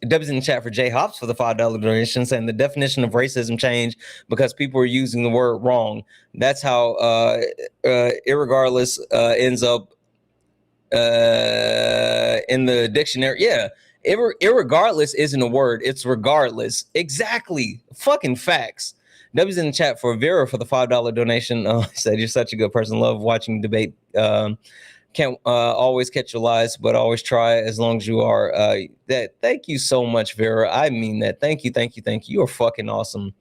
Dubs in the chat for Jay Hops for the $5 donation, saying the definition of racism changed because people are using the word wrong. That's how irregardless ends up in the dictionary. Yeah, irregardless isn't a word, it's regardless. Exactly. Fucking facts. W's in the chat for Vera for the $5 donation. Said you're such a good person. Love watching debate. Can't always catch your lies, but always try as long as you are. Thank you so much, Vera. I mean that. Thank you. You're fucking awesome.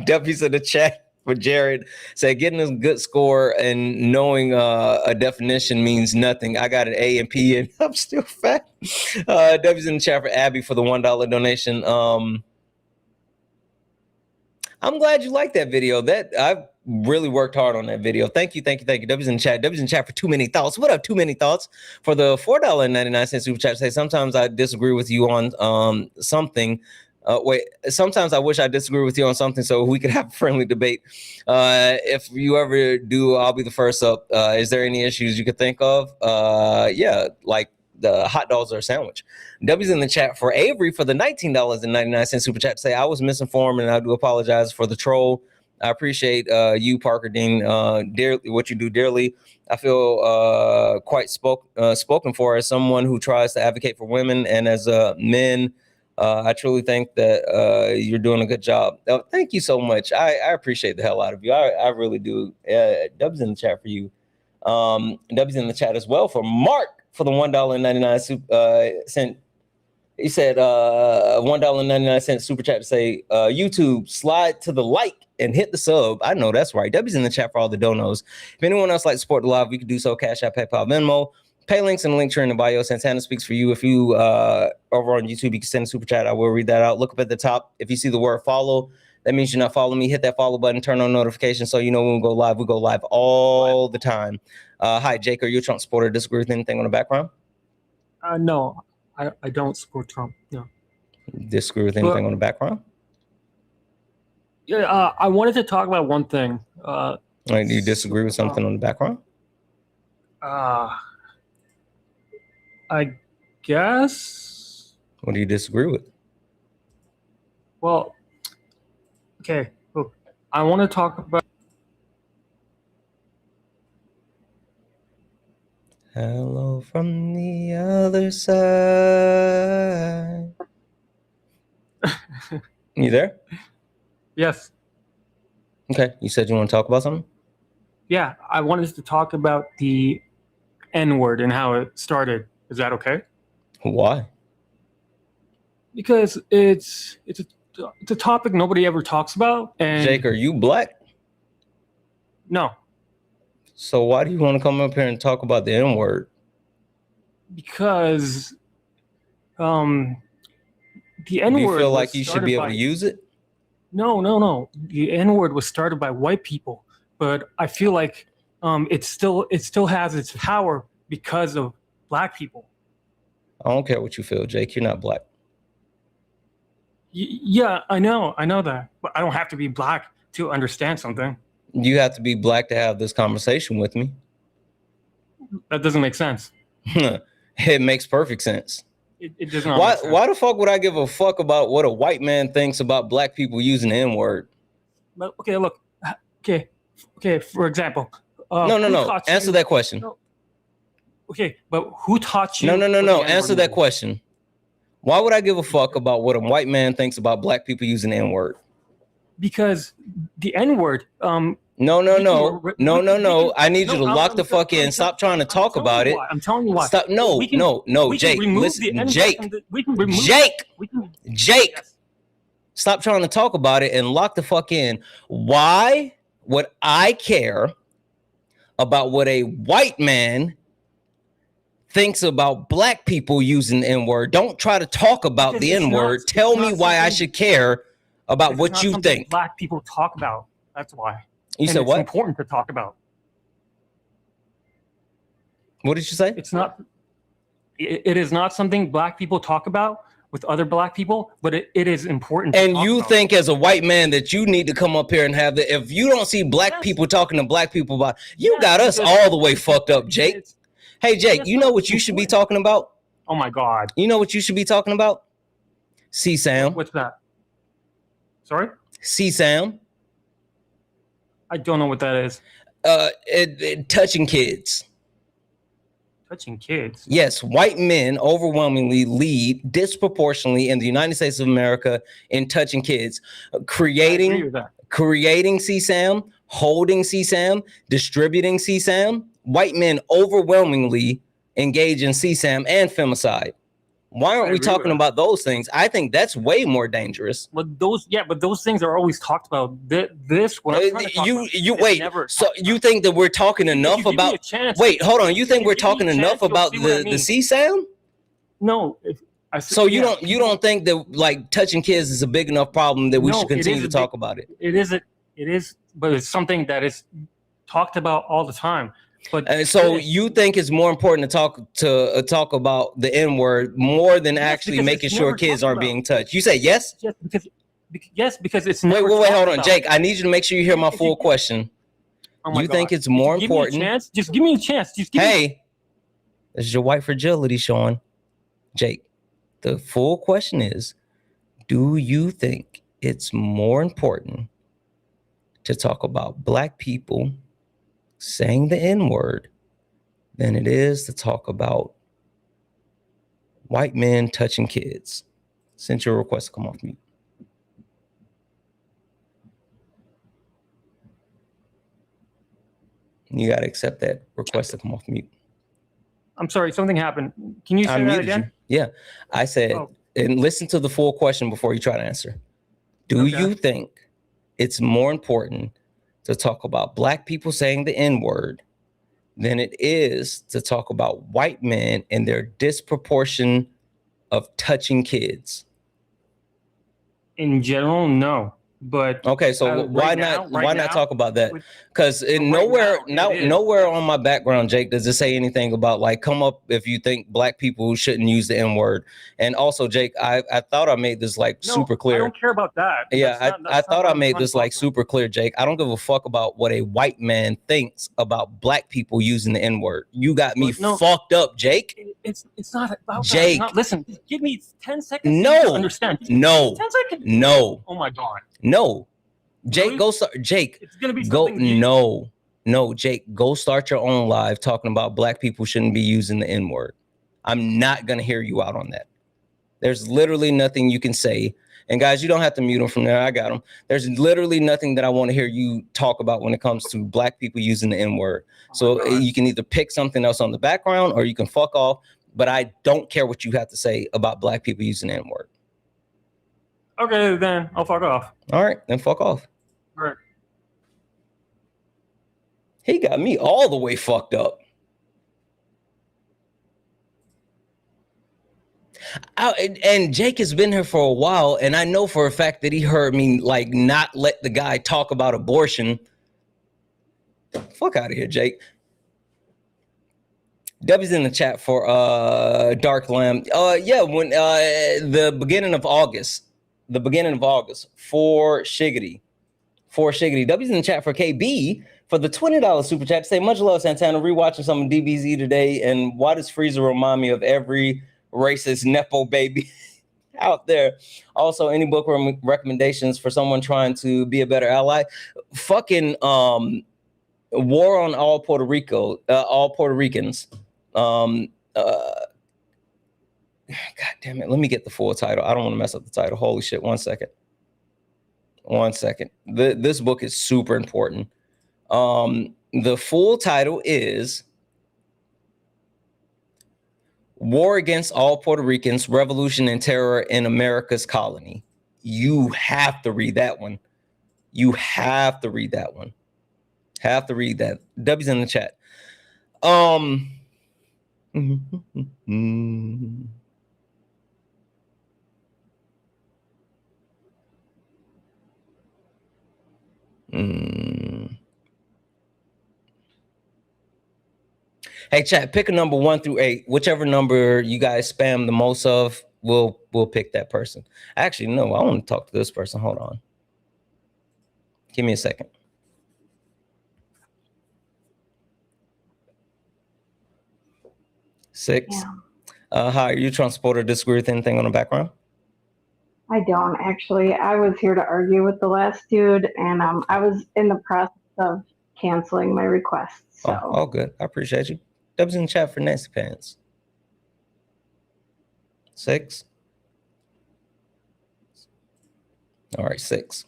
W's in the chat for Jared said getting a good score and knowing a definition means nothing. I got an A and P and I'm still fat. W's in the chat for Abby for the $1 donation. I'm glad you liked that video. That I've really worked hard on that video. Thank you. W's in the chat for Too Many Thoughts. What up, Too Many Thoughts? For the $4.99 super chat, say sometimes I disagree with you on something. Sometimes I wish I disagree with you on something so we could have a friendly debate. If you ever do, I'll be the first up. Is there any issues you could think of? Yeah, like the hot dogs or a sandwich. W's in the chat for Avery for the $19.99 super chat to say, I was misinformed and I do apologize for the troll. I appreciate you, Parker Dean, dearly, what you do dearly. I feel quite spoken for as someone who tries to advocate for women and as men. I truly think that you're doing a good job. Thank you so much. I appreciate the hell out of you. I really do. W's in the chat for you. W's in the chat as well for Mark for the $1.99 he said $1.99 super chat to say YouTube, slide to the like and hit the sub. I know that's right. W's in the chat for all the donos. If anyone else like to support the live, we could do so. Cash App, PayPal, Venmo. Pay links and links are in the bio. Santana speaks for you. If you over on YouTube, you can send a super chat. I will read that out. Look up at the top. If you see the word follow, that means you're not following me. Hit that follow button. Turn on notifications so you know when we go live. We go live all the time. Hi, Jake. Are you a Trump supporter? Disagree with anything on the background? No, I don't support Trump. No. Disagree with anything on the background? Yeah, I wanted to talk about one thing. Do you disagree with something on the background? I guess. What do you disagree with? Well, okay. Look, I want to talk about. Hello from the other side. You there? Yes. Okay. You said you want to talk about something? Yeah, I wanted to talk about the N-word and how it started. Is that okay? Why? Because it's a topic nobody ever talks about. And Jake, are you black? No. So why do you want to come up here and talk about the N-word? Because the N-word. Do you feel like you should be able to use it? No. The N-word was started by white people, but I feel like it still has its power because of black people. I don't care what you feel, Jake. You're not black. Yeah, I know that, but I don't have to be black to understand something. You have to be black to have this conversation with me. That doesn't make sense. It makes perfect sense. It does not. Make sense. Why the fuck would I give a fuck about what a white man thinks about black people using the N-word? But okay, look. Okay. For example. No. Answer that question. No. Okay, but who taught you? No. Answer that question. Why would I give a fuck about what a white man thinks about black people using the N-word? Because the N-word. No. I need you to lock the fuck in. Stop trying to talk about it. I'm telling you why. Stop. No. Jake, listen. Jake. Stop trying to talk about it and lock the fuck in. Why would I care about what a white man thinks about black people using the N-word? Don't try to talk about the N-word. Tell me why I should care about what you think. Black people talk about. That's why. You said what? It's important to talk about. What did you say? It's not. It is not something black people talk about with other black people, but it is important. And you think as a white man that you need to come up here and have the, if you don't see black people talking to black people about, you got us all the way fucked up, Jake. Hey, Jake, you know what you should be talking about? Oh my God. You know what you should be talking about? CSAM. What's that? Sorry? CSAM. I don't know what that is. Touching kids. Touching kids? Yes, white men overwhelmingly lead disproportionately in the United States of America in touching kids. Creating CSAM, holding CSAM, distributing CSAM. White men overwhelmingly engage in CSAM and femicide. Why aren't we talking about those things? I think that's way more dangerous. But those things are always talked about. So you think that we're talking enough about? Wait, hold on. You think we're talking enough about the CSAM? No. So you don't think that like touching kids is a big enough problem that we should continue to talk about it? It is, but it's something that is talked about all the time. But so you think it's more important to talk about the N-word more than actually making sure kids aren't being touched? You say yes? Because it's wait, hold on, Jake. I need you to make sure you hear my full question. You think it's more important? Just give me a chance. This is your white fragility showing. Jake, the full question is, do you think it's more important to talk about black people saying the N-word than it is to talk about white men touching kids? Sent your request to come off mute. You got to accept that request to come off mute. I'm sorry, something happened. Can you say that again? Yeah, I said, and listen to the full question before you try to answer. Do you think it's more important to talk about black people saying the N-word than it is to talk about white men and their disproportion of touching kids? In general, no. But okay, so why not talk about that? Because nowhere on my background, Jake, does it say anything about like come up if you think black people shouldn't use the N-word. And also, Jake, I thought I made this like super clear. I don't care about that. Yeah, I thought I made this like super clear, Jake. I don't give a fuck about what a white man thinks about black people using the N-word. You got me fucked up, Jake. It's not about Jake. That. Listen, give me 10 seconds to understand. 10 seconds. No. Oh my God. No, Jake, really? Go start. Jake, it's gonna be go. No, Jake, go start your own live talking about black people shouldn't be using the N-word. I'm not gonna hear you out on that. There's literally nothing you can say. And guys, you don't have to mute them from there. I got them. There's literally nothing that I want to hear you talk about when it comes to black people using the N-word. So you can either pick something else on the background or you can fuck off. But I don't care what you have to say about black people using the N-word. Okay, then I'll fuck off. All right, then fuck off. All right. He got me all the way fucked up. And Jake has been here for a while, and I know for a fact that he heard me like not let the guy talk about abortion. Fuck out of here, Jake. W's in the chat for Dark Lamb. Yeah, when the beginning of August for Shiggity. W's in the chat for KB for the $20 super chat. Say much love, Santana. Rewatching some DBZ today, and why does Frieza remind me of every racist nepo baby out there? Also, any book recommendations for someone trying to be a better ally? Fucking War on All Puerto Ricans. God damn it. Let me get the full title. I don't want to mess up the title. Holy shit. 1 second. This book is super important. The full title is War Against All Puerto Ricans, Revolution and Terror in America's Colony. You have to read that one. Have to read that. W's in the chat. Hey, chat, pick a number 1 through 8. Whichever number you guys spam the most of, we'll pick that person. Actually, no, I want to talk to this person. Hold on. Give me a second. Six. Yeah. Hi, are you trying to support or disagree with anything on the background? I don't actually. I was here to argue with the last dude, and I was in the process of canceling my request. So. Oh, good. I appreciate you. That was in the chat for Nancy Pants. 6. All right, 6.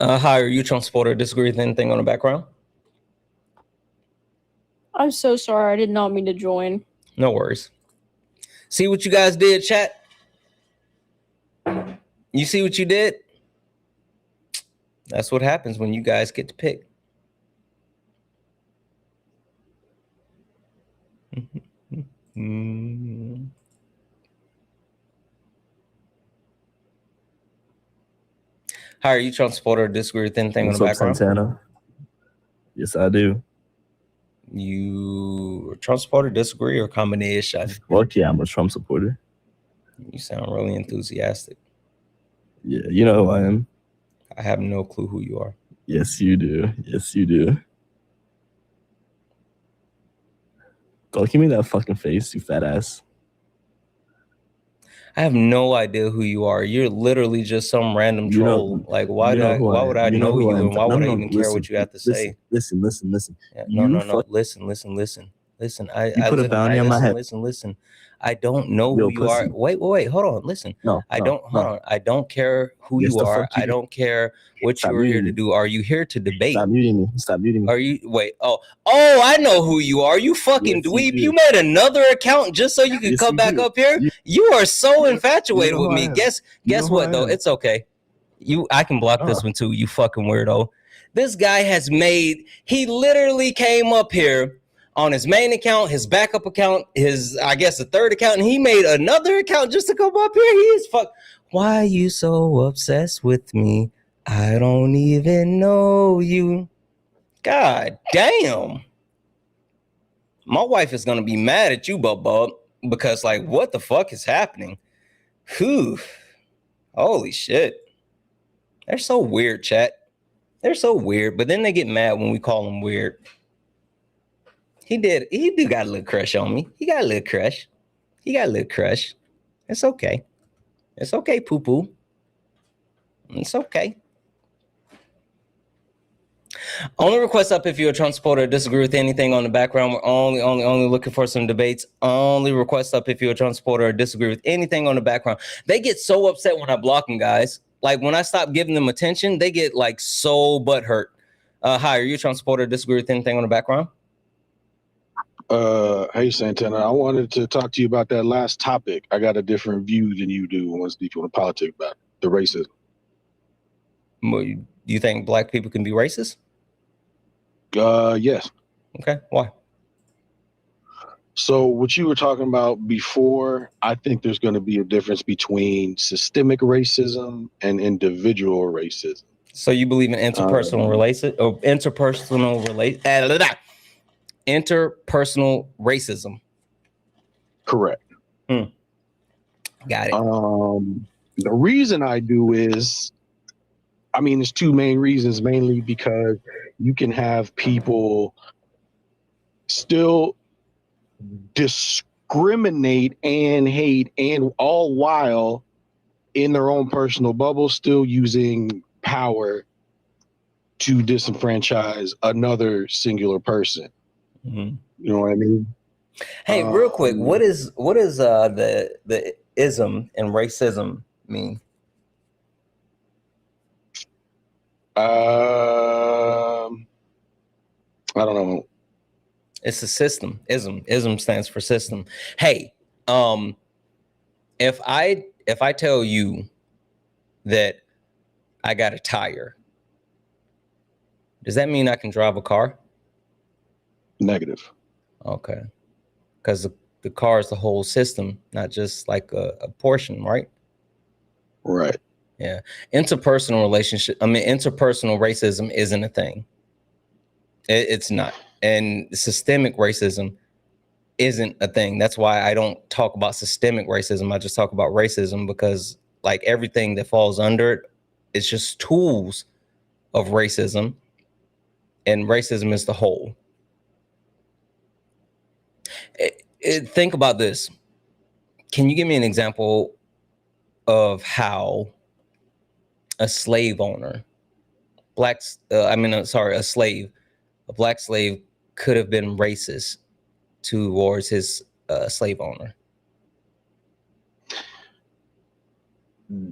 Hi, are you Trump supporter? Disagree with anything on the background? I'm so sorry. I did not mean to join. No worries. See what you guys did, chat? You see what you did? That's what happens when you guys get to pick. How are you trying to support or disagree with anything on the background? Santana? Yes, I do. You a Trump supporter, disagree, or combination? Fuck yeah, I'm a Trump supporter. You sound really enthusiastic. Yeah, you know who I am. I have no clue who you are. Yes, you do. Yes, you do. Go, give me that fucking face, you fat ass. I have no idea who you are. You're literally just some random troll. Like, why would I know you, and why would I even care what you have to say? Listen. Yeah, no. Listen. I put a bounty on my head. Listen. I don't know who you pussy. are. Wait. Hold on. Listen. No. Hold on. I don't care who you are. I don't care what you are here to do. Are you here to debate? Stop muting me. Are you? Wait. Oh, I know who you are. You fucking dweeb. You made another account just so you could come back up here. You are so infatuated with me. Guess what though? It's okay. I can block this one too. You fucking weirdo. This guy he literally came up here on his main account, his backup account, I guess a third account, and he made another account just to come up here. He is Why are you so obsessed with me? I don't even know you. God damn. My wife is gonna be mad at you, Bub, because like, what the fuck is happening? Whew. Holy shit. They're so weird, chat. They're so weird, but then they get mad when we call them weird. He do got a little crush on me. He got a little crush. It's okay. It's okay, poo-poo. It's okay. Only request up if you're a Trump supporter or disagree with anything on the background. We're only looking for some debates. Only request up if you're a Trump supporter or disagree with anything on the background. They get so upset when I block them, guys. Like when I stop giving them attention, they get like so butthurt. Hi, are you a Trump supporter or disagree with anything on the background? Hey Santana, I wanted to talk to you about that last topic. I got a different view than you do when speaking on politics about the racism. Well, do you think black people can be racist? Yes. Okay, why? So what you were talking about before, I think there's going to be a difference between systemic racism and individual racism. So you believe in interpersonal interpersonal racism? Correct. Got it. The reason I do is, there's two main reasons, mainly because you can have people still discriminate and hate, and all while in their own personal bubble still using power to disenfranchise another singular person. Mm-hmm. You know what I mean? Hey, real quick, what is the ism and racism mean? I don't know. It's a system. Ism stands for system. Hey, if I tell you that I got a tire, does that mean I can drive a car? Negative. Okay. Because the car is the whole system, not just like a portion, right? Right. Yeah. Interpersonal racism isn't a thing. It's not. And systemic racism isn't a thing. That's why I don't talk about systemic racism. I just talk about racism because like everything that falls under it, it's just tools of racism. And racism is the whole. Think about this. Can you give me an example of how a slave owner, a black slave could have been racist towards his slave owner?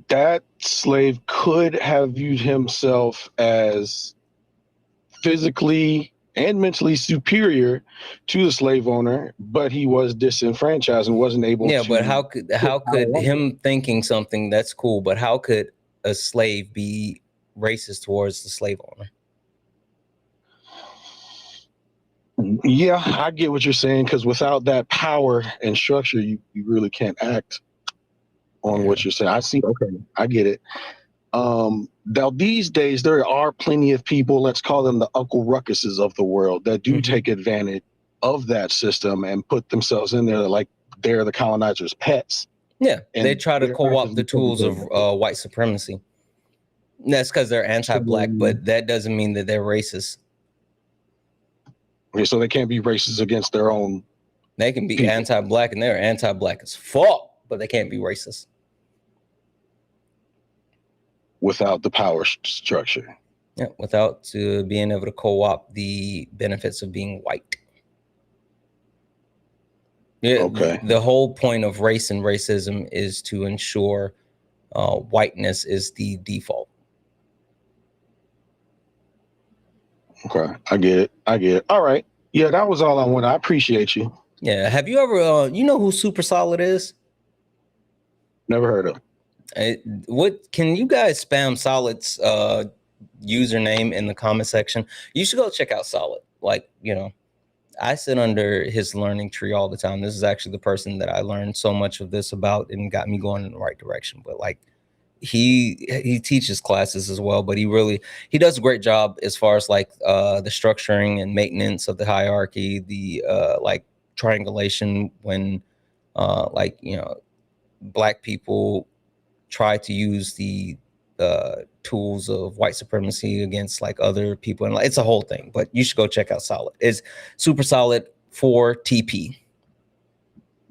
That slave could have viewed himself as physically and mentally superior to the slave owner, but he was disenfranchised and wasn't able to. Yeah, but how could him thinking something that's cool, but how could a slave be racist towards the slave owner? Yeah, I get what you're saying, because without that power and structure, you really can't act on what you're saying. I see. Okay, I get it. Now, these days, there are plenty of people, let's call them the Uncle Ruckuses of the world, that do take advantage of that system and put themselves in there like they're the colonizers' pets. Yeah, And they try to co-opt the tools of white supremacy. That's because they're anti-black, but that doesn't mean that they're racist. Okay, so they can't be racist against their own. They can be people. anti-black, and they're anti-black as fuck, but they can't be racist without the power structure. Yeah, without being able to co-opt the benefits of being white. Yeah, okay. The whole point of race and racism is to ensure whiteness is the default. Okay, I get it. All right. Yeah, that was all I wanted. I appreciate you. Yeah. Have you ever, you know who Super Solid is? Never heard of. What can you guys spam Solid's username in the comment section? You should go check out Solid. Like, you know, I sit under his learning tree all the time. This is actually the person that I learned so much of this about and got me going in the right direction. But like, he teaches classes as well, but he does a great job as far as like the structuring and maintenance of the hierarchy, the like triangulation when like, you know, black people try to use the tools of white supremacy against like other people, and like, it's a whole thing. But you should go check out Solid. It's Super Solid for TP.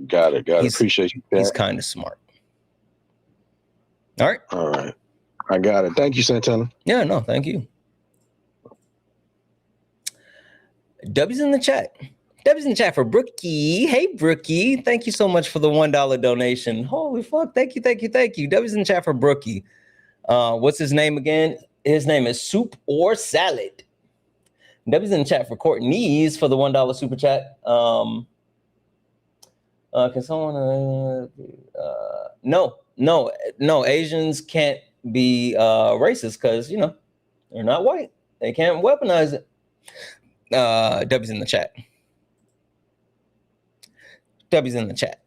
Got it. Appreciate you. He's kind of smart. All right. I got it. Thank you, Santana. Yeah, no, thank you. W's in the chat. W's in the chat for Brookie. Hey, Brookie. Thank you so much for the $1 donation. Holy fuck. Thank you. W's in the chat for Brookie. What's his name again? His name is Soup or Salad. W's in the chat for Courtney's for the $1 super chat. Can someone no, Asians can't be racist because, you know, they're not white. They can't weaponize it. W's in the chat. W's in the chat.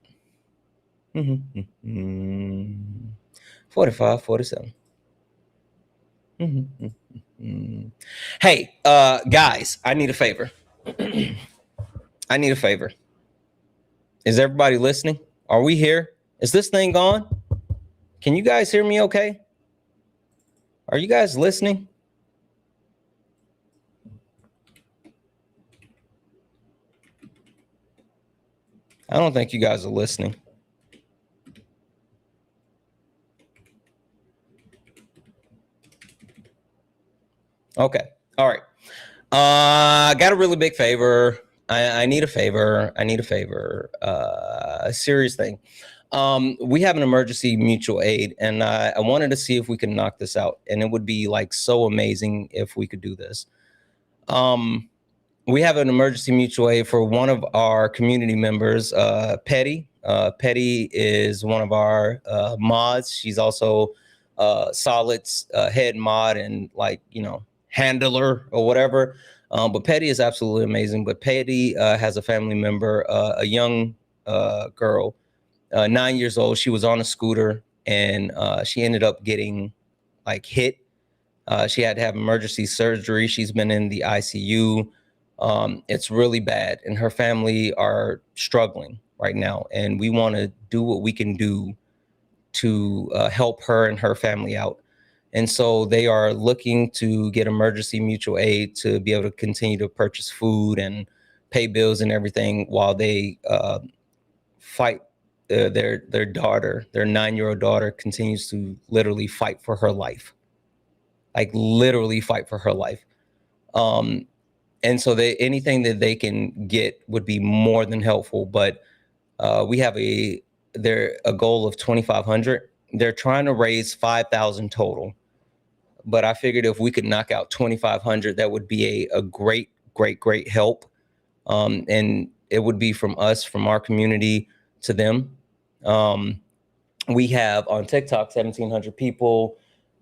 45, 47. Hey, guys, I need a favor. Is everybody listening? Are we here? Is this thing on? Can you guys hear me okay? Are you guys listening? I don't think you guys are listening. Okay. All right. I got a really big favor. I need a favor. A serious thing. We have an emergency mutual aid, and I wanted to see if we can knock this out. And it would be like so amazing if we could do this. We have an emergency mutual aid for one of our community members, Petty. Petty is one of our mods. She's also Solid's head mod and, like, you know, handler or whatever. But Petty is absolutely amazing. But Petty has a family member, a young girl, 9 years old. She was on a scooter and she ended up getting like hit. She had to have emergency surgery. She's been in the ICU. It's really bad, and her family are struggling right now. And we want to do what we can do to help her and her family out. And so they are looking to get emergency mutual aid to be able to continue to purchase food and pay bills and everything while they fight. Their daughter, their 9-year-old daughter, continues to literally fight for her life. Like literally fight for her life. And so anything that they can get would be more than helpful. But we have a goal of 2,500. They're trying to raise 5,000 total. But I figured if we could knock out 2,500, that would be a great help. And it would be from us, from our community to them. We have on TikTok 1,700 people.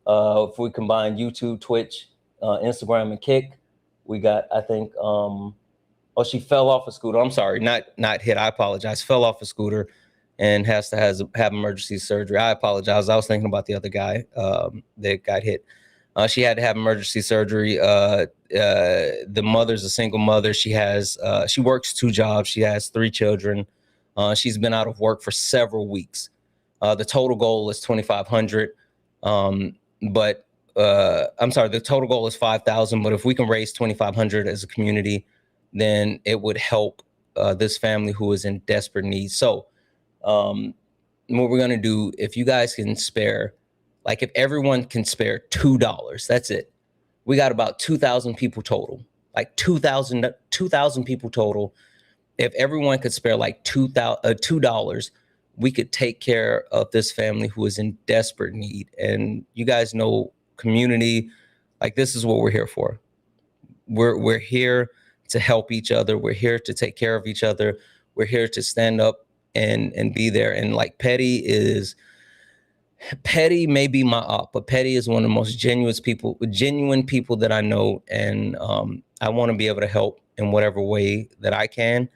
If we combine YouTube, Twitch, Instagram, and Kick, we got, I think, she fell off a scooter. I'm sorry, not hit. I apologize. Fell off a scooter and has to have emergency surgery. I apologize. I was thinking about the other guy that got hit. She had to have emergency surgery. The mother's a single mother. She works 2 jobs. She has 3 children. She's been out of work for several weeks. The total goal is 2,500. But I'm sorry, the total goal is 5,000, but if we can raise 2,500 as a community, then it would help this family who is in desperate need. So what we're going to do, if you guys can spare, like if everyone can spare $2, that's it. We got about 2,000 people total, like 2,000 people total. If everyone could spare like $2, we could take care of this family who is in desperate need. And you guys know, community, like this is what we're here for. We're here to help each other. We're here to take care of each other. We're here to stand up and be there. And like Petty may be my op, but Petty is one of the most genuine people that I know. And I want to be able to help in whatever way that I can.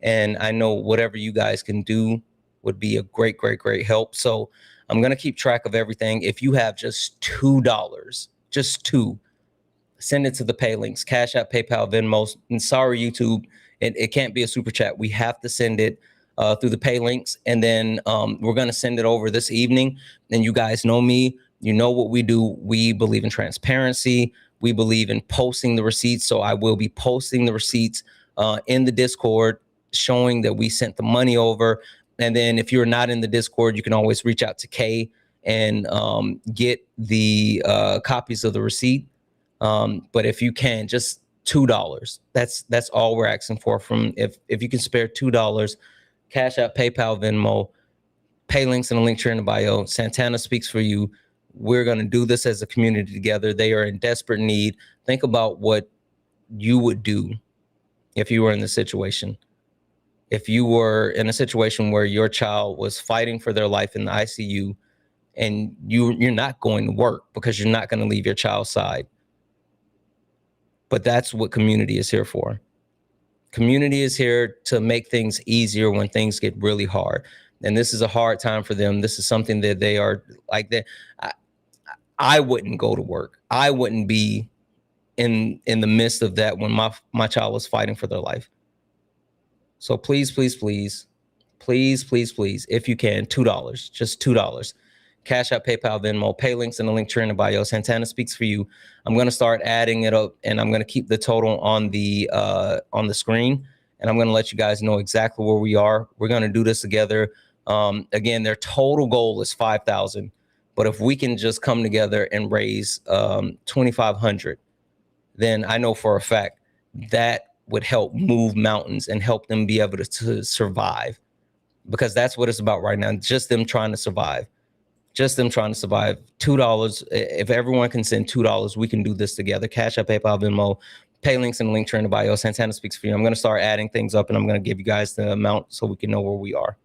And I know whatever you guys can do would be a great, great, great help. So I'm going to keep track of everything. If you have just $2, just $2, send it to the pay links, Cash App, PayPal, Venmo. And sorry, YouTube, it can't be a super chat. We have to send it through the pay links. And then we're going to send it over this evening. And you guys know me. You know what we do. We believe in transparency. We believe in posting the receipts. So I will be posting the receipts in the Discord, showing that we sent the money over. And then if you're not in the Discord, you can always reach out to Kay and get the copies of the receipt. But if you can, just $2. That's all we're asking for. From if you can spare $2, Cash App, PayPal, Venmo, pay links in the link here in the bio. Santana speaks for you. We're going to do this as a community together. They are in desperate need. Think about what you would do if you were in this situation. If you were in a situation where your child was fighting for their life in the ICU and you're not going to work because you're not going to leave your child's side. But that's what community is here for. Community is here to make things easier when things get really hard. And this is a hard time for them. This is something that they are like that. I wouldn't go to work. I wouldn't be in the midst of that when my child was fighting for their life. So please, please, please, please, please, please, if you can, $2, just $2. Cash App, PayPal, Venmo, pay links in the link here in the bio. Santana speaks for you. I'm going to start adding it up, and I'm going to keep the total on the screen, and I'm going to let you guys know exactly where we are. We're going to do this together. Again, their total goal is 5,000, but if we can just come together and raise 2,500, then I know for a fact that would help move mountains and help them be able to survive, because that's what it's about right now. Just them trying to survive. Just them trying to survive. $2. If everyone can send $2, we can do this together. Cash App, PayPal, Venmo, pay links in the link here in the bio. Santana speaks for you. I'm going to start adding things up, and I'm going to give you guys the amount so we can know where we are.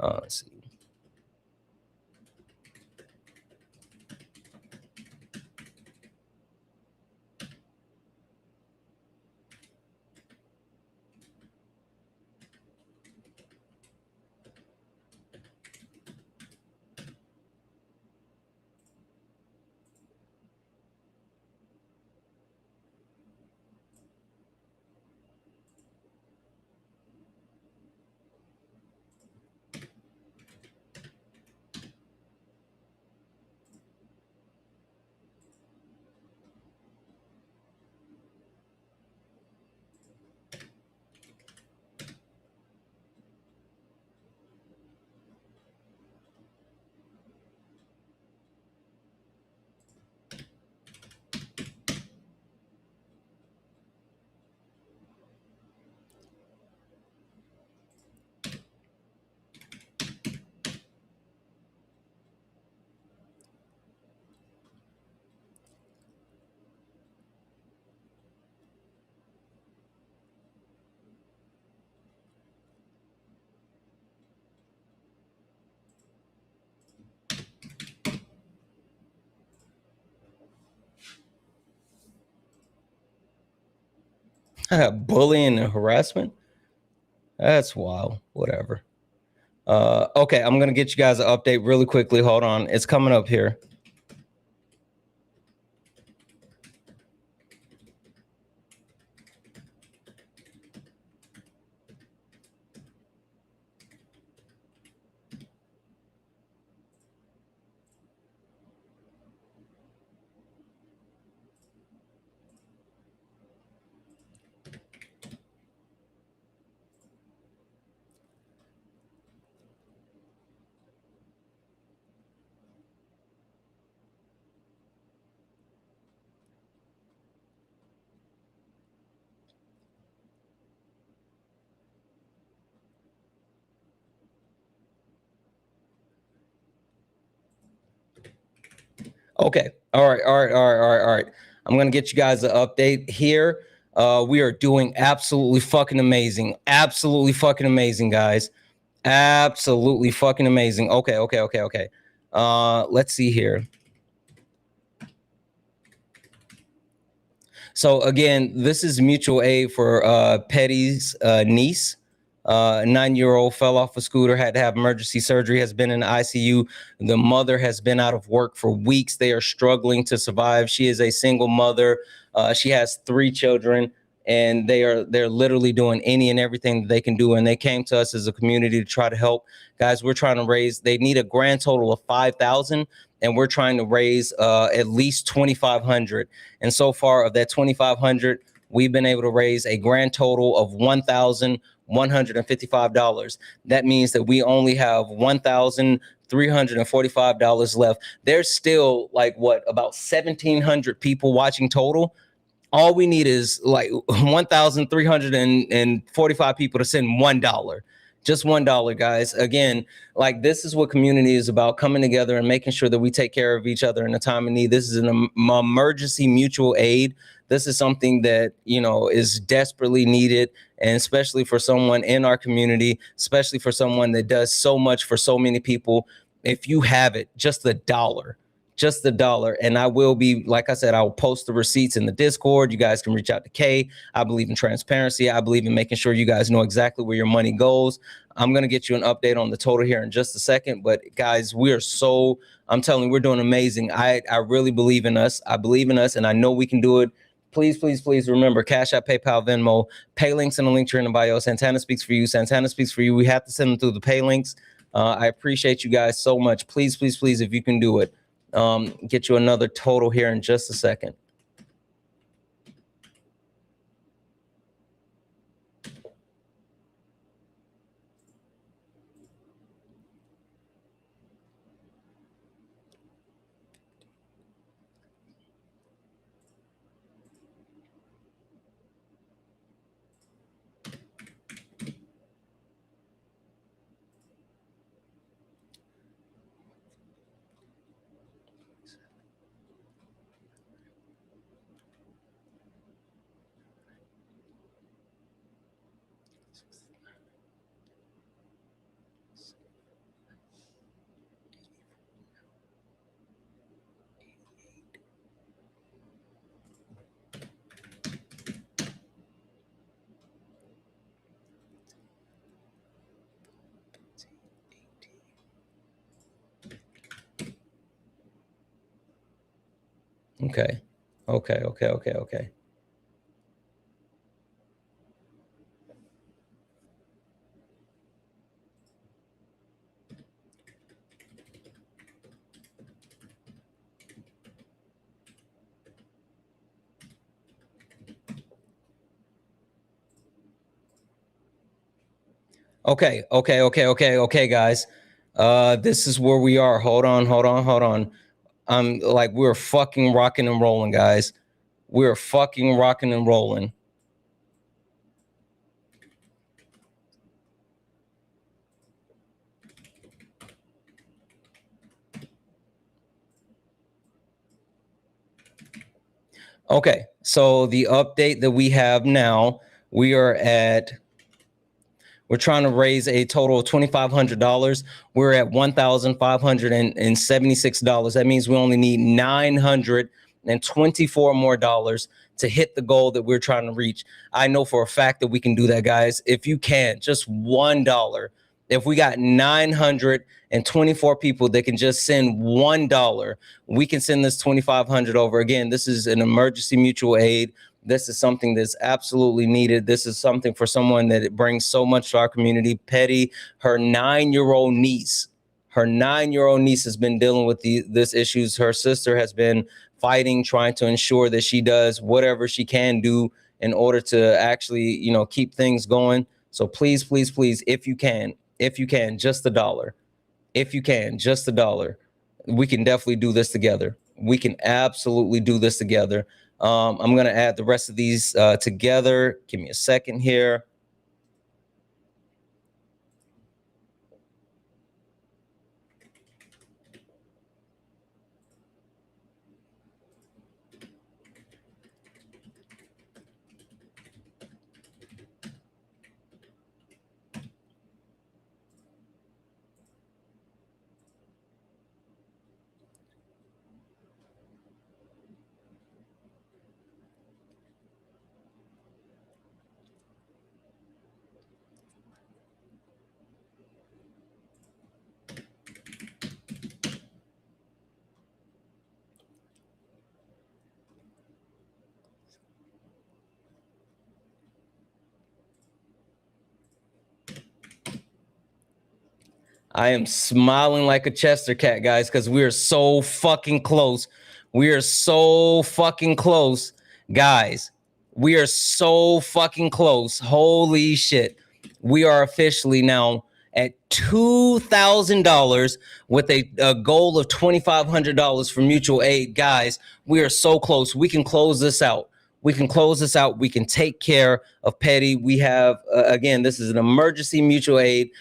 Let's see. Bullying and harassment. That's wild. Whatever. Okay, I'm gonna get you guys an update really quickly. Hold on, it's coming up here. Okay. All right. I'm going to get you guys an update here. We are doing absolutely fucking amazing. Absolutely fucking amazing, guys. Absolutely fucking amazing. Okay. Let's see here. So again, this is mutual aid for Petty's niece. 9-year-old fell off a scooter, had to have emergency surgery, has been in the ICU. The mother has been out of work for weeks. They are struggling to survive. She is a single mother. She has 3 children, and they're literally doing any and everything that they can do. And they came to us as a community to try to help. Guys, we're trying to raise, they need a grand total of $5,000, and we're trying to raise at least $2,500. And so far of that $2,500, we've been able to raise a grand total of $1,155. That means that we only have $1,345 left. There's still like about 1,700 people watching total. All we need is like 1,345 people to send $1. Just $1, guys. Again, like this is what community is about, coming together and making sure that we take care of each other in a time of need. This is an emergency mutual aid. This is something that, is desperately needed, and especially for someone in our community, especially for someone that does so much for so many people. If you have it, just $1. Just $1. And I will be, like I said, I'll post the receipts in the Discord. You guys can reach out to Kay. I believe in transparency. I believe in making sure you guys know exactly where your money goes. I'm going to get you an update on the total here in just a second. But guys, I'm telling you, we're doing amazing. I really believe in us. I believe in us, and I know we can do it. Please, please, please remember Cash App, PayPal, Venmo, pay links in the link tree in the bio. Santana speaks for you. Santana speaks for you. We have to send them through the pay links. I appreciate you guys so much. Please, please, please, if you can do it. Get you another total here in just a second. Okay. Okay, guys. This is where we are. Hold on. We're fucking rocking and rolling, guys. We're fucking rocking and rolling. Okay, so the update that we have now, we're trying to raise a total of $2,500. We're at $1,576. That means we only need $924 more dollars to hit the goal that we're trying to reach. I know for a fact that we can do that, guys. If you can, just $1. If we got 924 people that can just send $1, we can send this 2,500 over. Again, this is an emergency mutual aid. This is something that's absolutely needed. This is something for someone that it brings so much to our community. Petty, her 9-year-old niece has been dealing with this issues. Her sister has been fighting, trying to ensure that she does whatever she can do in order to actually, keep things going. So please, please, please, if you can, just $1. If you can, just $1. We can definitely do this together. We can absolutely do this together. I'm going to add the rest of these together. Give me a second here. I am smiling like a Chester cat, guys, because we are so fucking close. We are so fucking close, guys. We are so fucking close. Holy shit. We are officially now at $2,000 with a goal of $2,500 for mutual aid. Guys, we are so close. We can close this out. We can close this out. We can take care of Petty. We have, again, this is an emergency mutual aid.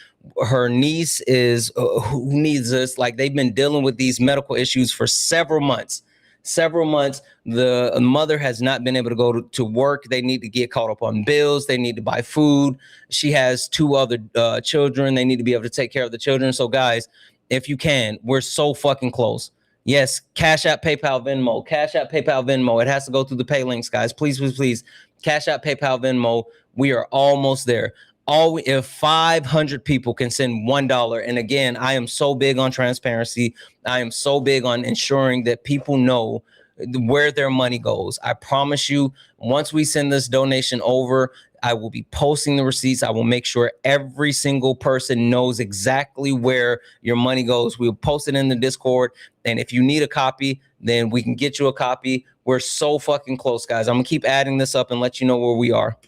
Her niece is who needs this. Like, they've been dealing with these medical issues for several months. The mother has not been able to go to work. They need to get caught up on bills. They need to buy food. She has 2 other children. They need to be able to take care of the children. So guys, if you can, we're so fucking close. Yes, Cash App, PayPal, Venmo. Cash App, PayPal, Venmo. It has to go through the pay links, guys. Please, please, please. Cash App, PayPal, Venmo. We are almost there. If 500 people can send $1, and again, I am so big on transparency. I am so big on ensuring that people know where their money goes. I promise you, once we send this donation over, I will be posting the receipts. I will make sure every single person knows exactly where your money goes. We'll post it in the Discord. And if you need a copy, then we can get you a copy. We're so fucking close, guys. I'm gonna keep adding this up and let you know where we are.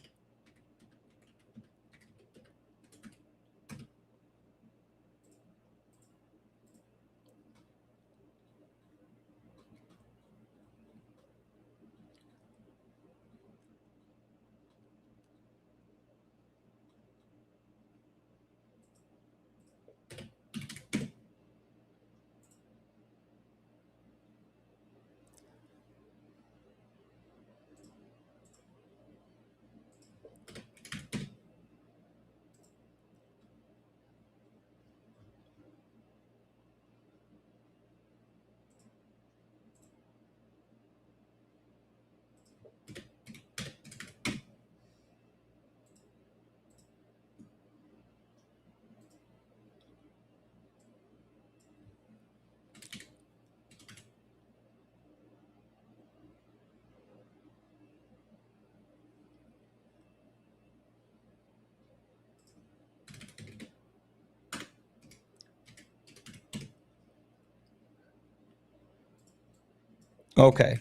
Okay.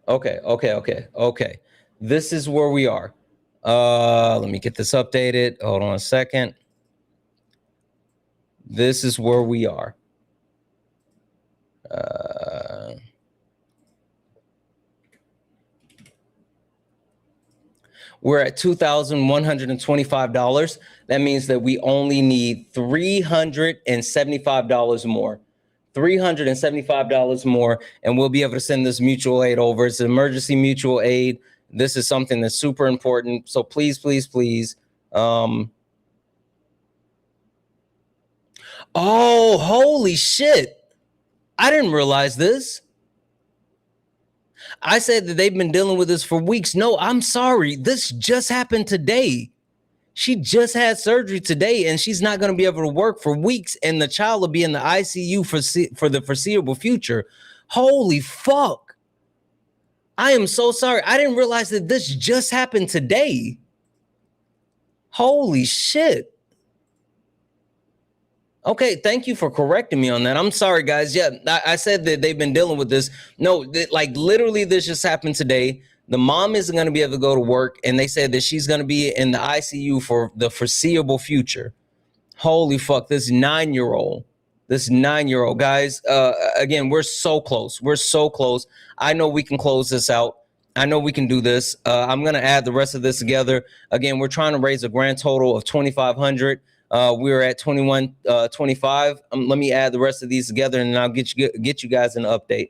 Okay. This is where we are. Let me get this updated. Hold on a second. This is where we are. We're at $2,125. That means that we only need $375 more. $375 more, and we'll be able to send this mutual aid over. It's an emergency mutual aid. This is something that's super important. So please, please, please. Oh, holy shit. I didn't realize this. I said that they've been dealing with this for weeks. No, I'm sorry. This just happened today. She just had surgery today, and she's not going to be able to work for weeks, and the child will be in the ICU for the foreseeable future. Holy fuck. I am so sorry. I didn't realize that this just happened today. Holy shit. Okay, thank you for correcting me on that. I'm sorry, guys. Yeah, I said that they've been dealing with this. No, like literally this just happened today. The mom isn't going to be able to go to work, and they said that she's going to be in the ICU for the foreseeable future. Holy fuck, this 9-year-old, guys. Again, we're so close. We're so close. I know we can close this out. I know we can do this. I'm going to add the rest of this together. Again, we're trying to raise a grand total of $2,500. We're at 2125. Let me add the rest of these together, and I'll get you guys an update.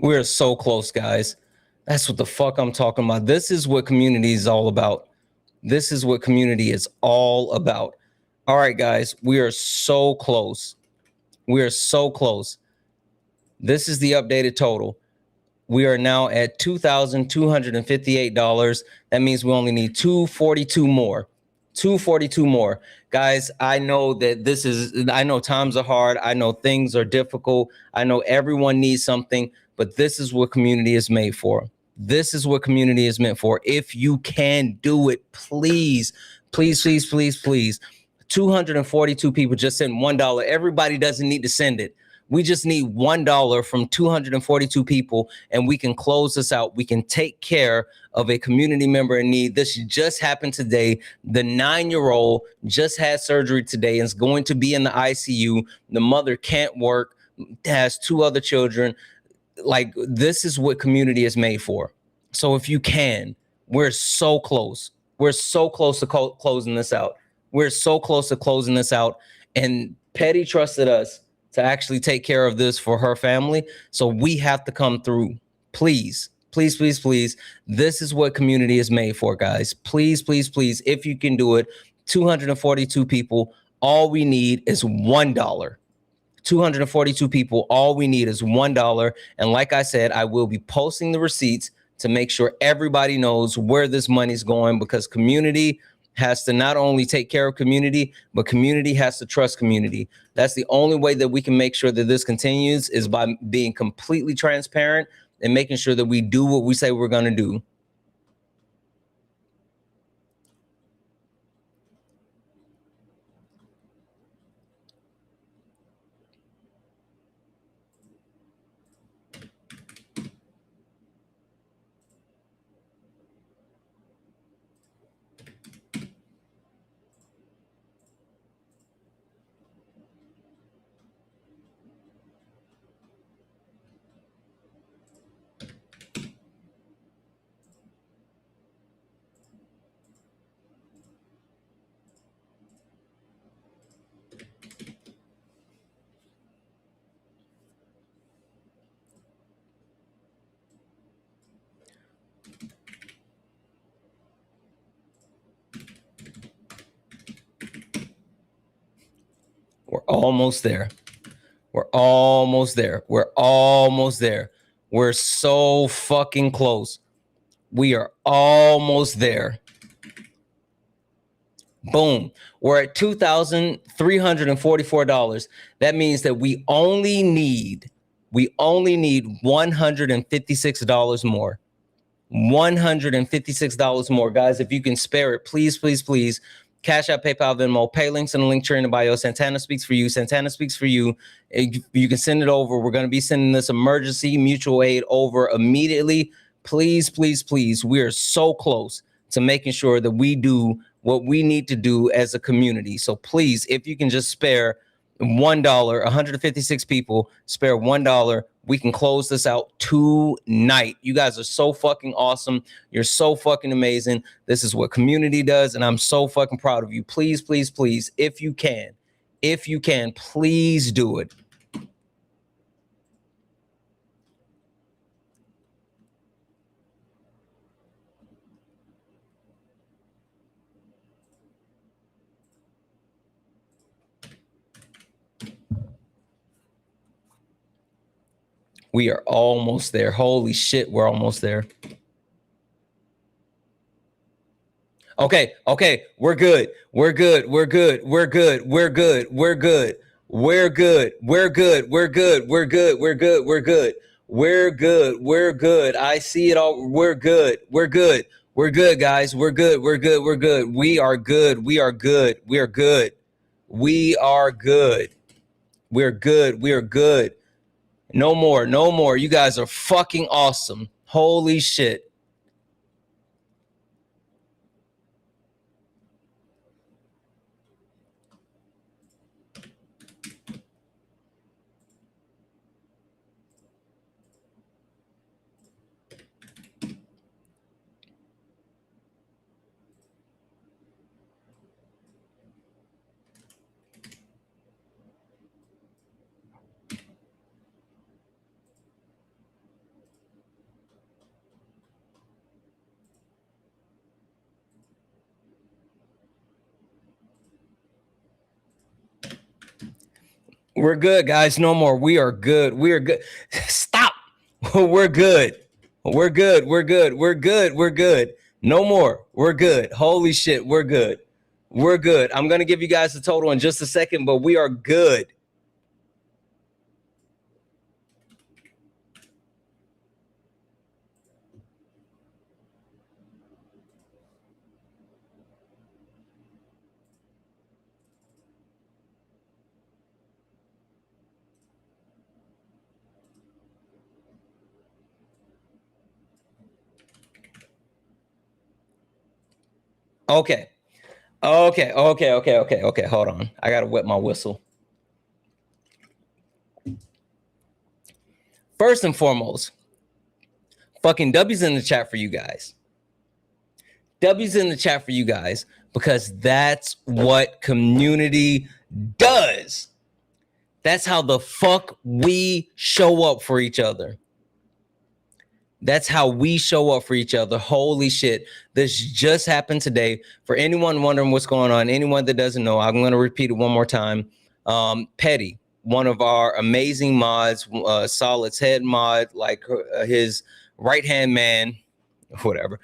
We're so close, guys. That's what the fuck I'm talking about. This is what community is all about. This is what community is all about. All right, guys, we are so close. We are so close. This is the updated total. We are now at $2,258. That means we only need 242 more. 242 more. Guys, I know that I know times are hard. I know things are difficult. I know everyone needs something, but this is what community is made for. This is what community is meant for. If you can do it, please, please, please, please, please. 242 people just sent $1. Everybody doesn't need to send it. We just need $1 from 242 people, and we can close this out. We can take care of a community member in need. This just happened today. The 9-year-old just had surgery today and is going to be in the ICU. The mother can't work, has 2 other children. Like, this is what community is made for. So if you can, we're so close. We're so close to closing this out. We're so close to closing this out. And Petty trusted us to actually take care of this for her family. So we have to come through. Please, please, please, please. This is what community is made for, guys. Please, please, please. If you can do it, 242 people, all we need is $1. 242 people, all we need is $1. And like I said, I will be posting the receipts to make sure everybody knows where this money's going, because community has to not only take care of community, but community has to trust community. That's the only way that we can make sure that this continues, is by being completely transparent and making sure that we do what we say we're going to do. We're almost there. We're almost there. We're almost there. We're so fucking close. We are almost there. Boom. We're at $2,344. That means that we only need $156 more. $156 more. Guys, if you can spare it, please, please, please. Cash App, PayPal, Venmo, pay links in the link tree in the bio. Santana speaks for you. Santana speaks for you. You can send it over. We're going to be sending this emergency mutual aid over immediately. Please, please, please. We are so close to making sure that we do what we need to do as a community. So please, if you can just spare $1, 156 people, spare $1. We can close this out tonight. You guys are so fucking awesome. You're so fucking amazing. This is what community does, and I'm so fucking proud of you. Please, please, please, if you can, please do it. We are almost there. Holy shit, we're almost there. Okay, we're good. We're good. We're good. We're good. We're good. We're good. We're good. We're good. We're good. We're good. We're good. We're good. We're good. We're good. I see it all. We're good. We're good. We're good, guys. We're good. We're good. We're good. We are good. We are good. We are good. We are good. We're good. We are good. No more. No more. You guys are fucking awesome. Holy shit. We're good, guys. No more. We are good. We are good. Stop. We're good. We're good. We're good. We're good. We're good. No more. We're good. Holy shit. We're good. We're good. I'm going to give you guys the total in just a second, but we are good. Okay. Okay. Hold on. I got to wet my whistle. First and foremost, fucking W's in the chat for you guys. W's in the chat for you guys, because that's what community does. That's how the fuck we show up for each other. That's how we show up for each other. Holy shit. This just happened today. For anyone wondering what's going on, anyone that doesn't know, I'm going to repeat it one more time. Petty, one of our amazing mods, Solid's head mod, like his right-hand man, whatever.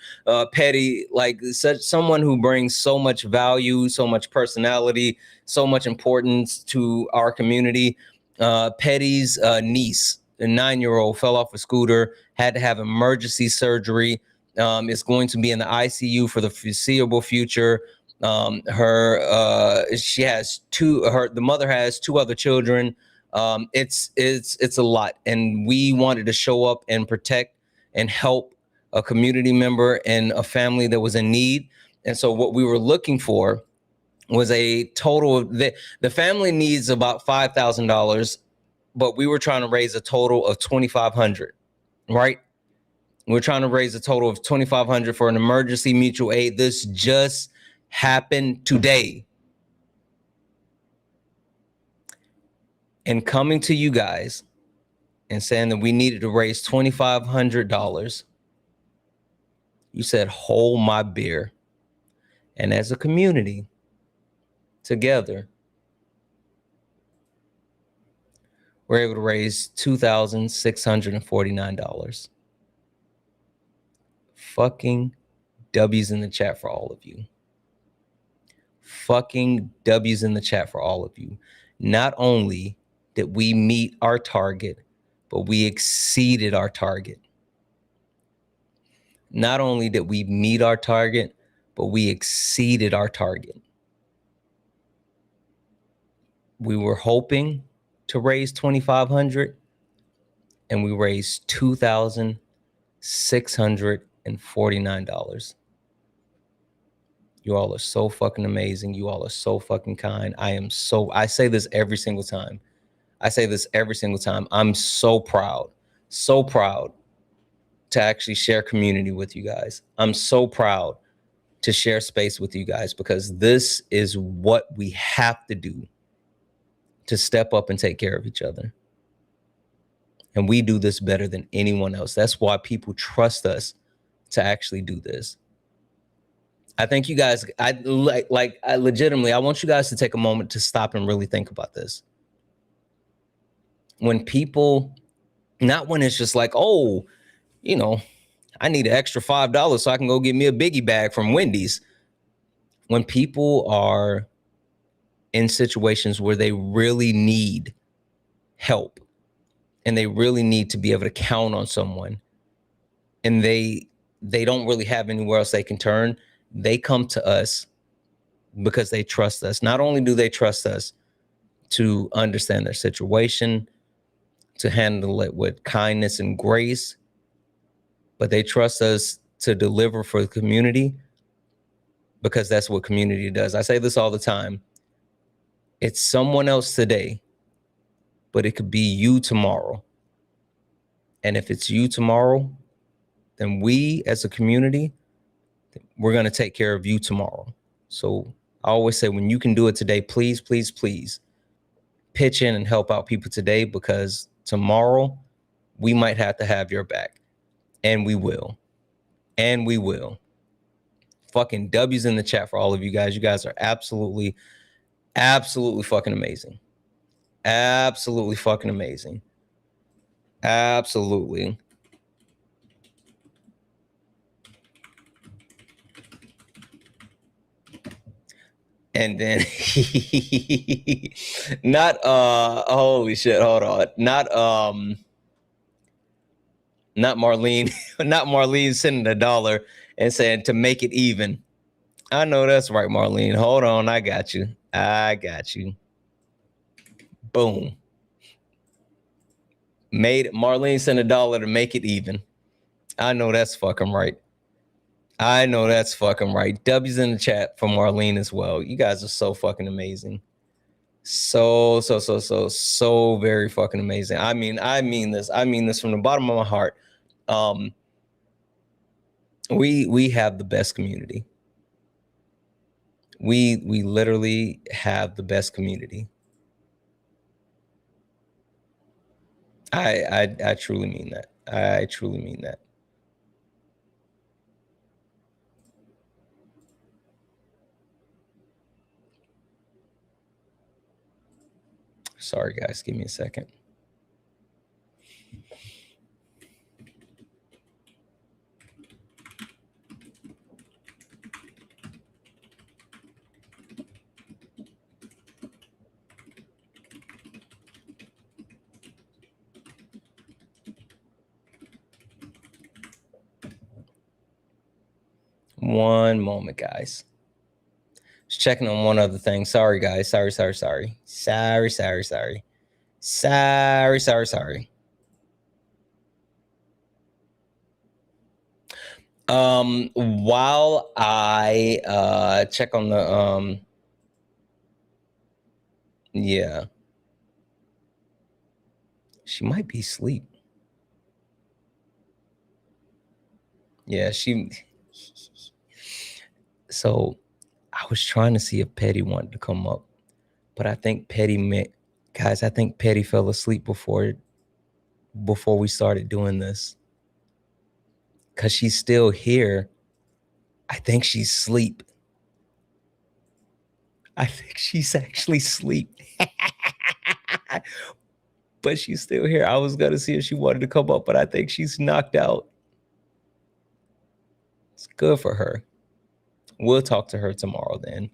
Petty, like someone who brings so much value, so much personality, so much importance to our community. Petty's niece, a 9-year-old, fell off a scooter, had to have emergency surgery, is going to be in the ICU for the foreseeable future. The mother has 2 other children. It's a lot. And we wanted to show up and protect and help a community member and a family that was in need. And so what we were looking for was a total of the family needs about $5,000, but we were trying to raise a total of $2,500, right? We're trying to raise a total of $2,500 for an emergency mutual aid. This just happened today. And coming to you guys and saying that we needed to raise $2,500, you said, hold my beer. And as a community, together, we're able to raise $2,649. Fucking W's in the chat for all of you. Fucking W's in the chat for all of you. Not only did we meet our target, but we exceeded our target. Not only did we meet our target, but we exceeded our target. We were hoping to raise $2,500, and we raised $2,649. You all are so fucking amazing. You all are so fucking kind. I say this every single time. I'm so proud to actually share community with you guys. I'm so proud to share space with you guys, because this is what we have to do to step up and take care of each other. And we do this better than anyone else. That's why people trust us to actually do this. I think you guys, I legitimately, I want you guys to take a moment to stop and really think about this. When people, not when it's just like, oh, you know, I need an extra $5 so I can go get me a biggie bag from Wendy's. When people are in situations where they really need help and they really need to be able to count on someone, and they don't really have anywhere else they can turn, they come to us because they trust us. Not only do they trust us to understand their situation, to handle it with kindness and grace, but they trust us to deliver for the community, because that's what community does. I say this all the time. It's someone else today, but it could be you tomorrow. And if it's you tomorrow, then we as a community, we're going to take care of you tomorrow. So I always say, when you can do it today, please, please, please pitch in and help out people today, because tomorrow we might have to have your back. And we will. And we will. Fucking W's in the chat for all of you guys. You guys are absolutely fucking amazing. Absolutely fucking amazing. Absolutely. And then not holy shit, hold on. Not Marlene, not Marlene sending $1 and saying to make it even. I know that's right, Marlene. Hold on, I got you. Boom. Marlene sent $1 to make it even. I know that's fucking right. W's in the chat for Marlene as well. You guys are so fucking amazing. So very fucking amazing. I mean this from the bottom of my heart. We have the best community. We literally have the best community. I truly mean that. I truly mean that. Sorry, guys. Give me a second. One moment, guys. Just checking on one other thing. Sorry, guys. Sorry. While I check on the yeah. She might be asleep. Yeah, so I was trying to see if Petty wanted to come up, but I think Petty fell asleep before we started doing this. Cause she's still here. I think she's asleep. I think she's actually asleep. But she's still here. I was gonna see if she wanted to come up, but I think she's knocked out. It's good for her. We'll talk to her tomorrow then.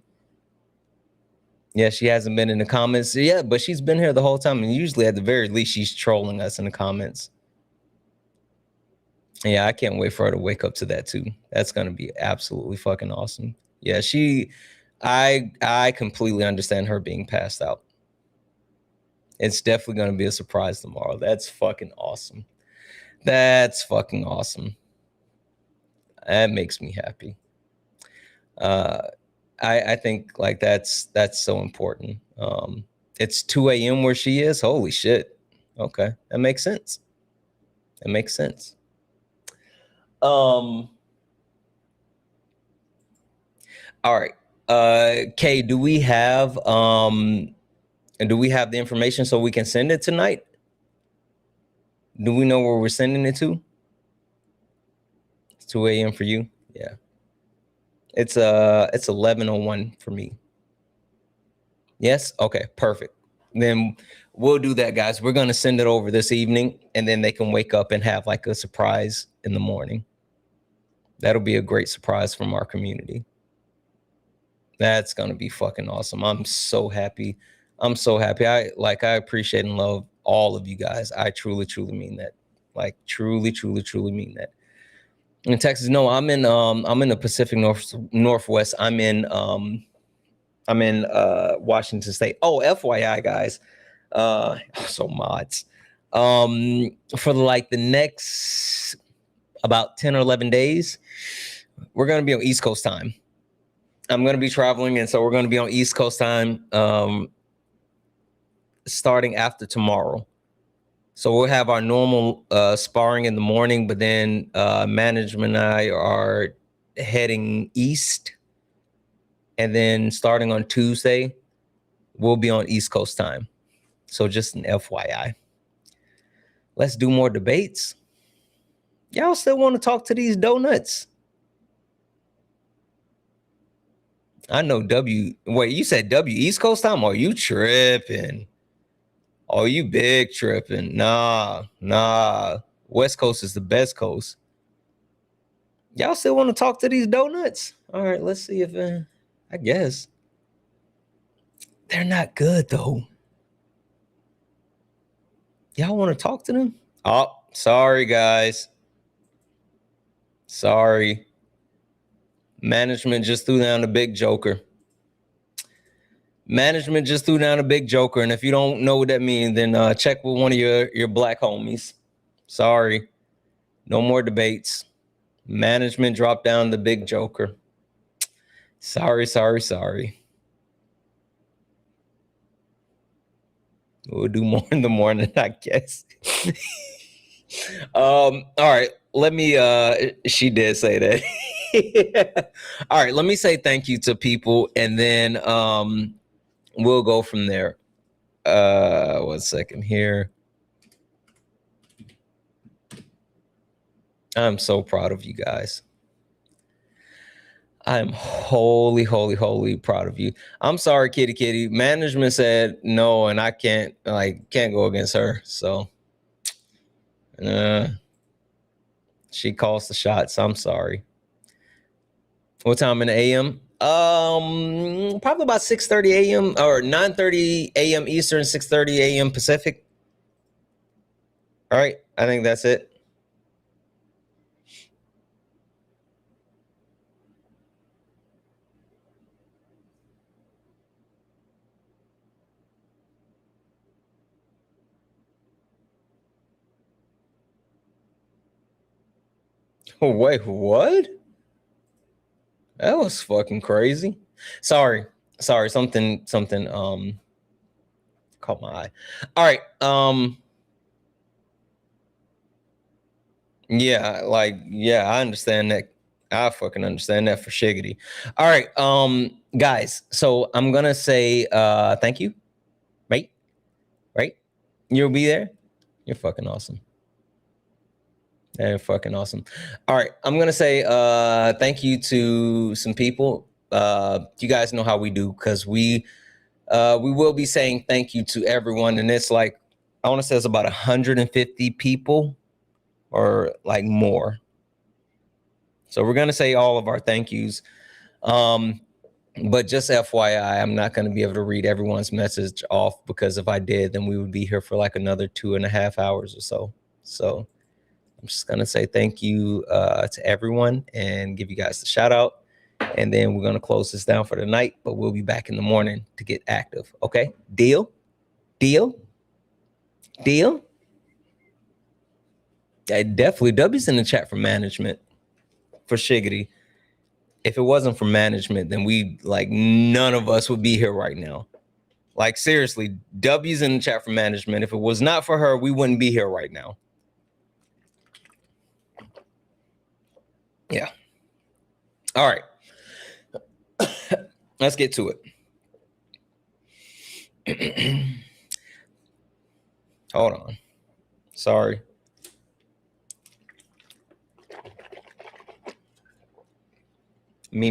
Yeah, she hasn't been in the comments yet, but she's been here the whole time. And usually at the very least, she's trolling us in the comments. Yeah, I can't wait for her to wake up to that too. That's gonna be absolutely fucking awesome. Yeah, I completely understand her being passed out. It's definitely gonna be a surprise tomorrow. That's fucking awesome. That makes me happy. I think like that's so important. It's 2 a.m. where she is. Holy shit. Okay, that makes sense. All right. Kay, do we have the information so we can send it tonight? Do we know where we're sending it to? It's 2 a.m. for you? Yeah. It's 11:01 for me. Yes? Okay, perfect. Then we'll do that, guys. We're gonna send it over this evening, and then they can wake up and have like a surprise in the morning. That'll be a great surprise from our community. That's gonna be fucking awesome. I'm so happy. I appreciate and love all of you guys. I truly mean that. Like truly mean that. In Texas, no, I'm in the Pacific Northwest. I'm in Washington State. Oh, FYI, guys. So mods. For like the next about 10 or 11 days, we're gonna be on East Coast time. I'm gonna be traveling, and so we're gonna be on East Coast time starting after tomorrow. So we'll have our normal sparring in the morning, but then management and I are heading east. And then starting on Tuesday, we'll be on East Coast time. So just an FYI. Let's do more debates. Y'all still want to talk to these donuts? I know Wait, you said W East Coast time? Are you tripping? Oh, you big tripping. Nah. West Coast is the best coast. Y'all still want to talk to these donuts? All right, let's see if, I guess. They're not good, though. Y'all want to talk to them? Oh, sorry, guys. Sorry. Management just threw down the big joker. Management just threw down a big joker, and if you don't know what that means, then check with one of your black homies. Sorry. No more debates. Management dropped down the big joker. Sorry. We'll do more in the morning, I guess. All right. Let me she did say that. All right, let me say thank you to people, and then we'll go from there. 1 second here. I'm so proud of you guys. I'm holy proud of you. I'm sorry, Kitty. Management said no, and I can't go against her. So she calls the shots. I'm sorry. What time in the AM? Probably about 6:30 AM or 9:30 AM Eastern, 6:30 AM Pacific. All right, I think that's it. Wait, what? That was fucking crazy. Sorry. Something caught my eye. All right. Yeah, I understand that. I fucking understand that for shiggity. All right, guys. So I'm gonna say thank you. Right? You'll be there. You're fucking awesome. They're fucking awesome. All right, I'm gonna say thank you to some people. You guys know how we do, because we will be saying thank you to everyone, and it's like I want to say it's about 150 people or like more. So we're gonna say all of our thank yous. But just FYI, I'm not going to be able to read everyone's message off, because if I did, then we would be here for like another 2.5 hours or so. So I'm just going to say thank you to everyone and give you guys the shout out. And then we're going to close this down for the night, but we'll be back in the morning to get active. Okay? Deal? Yeah, definitely. W's in the chat for management, for shiggity. If it wasn't for management, then none of us would be here right now. Like, seriously, W's in the chat for management. If it was not for her, we wouldn't be here right now. Yeah. All right. Let's get to it. Hold on. Sorry. Me.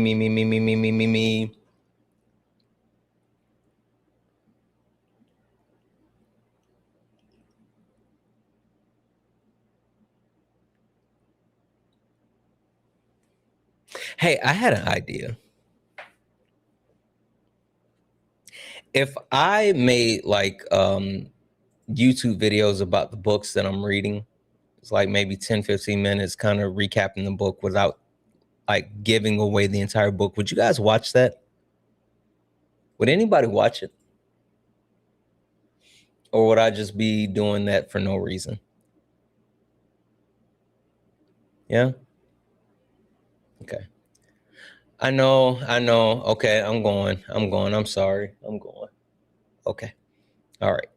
Hey, I had an idea. If I made YouTube videos about the books that I'm reading, it's like maybe 10-15 minutes kind of recapping the book without like giving away the entire book. Would you guys watch that? Would anybody watch it? Or would I just be doing that for no reason? Yeah? Okay. I know. Okay, I'm going. I'm sorry. I'm going. Okay. All right.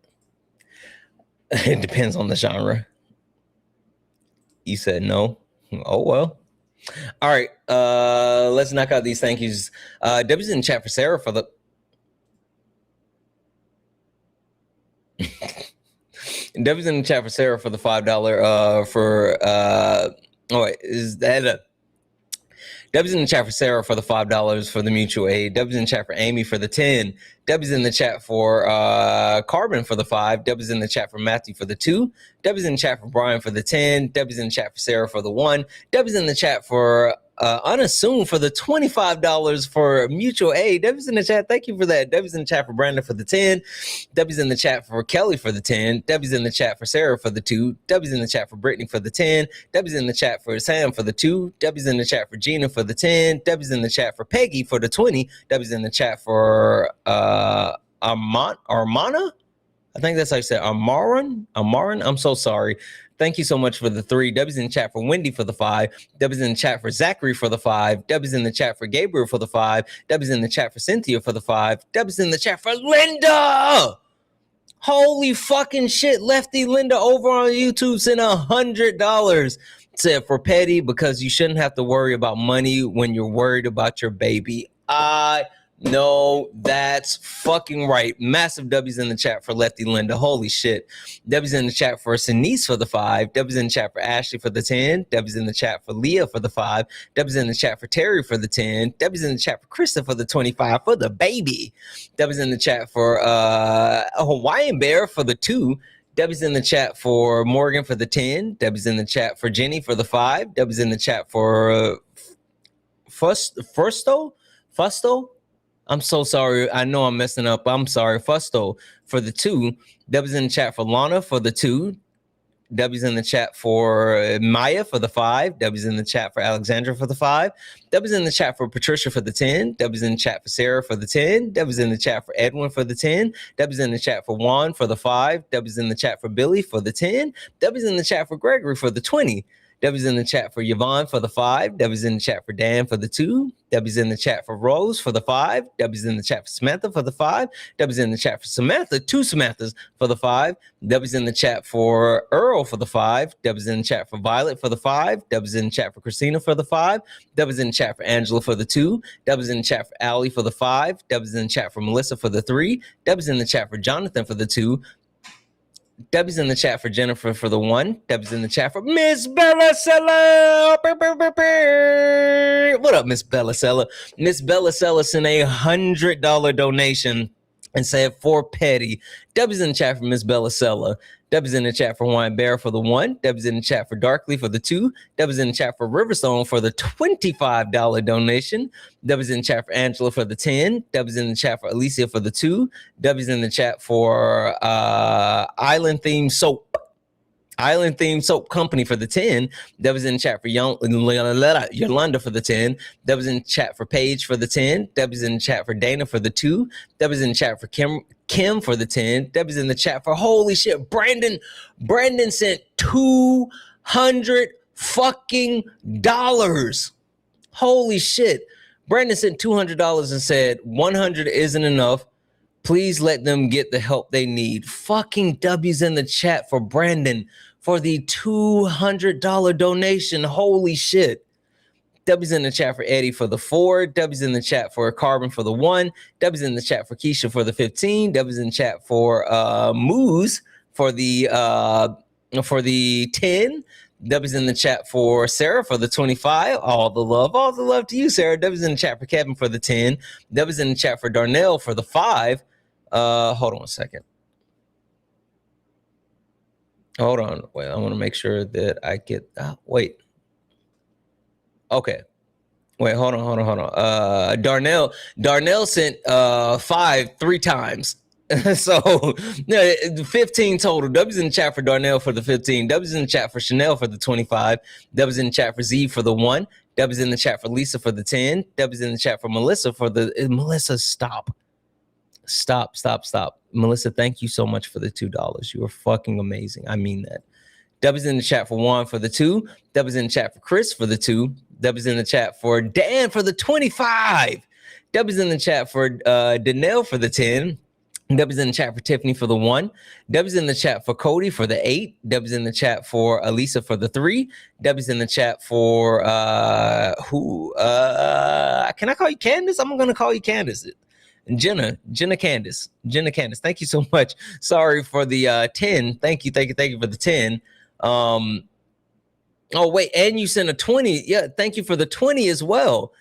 It depends on the genre. You said no. Oh, well. All right. Let's knock out these thank yous. W's in the chat for Sarah for the... W's in the chat for Sarah for the $5 for... oh, wait. Is that a... W's in the chat for Sarah for the $5 for the mutual aid. W's in the chat for Amy for the 10. W's in the chat for Carbon for the 5. W's in the chat for Matthew for the 2. W's in the chat for Brian for the 10. W's in the chat for Sarah for the 1. W's in the chat for Unassumed for the $25 for mutual aid. W's in the chat, thank you for that. W's in the chat for Brandon for the 10. W's in the chat for Kelly for the 10. W's in the chat for Sarah for the 2. W's in the chat for Brittany for the 10. W's in the chat for Sam for the 2. W's in the chat for Gina for the 10. W's in the chat for Peggy for the 20. W's in the chat for Armana. I think that's how you say it. Amaran. I'm so sorry. Thank you so much for the 3. W's in the chat for Wendy for the 5. W's in the chat for Zachary for the 5. W's in the chat for Gabriel for the 5. W's in the chat for Cynthia for the 5. W's in the chat for Linda. Holy fucking shit. Lefty Linda over on YouTube sent $100. Said for petty because you shouldn't have to worry about money when you're worried about your baby. No, that's fucking right. Massive W's in the chat for Lefty Linda. Holy shit. W's in the chat for Sinise for the 5. W's in the chat for Ashley for the 10. W's in the chat for Leah for the 5. W's in the chat for Terry for the 10. W's in the chat for Krista for the 25 for the baby. W's in the chat for a Hawaiian Bear for the 2. W's in the chat for Morgan for the 10. W's in the chat for Jenny for the 5. W's in the chat for Fusto? I'm so sorry. I know I'm messing up. I'm sorry. Fusto for the 2. W's in the chat for Lana for the 2. W's in the chat for Maya for the 5. W's in the chat for Alexandra for the 5. W's in the chat for Patricia for the 10. W's in the chat for Sarah for the 10. W's in the chat for Edwin for the 10. W's in the chat for Juan for the 5. W's in the chat for Billy for the 10. W's in the chat for Gregory for the 20. W's in the chat for Yvonne for the 5. W's in the chat for Dan for the 2. W's in the chat for Rose for the 5. W's in the chat for Samantha for the 5. W's in the chat for Samantha, 2 Samanthas for the 5. W's in the chat for Earl for the 5. W's in the chat for Violet for the 5. W's in the chat for Christina for the 5. W's in the chat for Angela for the 2. W's in the chat for Allie for the 5. W's in the chat for Melissa for the 3. W's in the chat for Jonathan for the 2. W's in the chat for Jennifer for the 1. W's in the chat for Miss Bellasella. What up, Miss Bellasella? Miss Bellasella sent a $100 donation and said for petty. W's in the chat for Miss Bellasella. W's in the chat for Wine Bear for the 1. W's in the chat for Darkly for the 2. W's in the chat for Riverstone for the $25 donation. W's in the chat for Angela for the 10. W's in the chat for Alicia for the 2. W's in the chat for Island Theme Soap Company for the 10. W's in the chat for Yolanda for the 10. W's in the chat for Paige for the 10. W's in the chat for Dana for the 2. W's in the chat for Kim for the 10. W's in the chat for holy shit. Brandon sent $200 fucking dollars. Holy shit. Brandon sent $200 and said 100 isn't enough. Please let them get the help they need. Fucking W's in the chat for Brandon for the $200 donation. Holy shit. W's in the chat for Eddie for the 4. W's in the chat for Carbon for the 1. W's in the chat for Keisha for the 15. W's in the chat for Moose for the 10. W's in the chat for Sarah for the 25. All the love to you, Sarah. W's in the chat for Kevin for the 10. W's in the chat for Darnell for the 5. Hold on a second. Hold on. Wait, I want to make sure that I get. Wait. Okay. Wait. Hold on. Darnell sent 5 3 times. So 15 total. W's in the chat for Darnell for the 15. W's in the chat for Chanel for the 25. W's in the chat for Z for the 1. W's in the chat for Lisa for the 10. W's in the chat for Melissa for the Melissa. Stop. Melissa, thank you so much for the $2. You are fucking amazing. I mean that. W's in the chat for Juan for the 2. W's in the chat for Chris for the 2. W's in the chat for Dan for the 25. W's in the chat for Danelle for the 10. W's in the chat for Tiffany for the 1. W's in the chat for Cody for the 8. W's in the chat for Elisa for the 3. W's in the chat for can I call you Candace? I'm gonna call you Candace. Jenna Candace. Thank you so much. Sorry for the 10. Thank you for the 10. Oh, wait. And you sent a 20. Yeah. Thank you for the 20 as well.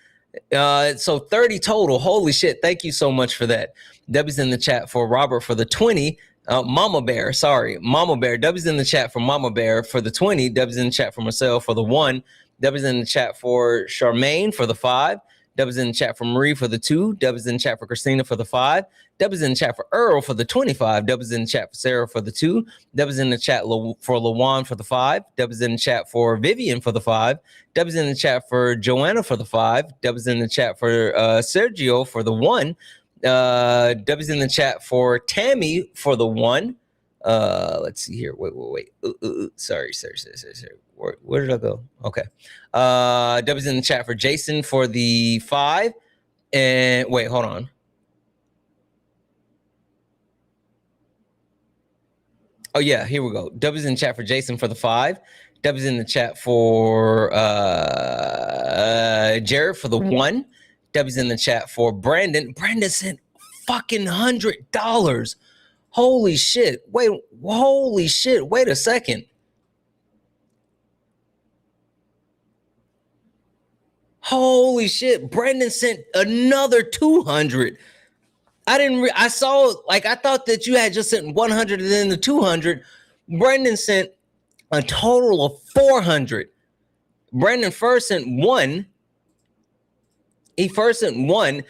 So 30 total. Holy shit. Thank you so much for that. Debbie's in the chat for Robert for the 20. Mama Bear. Sorry. Mama Bear. Debbie's in the chat for Mama Bear for the 20. Debbie's in the chat for Marcel for the 1. Debbie's in the chat for Charmaine for the 5. Debbie's in the chat for Marie for the 2. Debbie's in the chat for Christina for the 5. Debbie's in the chat for Earl for the 25. Debbie's in the chat for Sarah for the 2. Debbie's in the chat for Lawan for the 5. Debbie's in the chat for Vivian for the 5. Debbie's in the chat for Joanna for the 5. Debbie's in the chat for Sergio for the 1. Debbie's in the chat for Tammy for the 1. Let's see here. Wait. Sorry. Where did I go? Okay. Debbie's in the chat for Jason for the 5. And wait, hold on. Oh yeah, here we go. Debbie's in the chat for Jason for the 5. Debbie's in the chat for Jared for the 1. Debbie's in the chat for Brandon. Brandon sent fucking $100. Holy shit. Holy shit. Wait a second. Holy shit. Brandon sent another 200. I thought that you had just sent 100 and then the 200. Brandon sent a total of 400. Brandon first sent 1. He first sent 1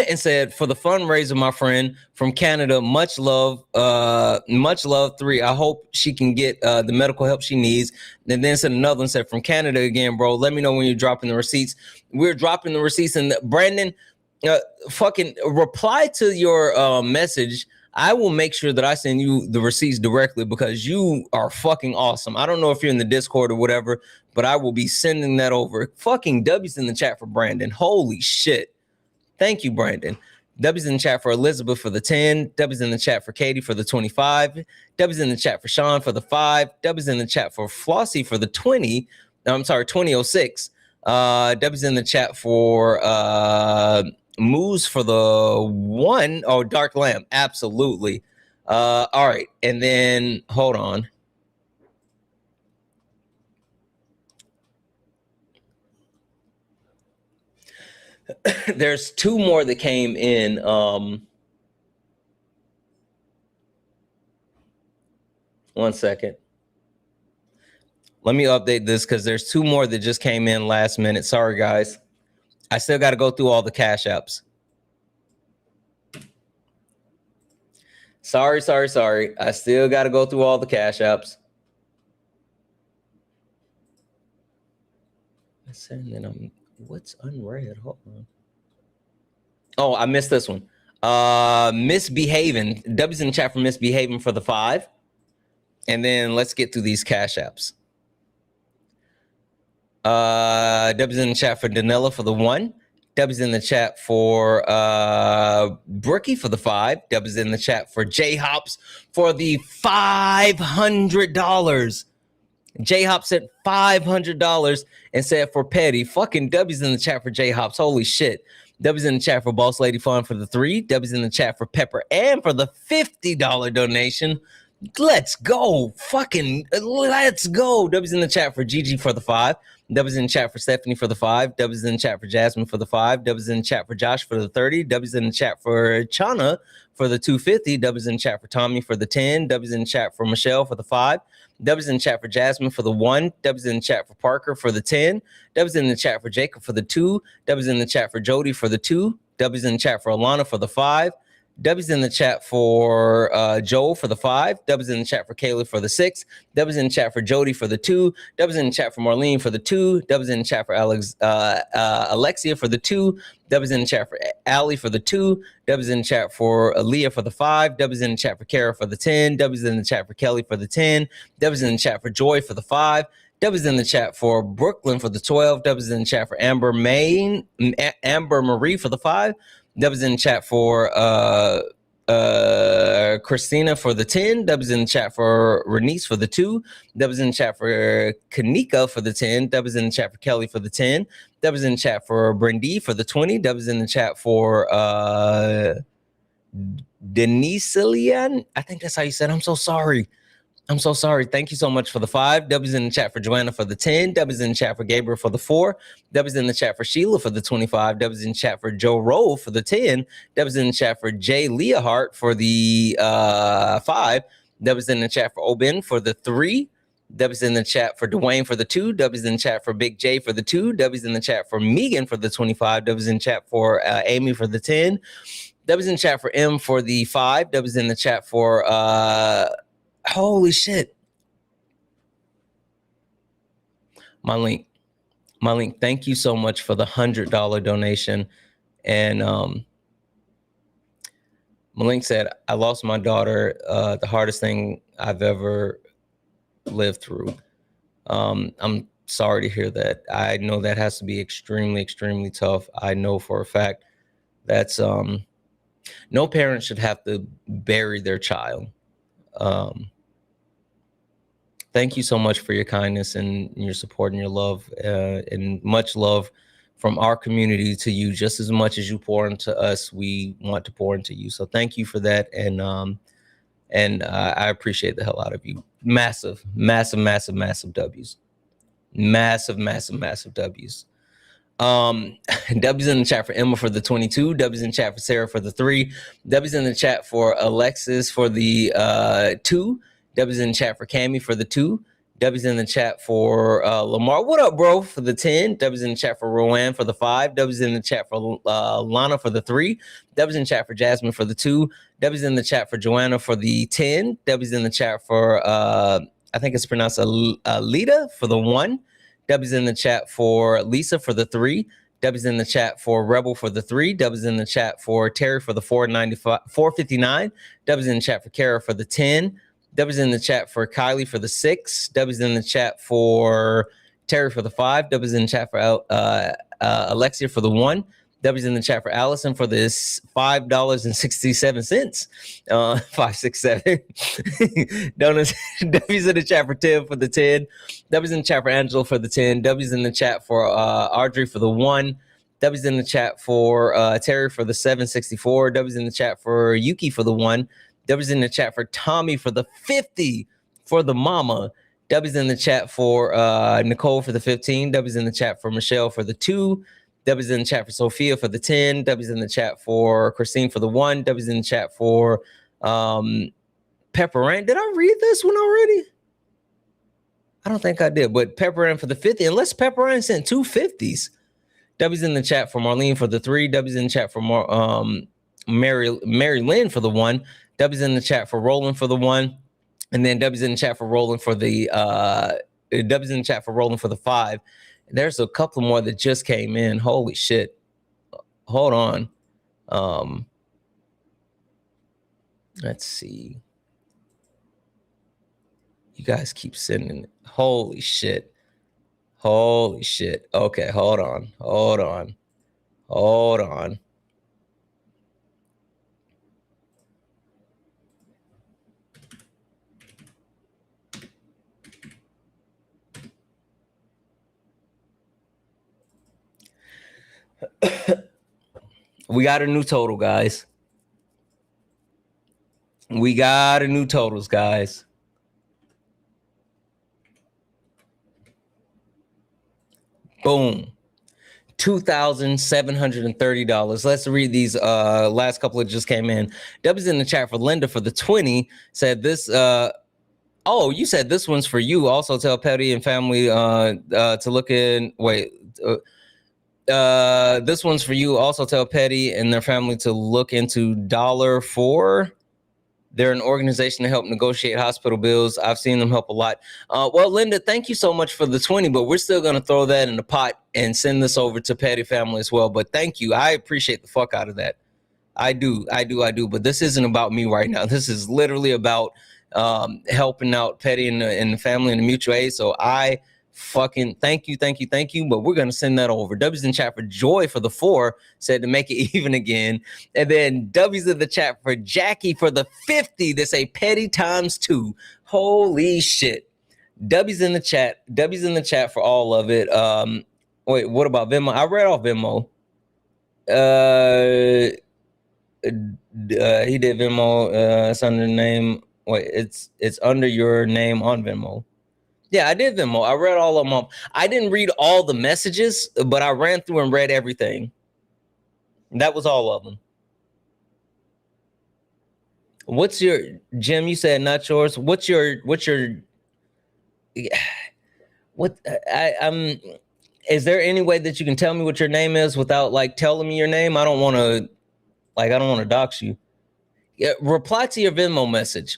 and said, for the fundraiser, my friend from Canada, much love 3. I hope she can get the medical help she needs. And then sent another one, said, from Canada again, bro. Let me know when you're dropping the receipts. We're dropping the receipts. And Brandon, fucking reply to your message. I will make sure that I send you the receipts directly because you are fucking awesome. I don't know if you're in the Discord or whatever, but I will be sending that over. Fucking W's in the chat for Brandon. Holy shit. Thank you, Brandon. W's in the chat for Elizabeth for the 10. W's in the chat for Katie for the 25. W's in the chat for Sean for the 5. W's in the chat for Flossie for the 20. I'm sorry, 2006. W's in the chat for Moose for the 1. Oh, Dark Lamb. Absolutely. All right. And then hold on. There's 2 more that came in. One second. Let me update this because there's 2 more that just came in last minute. Sorry, guys. I still got to go through all the cash apps. Sorry. I still got to go through all the cash apps. What's unread? Hold on. Oh, I missed this one. Misbehaving. W's in the chat for misbehaving for the 5. And then let's get through these cash apps. W's in the chat for Danella for the 1. W's in the chat for Brookie for the 5. W's in the chat for J Hops for the $500. J Hops sent $500 and said for Petty. Fucking W's in the chat for J Hops. Holy shit. W's in the chat for Boss Lady Fun for the 3. W's in the chat for Pepper and for the $50 donation. Let's go. Fucking let's go. W's in the chat for Gigi for the 5. W's in the chat for Stephanie for the 5. W's in the chat for Jasmine for the 5. W's in the chat for Josh for the 30. W's in the chat for Chana for the 250. W's in the chat for Tommy for the 10. W's in the chat for Michelle for the 5. W's in the chat for Jasmine for the 1. W's in the chat for Parker for the 10. W's in the chat for Jacob for the 2. W's in the chat for Jody for the 2. W's in the chat for Alana for the 5. W's in the chat for Joel for the 5. W's in the chat for Kaylee for the 6. W's in the chat for Jody for the 2. W's in the chat for Marlene for the 2. W's in the chat for Alexia for the 2. W's in the chat for Allie for the 2. W's in the chat for Aaliyah for the 5. W's in the chat for Kara for the 10. W's in the chat for Kelly for the 10. W's in the chat for Joy for the 5. W's in the chat for Brooklyn for the 12. W's in the chat for Amber Marie for the 5. W's in the chat for Christina for the 10. W's in the chat for Renice for the 2. W's in the chat for Kanika for the 10. W's in the chat for Kelly for the 10. W's in the chat for Brindy for the 20. W's in the chat for Denisilian. I think that's how you said. I'm so sorry. I'm so sorry. Thank you so much for the 5. W's in the chat for Joanna for the 10. W's in the chat for Gabriel for the 4. W's in the chat for Sheila for the 25. W's in the chat for Joe Rowe for the 10. W's in the chat for Jay Leahart for the 5. W's in the chat for Oben for the 3. W's in the chat for Dwayne for the 2. W's in the chat for Big J for the 2. W's in the chat for Megan for the 25. W's in the chat for Amy for the 10. W's in the chat for M for the 5. W's in the chat for holy shit. My link. Thank you so much for the $100 donation. And Malink said, I lost my daughter, the hardest thing I've ever lived through. I'm sorry to hear that. I know that has to be extremely, extremely tough. I know for a fact that's no parent should have to bury their child. Thank you so much for your kindness and your support and your love, and much love from our community to you. Just as much as you pour into us, we want to pour into you. So thank you for that. And I appreciate the hell out of you. Massive, massive, massive, massive W's. Massive, massive, massive W's. W's in the chat for Emma for the 22. W's in the chat for Sarah for the 3. W's in the chat for Alexis for the 2. W's in the chat for Cammy for the 2. W's in the chat for Lamar. What up, bro? For the 10. W's in the chat for Rowan for the 5. W's in the chat for Lana for the 3. W's in the chat for Jasmine for the 2. W's in the chat for Joanna for the 10. W's in the chat for I think it's pronounced Alita for the 1. W's in the chat for Lisa for the 3. W's in the chat for Rebel for the 3. W's in the chat for Terry for the 459. W's in the chat for Kara for the 10. W's in the chat for Kylie for the 6. W's in the chat for Terry for the 5. W's in the chat for Alexia for the 1. W's in the chat for Allison for this $5.67. 567. Donuts. W's in the chat for Tim for the 10. W's in the chat for Angela for the 10. W's in the chat for Audrey for the 1. W's in the chat for Terry for the 764. W's in the chat for Yuki for the 1. W's in the chat for Tommy for the 50 for the mama. W's in the chat for Nicole for the 15. W's in the chat for Michelle for the 2. W's in the chat for Sophia for the 10. W's in the chat for Christine for the 1. W's in the chat for Pepper Ann. Did I read this one already? I don't think I did, but Pepper Ann for the 50. Unless Pepper Ann sent 2 50s. W's in the chat for Marlene for the 3. W's in the chat for Mary Lynn for the 1. W's in the chat for Roland for the 1. And then W's in the chat for Roland for the W's in the chat for Roland for the 5. There's a couple more that just came in. Holy shit. Hold on. Let's see. You guys keep sending it. Holy shit. Holy shit. Okay, hold on. Hold on. Hold on. We got a new total, guys. We got a new totals, guys. Boom. $2,730. Let's read these last couple that just came in. W's in the chat for Linda for the 20 said this oh, you said this one's for you. Also tell Petty and family to look in this one's for you. Also tell Petty and their family to look into $4. They're an organization to help negotiate hospital bills. I've seen them help a lot. Well, Linda, thank you so much for the 20, but we're still going to throw that in the pot and send this over to Petty family as well. But thank you. I appreciate the fuck out of that. I do. But this isn't about me right now. This is literally about helping out Petty and the family and the mutual aid. So I fucking thank you. But we're gonna send that over. W's in chat for Joy for the 4 said to make it even again. And then W's in the chat for Jackie for the 50 that say Petty times 2. Holy shit. W's in the chat for all of it. Wait, what about Venmo? I read off Venmo. He did Venmo. It's under the name Wait, it's under your name on Venmo. Yeah, I did Venmo. I read all of them. I didn't read all the messages, but I ran through and read everything. That was all of them. What's your, Jim? You said not yours. What's your? What is there any way that you can tell me what your name is without like telling me your name? I don't want to dox you. Yeah, reply to your Venmo message.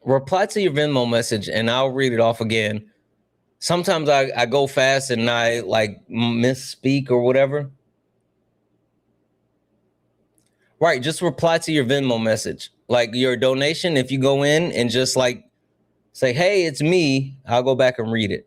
Reply to your Venmo message and I'll read it off again. Sometimes I go fast and I like misspeak or whatever. Right, just reply to your Venmo message. Like your donation, if you go in and just like say, hey, it's me, I'll go back and read it.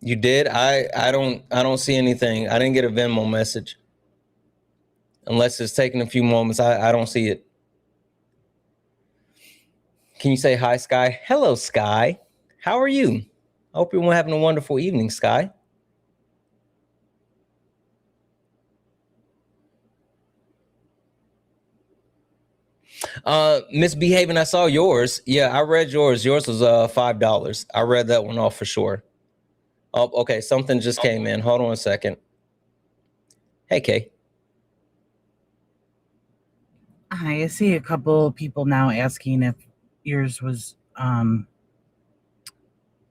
You did? I don't see anything. I didn't get a Venmo message. Unless it's taking a few moments. I don't see it. Can you say hi, Sky? Hello, Sky. How are you? I hope you're having a wonderful evening, Sky. Misbehaving, I saw yours. Yeah, I read yours. Yours was $5. I read that one off for sure. Oh, okay. Something just came in. Hold on a second. Hey, Kay. Hi, I see a couple people now asking if yours was,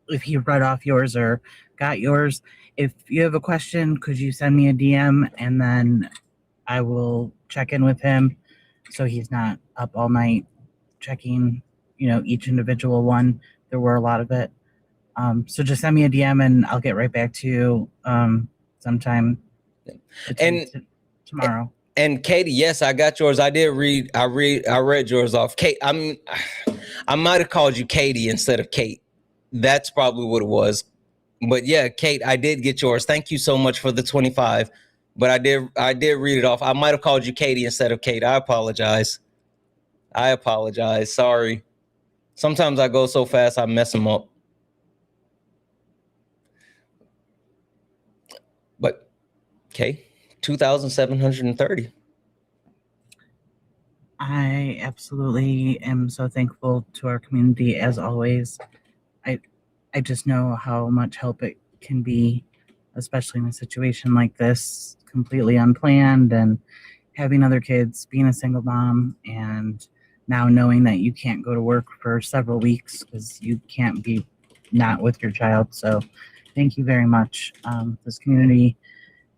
if you read off yours or got yours. If you have a question, could you send me a DM and then I will check in with him so he's not up all night checking, each individual one. There were a lot of it. So just send me a DM and I'll get right back to you sometime tomorrow. And Katie, yes, I got yours. I read yours off. Kate, I might have called you Katie instead of Kate. That's probably what it was. But yeah, Kate, I did get yours. Thank you so much for the 25. But I did read it off. I might have called you Katie instead of Kate. I apologize. Sorry. Sometimes I go so fast I mess them up. But okay, 2,730. I absolutely am so thankful to our community as always. I just know how much help it can be, especially in a situation like this, completely unplanned, and having other kids, being a single mom, and now knowing that you can't go to work for several weeks because you can't be not with your child. So thank you very much. This community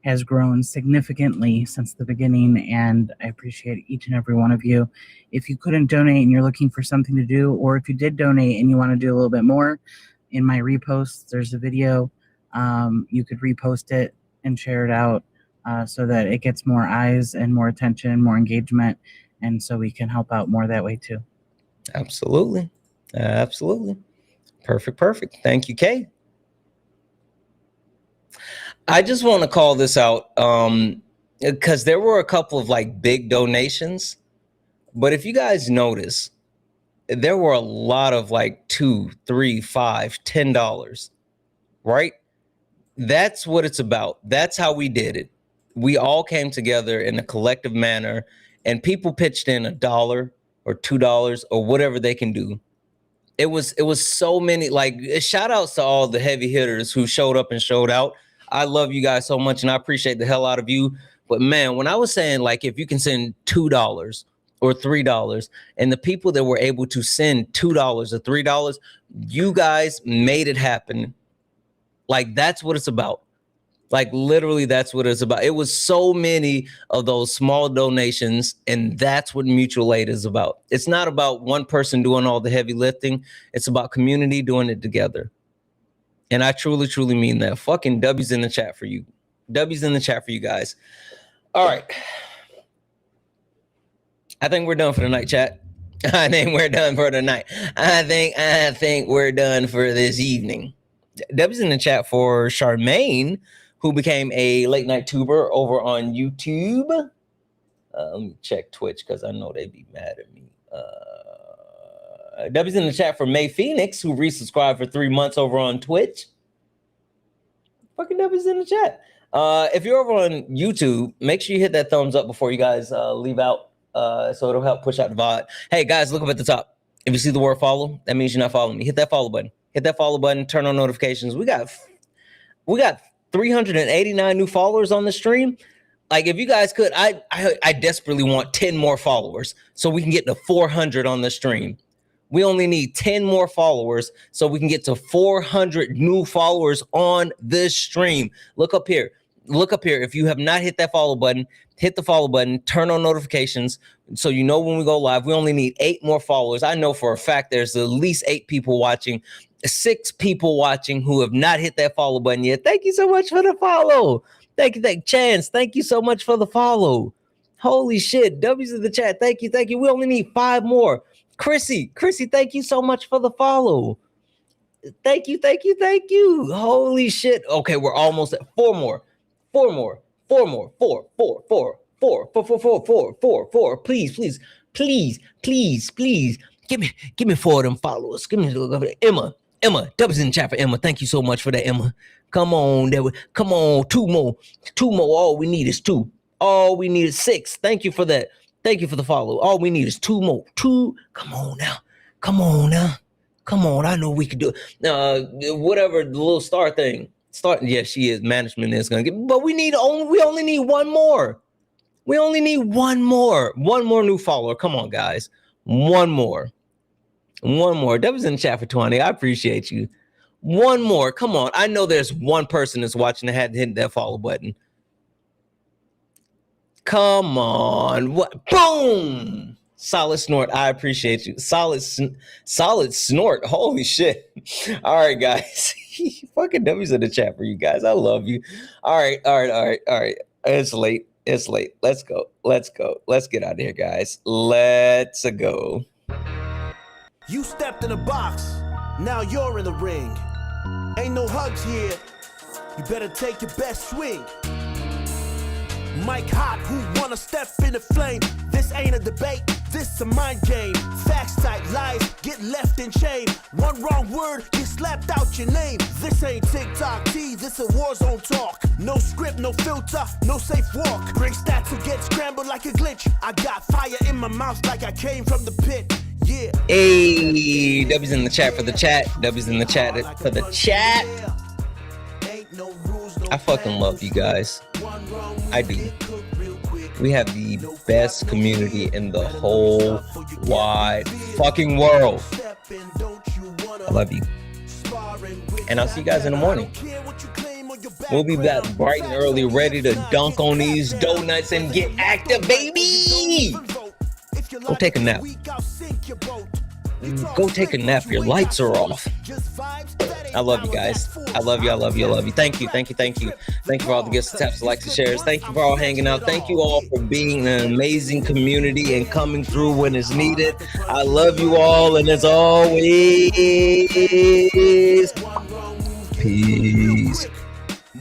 has grown significantly since the beginning, and I appreciate each and every one of you. If you couldn't donate and you're looking for something to do, or if you did donate and you want to do a little bit more, in my reposts, there's a video. You could repost it and share it out so that it gets more eyes and more attention, more engagement, and so we can help out more that way too. Absolutely. Perfect. Thank you, Kay. I just want to call this out because there were a couple of like big donations, but if you guys notice, there were a lot of like $2, $3, $5, $10, right? That's what it's about. That's how we did it. We all came together in a collective manner, and people pitched in $1 or $2 or whatever they can do. It was so many, like, shout outs to all the heavy hitters who showed up and showed out. I love you guys so much and I appreciate the hell out of you. But man, when I was saying like, if you can send $2 or $3 and the people that were able to send $2 or $3, you guys made it happen. Like, that's what it's about. Like, literally, that's what it's about. It was so many of those small donations, and that's what mutual aid is about. It's not about one person doing all the heavy lifting. It's about community doing it together. And I truly, truly mean that. Fucking W's in the chat for you. W's in the chat for you guys. All right. I think we're done for the night, chat. I think we're done for the night. I think we're done for this evening. W's in the chat for Charmaine, who became a late night tuber over on YouTube. Let me check Twitch because I know they'd be mad at me. W's in the chat for May Phoenix, who resubscribed for 3 months over on Twitch. Fucking W's in the chat. If you're over on YouTube, make sure you hit that thumbs up before you guys leave out, so it'll help push out the VOD. Hey guys, look up at the top. If you see the word follow, that means you're not following me. Hit that follow button. Hit that follow button. Turn on notifications. We got 389 new followers on the stream. Like, if you guys could, I desperately want 10 more followers so we can get to 400 on the stream. We only need 10 more followers so we can get to 400 new followers on this stream. Look up here. Look up here. If you have not hit that follow button, hit the follow button, turn on notifications so you know when we go live. We only need 8 more followers. I know for a fact there's at least 8 people watching, 6 people watching who have not hit that follow button yet. Thank you so much for the follow. Thank you, Chance. Thank you so much for the follow. Holy shit. W's in the chat. Thank you. Thank you. We only need 5 more. Chrissy, thank you so much for the follow. Thank you. Holy shit. Okay, we're almost at 4 more. 4 more. 4 more. 4. Please. Give me 4 of them followers. Give me Emma. W's in the chat for Emma. Thank you so much for that, Emma. Come on, 2 more. 2 more. All we need is 2. All we need is 6. Thank you for that. Thank you for the follow. All we need is 2 more. 2. Come on now. Come on. I know we can do it. Whatever the little star thing. Yeah, she is. Management is gonna get. But we only need 1 more. We only need 1 more. 1 more new follower. Come on, guys. 1 more. That was in the chat for 20. I appreciate you. 1 more. Come on. I know there's 1 person that's watching that hadn't hit that follow button. Come on. What? Boom. Solid snort. I appreciate you. Solid snort. Holy shit. All right, guys. Fucking W's in the chat for you guys. I love you. All right. It's late. Let's go. Let's get out of here, guys. Let's go. You stepped in a box. Now you're in the ring. Ain't no hugs here. You better take your best swing. Mike Hot, who wanna step in the flame? This ain't a debate, this a mind game. Facts type lies, get left in shame. 1 wrong word, get slapped out your name. This ain't TikTok T, this a war zone talk. No script, no filter, no safe walk. Bring stats who get scrambled like a glitch. I got fire in my mouth like I came from the pit. Yeah. Hey, W's in the chat for the chat. W's in the chat for the chat. I fucking love you guys. I do. We have the best community in the whole wide fucking world. I love you. And I'll see you guys in the morning. We'll be back bright and early, ready to dunk on these donuts and get active, baby. Go take a nap. Go take a nap. Your lights are off. I love you guys. I love you. Thank you. Thank you for all the gifts, taps, likes, and shares. Thank you for all hanging out. Thank you all for being an amazing community and coming through when it's needed. I love you all, and as always,